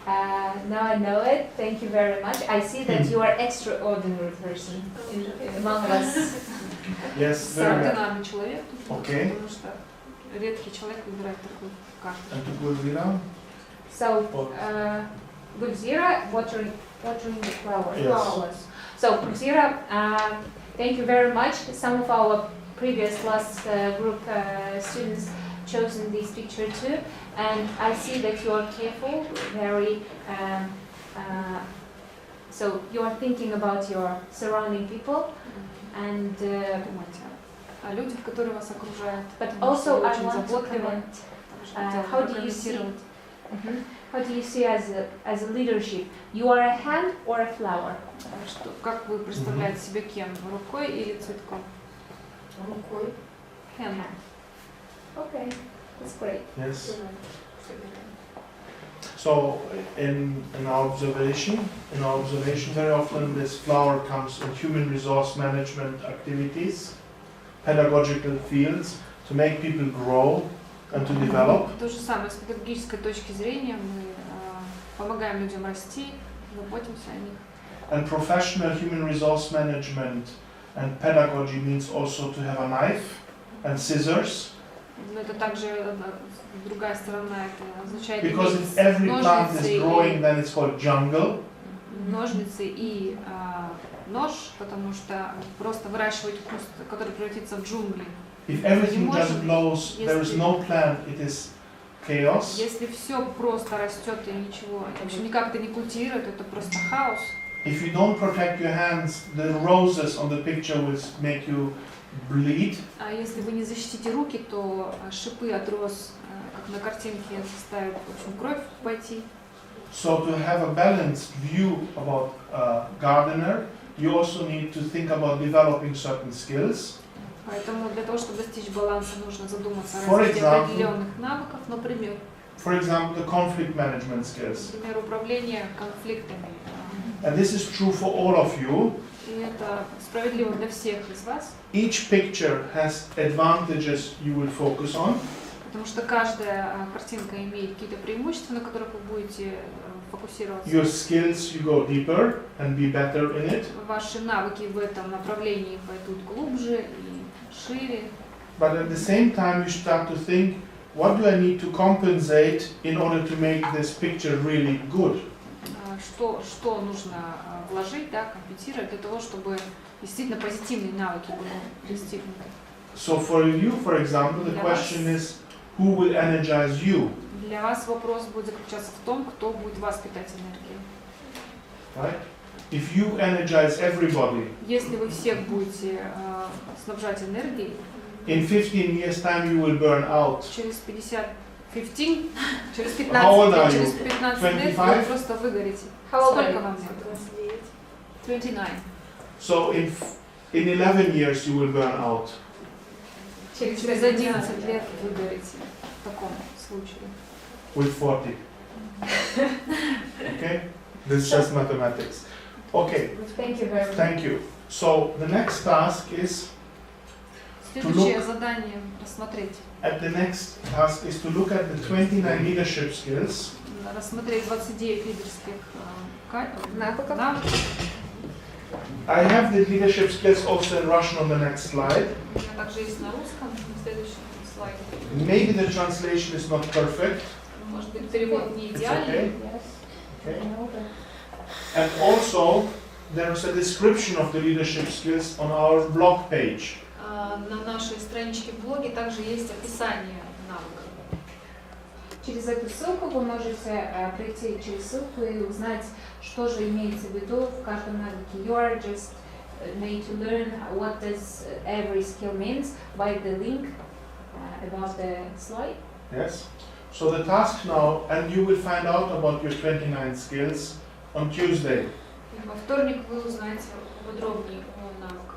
Now I know it. Thank you very much. I see that you are extraordinary person among us. Yes, very Ordinary человек. Okay. Потому что редкий человек выбирает такую карту. And to Gulzira? So, Gulzira, watering the flowers. Yes. So, Gulzira, thank you very much. Some of our previous last group students chosen this picture too, and I see that you are careful, very. So you are thinking about your surrounding people, and. О людях, которые вас окружают. But also I want to comment. How do you see? How do you see as a leadership? You are a hand or a flower? Что, как вы представляете себя кем? Рукой или цветком? Рукой. Hand. Okay, that's great. Yes. So in our observation, very often this flower comes in human resource management activities, pedagogical fields, to make people grow and to develop. То же самое с педагогической точки зрения, мы помогаем людям расти, заботимся о них. And professional human resource management and pedagogy means also to have a knife and scissors. Но это также другая сторона, это означает Because if every plant is growing, then it's called jungle. Ножницы и нож, потому что просто выращивать куст, который превратится в джунгли. If everything just blows, there is no plant, it is chaos. Если все просто растет и ничего, в общем, никак это не культивирует, это просто хаос. If you don't protect your hands, the roses on the picture will make you bleed. А если вы не защитите руки, то шипы от роз, как на картинке, заставят, в общем, кровь пойти. So to have a balanced view about a gardener, you also need to think about developing certain skills. Поэтому для того, чтобы достичь баланса, нужно задуматься о развитии определенных навыков, например. For example, the conflict management skills. Например, управление конфликтами. And this is true for all of you. И это справедливо для всех из вас. Each picture has advantages you will focus on. Потому что каждая картинка имеет какие-то преимущества, на которых вы будете фокусироваться. Your skills, you go deeper and be better in it. Ваши навыки в этом направлении пойдут глубже и шире. But at the same time, you start to think, what do I need to compensate in order to make this picture really good? Что нужно вложить, да, компенсировать для того, чтобы действительно позитивные навыки были достигнуты. So for you, for example, the question is, who will energize you? Для вас вопрос будет заключаться в том, кто будет вас питать энергией. Right? If you energize everybody, если вы всех будете снабжать энергией, In 15 years' time, you will burn out. Через 15 через 15 How old лет, are через you? 15 лет 25? вы просто выгорите. Сколько вам лет? 29. So in 11 years, you will burn out. Через 11 лет выгорите в таком случае. With 40. Okay? This is just mathematics. Okay. Thank you very much. Thank you. So the next task is Следующее задание рассмотреть. the next task is to look at the 29 leadership skills. Рассмотреть 29 лидерских навыков. I have the leadership skills also in Russian on the next slide. У меня также есть на русском на следующем слайде. Maybe the translation is not perfect. Может быть, перевод не идеальный. Okay. And also, there is a description of the leadership skills on our blog page. На нашей страничке в блоге также есть описание навыков. Через эту ссылку вы можете пройти через ссылку и узнать, что же имеется в виду в каждом навыке. You are just made to learn what does every skill means by the link above the slide. Yes. So the task now, and you will find out about your 29 skills on Tuesday. Во вторник вы узнаете подробнее о навыках.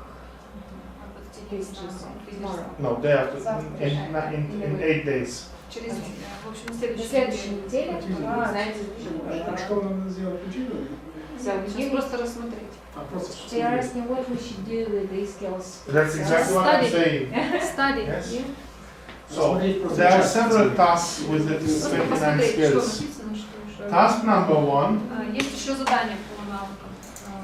No, day after, in 8 days. Через, в общем, На следующей неделе вы узнаете. Что нам надо сделать? Учить? Сейчас просто рассмотреть. They are asking what we should do with these skills. That's exactly what I'm saying. Study. Yes. So there are several tasks with the 29 skills. Task number 1 Есть еще задание по навыкам.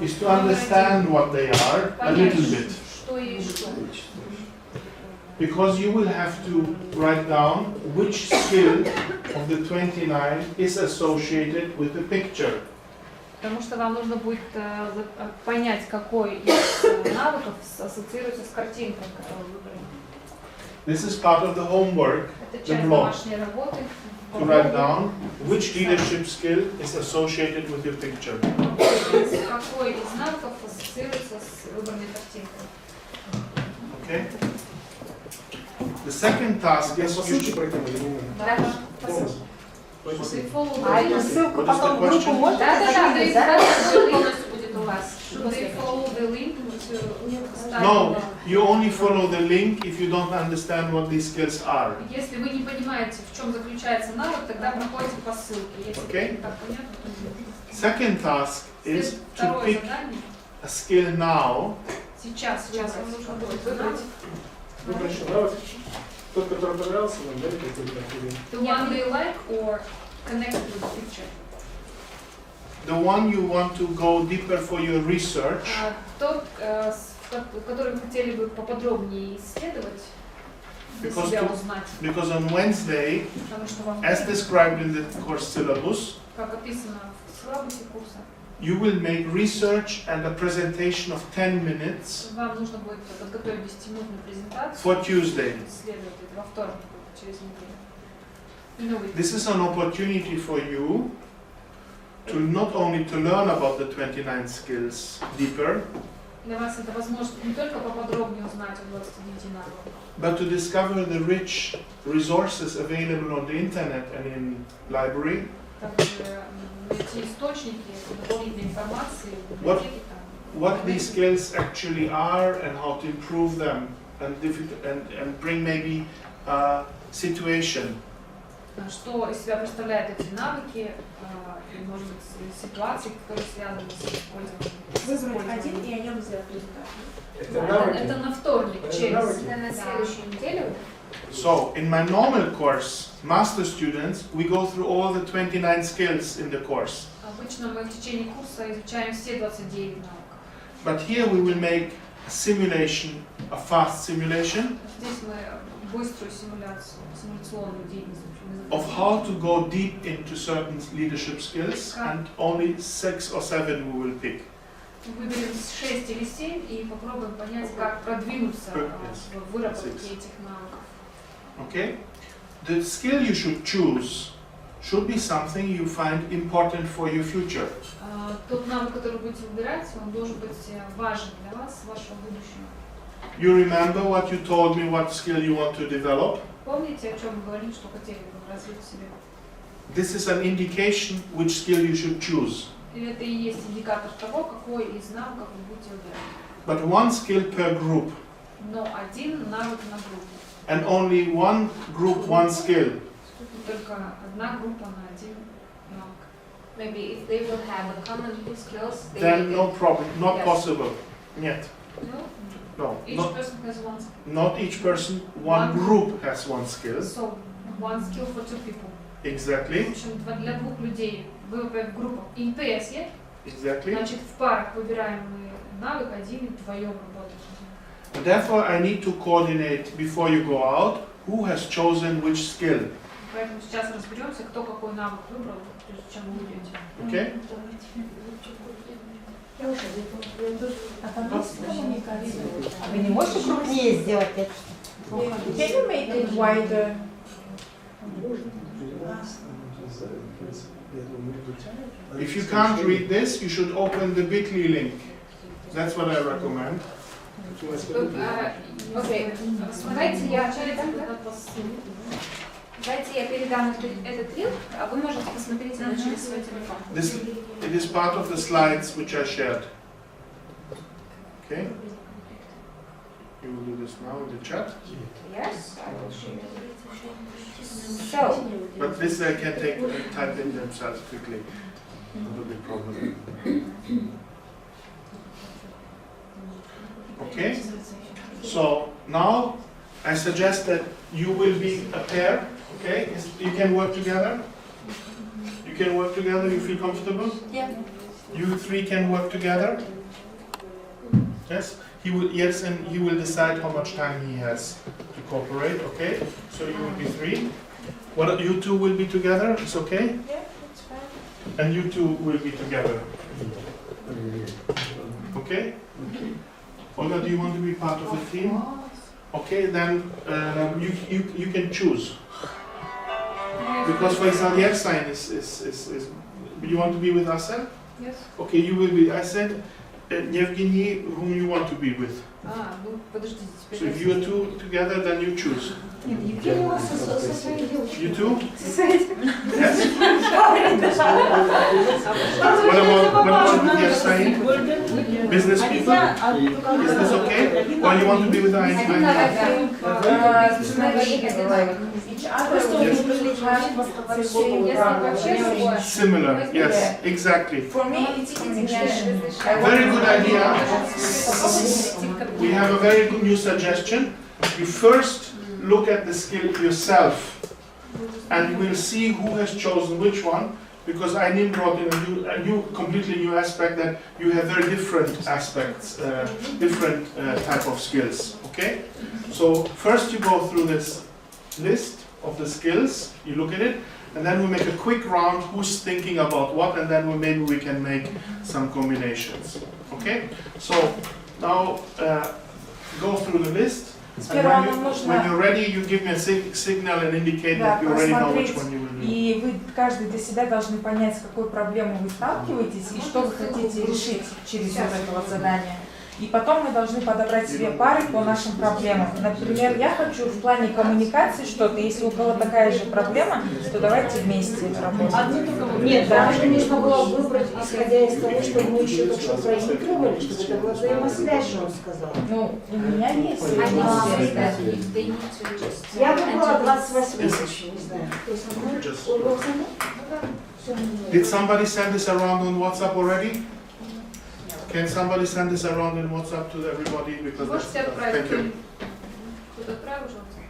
is to understand what they are a little bit. Что и что. Because you will have to write down which skill of the 29 is associated with the picture. Потому что вам нужно будет понять, какой из навыков ассоциируется с картинкой, которую вы выбрали. This is part of the homework, Это the часть blog, домашней работы. to write down which leadership skill is associated with your picture. Какой из навыков ассоциируется с выбранной картинкой. Okay? The second task is А эту ссылку потом в группу можете закинуть, да? Полностью будет у вас. Should they follow the link to study? No, you only follow the link if you don't understand what these skills are. Если вы не понимаете, в чем заключается навык, тогда проходите по ссылке. Если Okay. так понятно, то Second task is to второе pick задание. a skill now Сейчас вам нужно будет выбрать. Тот, который понравился вам, да, какой-то The one they like or connected with the picture. the one you want to go deeper for your research. Тот, который вы хотели бы поподробнее исследовать, для себя узнать. Because on Wednesday, Потому что вам, as described in the course syllabus, как описано в силабусе курса, you will make research and a presentation of 10 minutes вам нужно будет подготовить 10-минутную презентацию. for Tuesday. Исследовать это во вторник, через неделю. This is an opportunity for you to not only to learn about the 29 skills deeper, Для вас это возможность не только поподробнее узнать о 29 навыках, but to discover the rich resources available on the internet and in library. также найти источники дополнительной информации в библиотеке. What these skills actually are and how to improve them and bring maybe a situation. Что из себя представляют эти навыки, и, может быть, ситуации, которые связаны с использованием. Выбрать один и о нем сделать презентацию. Это на вторник, это на следующей неделе. So, in my normal course, master students, we go through all the 29 skills in the course. Обычно мы в течение курса изучаем все 29 навыков. But here we will make a simulation, a fast simulation Здесь мы быструю симуляцию, симуляционную деятельность of how to go deep into certain leadership skills, and only 6 or 7 we will pick. Выберем 6 или 7 и попробуем понять, как продвинуться в выработке этих навыков. Okay? The skill you should choose should be something you find important for your future. Тот навык, который будете выбирать, он должен быть важен для вас, вашего будущего. You remember what you told me, what skill you want to develop? Помните, о чем вы говорили, что хотели бы развить в себе? This is an indication which skill you should choose. И это и есть индикатор того, какой из навыков вы будете выбирать. But one skill per group. Но один навык на группу. And only one group, one skill. Только одна группа на один навык. Maybe if they will have a common skills, they Then no problem, not Yes. possible. Нет. No, Each person has one skill. not each person, one group has one skill. So, one skill for two people. В Exactly, общем, для двух людей вы в группах in pairs, yeah? exactly. Значит, в парах выбираем мы навык один и вдвоем работаем. And therefore I need to coordinate before you go out who has chosen which skill. Поэтому сейчас разберемся, кто какой навык выбрал, прежде чем вы уйдете. Okay? А вы не можете крупнее сделать это? Can you make it wider? If you can't read this, you should open the bit.ly link. That's what I recommend. Окей. Давайте я передам этот линк, а вы можете посмотреть его через свой телефон. It is part of the slides which I shared. Okay? You will do this now in the chat. Yes, I will share. So, But this I can type in themselves quickly. Not a big problem. Okay? So now I suggest that you will be a pair. Okay? You can work together. You can work together. You feel comfortable? Yeah. You three can work together. Yes. He will. Yes, and he will decide how much time he has to cooperate. Okay. So you will be three. What you two will be together? It's okay. Yeah, that's fine. And you two will be together. Okay. Olga, do you want to be part of the team? Okay, then you can choose. Because for example, Yersain is you want to be with Asen? Yes. Okay, you will be Asen. Yevgeny, whom you want to be with. Ну, подождите, теперь. So if you are two together, then you choose. You two? Yes. What about with Yersain? Business people? Is this okay? Or you want to be with Ayn? Similar, yes, exactly. For me, it's communication. Very good idea. We have a very good new suggestion. You first look at the skill yourself, and we'll see who has chosen which one. Because Ainin brought in a completely new aspect that you have very different aspects, different type of skills. Okay, so first you go through this list of the skills. You look at it, and then we make a quick round. Who's thinking about what, and then maybe we can make some combinations. Okay, so now go through the list. And when you're ready, you give me a signal and indicate that you already know which one you will do. И вы каждый для себя должны понять, с какой проблемой вы сталкиваетесь и что вы хотите решить через вот это вот задание. И потом мы должны подобрать себе пары по нашим проблемам. Например, я хочу в плане коммуникации что-то. Если у кого такая же проблема, то давайте вместе работать. Нет, да, конечно, было выбрать, исходя из того, что мы еще только что проигрывали, чтобы это была взаимосвязь, что он сказал. Ну, у меня есть. Я выбрала 28 еще, не знаю. Did somebody send this around on WhatsApp already? Can somebody send this around in WhatsApp to everybody? Because Можете отправить? Куда отправил, пожалуйста?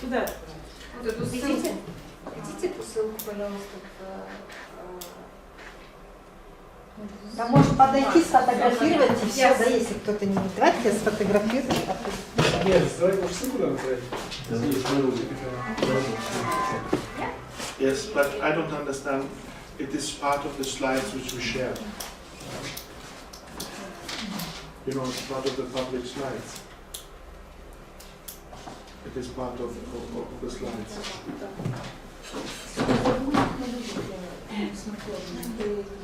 Куда? Вот эту ссылку. Дайте ссылку, пожалуйста, Да может подойти, сфотографировать и все, да, если кто-то не... Давайте я сфотографирую. Нет, давайте уж ссылку надо отправить. Yes, but I don't understand. It is part of the slides which we shared. You know, it's part of the public slides. It is part of the slides.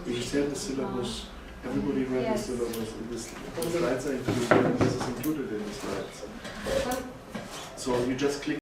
You said the syllabus Everybody read Yes. the syllabus. The slides are included, and this is included in the slides. So you just click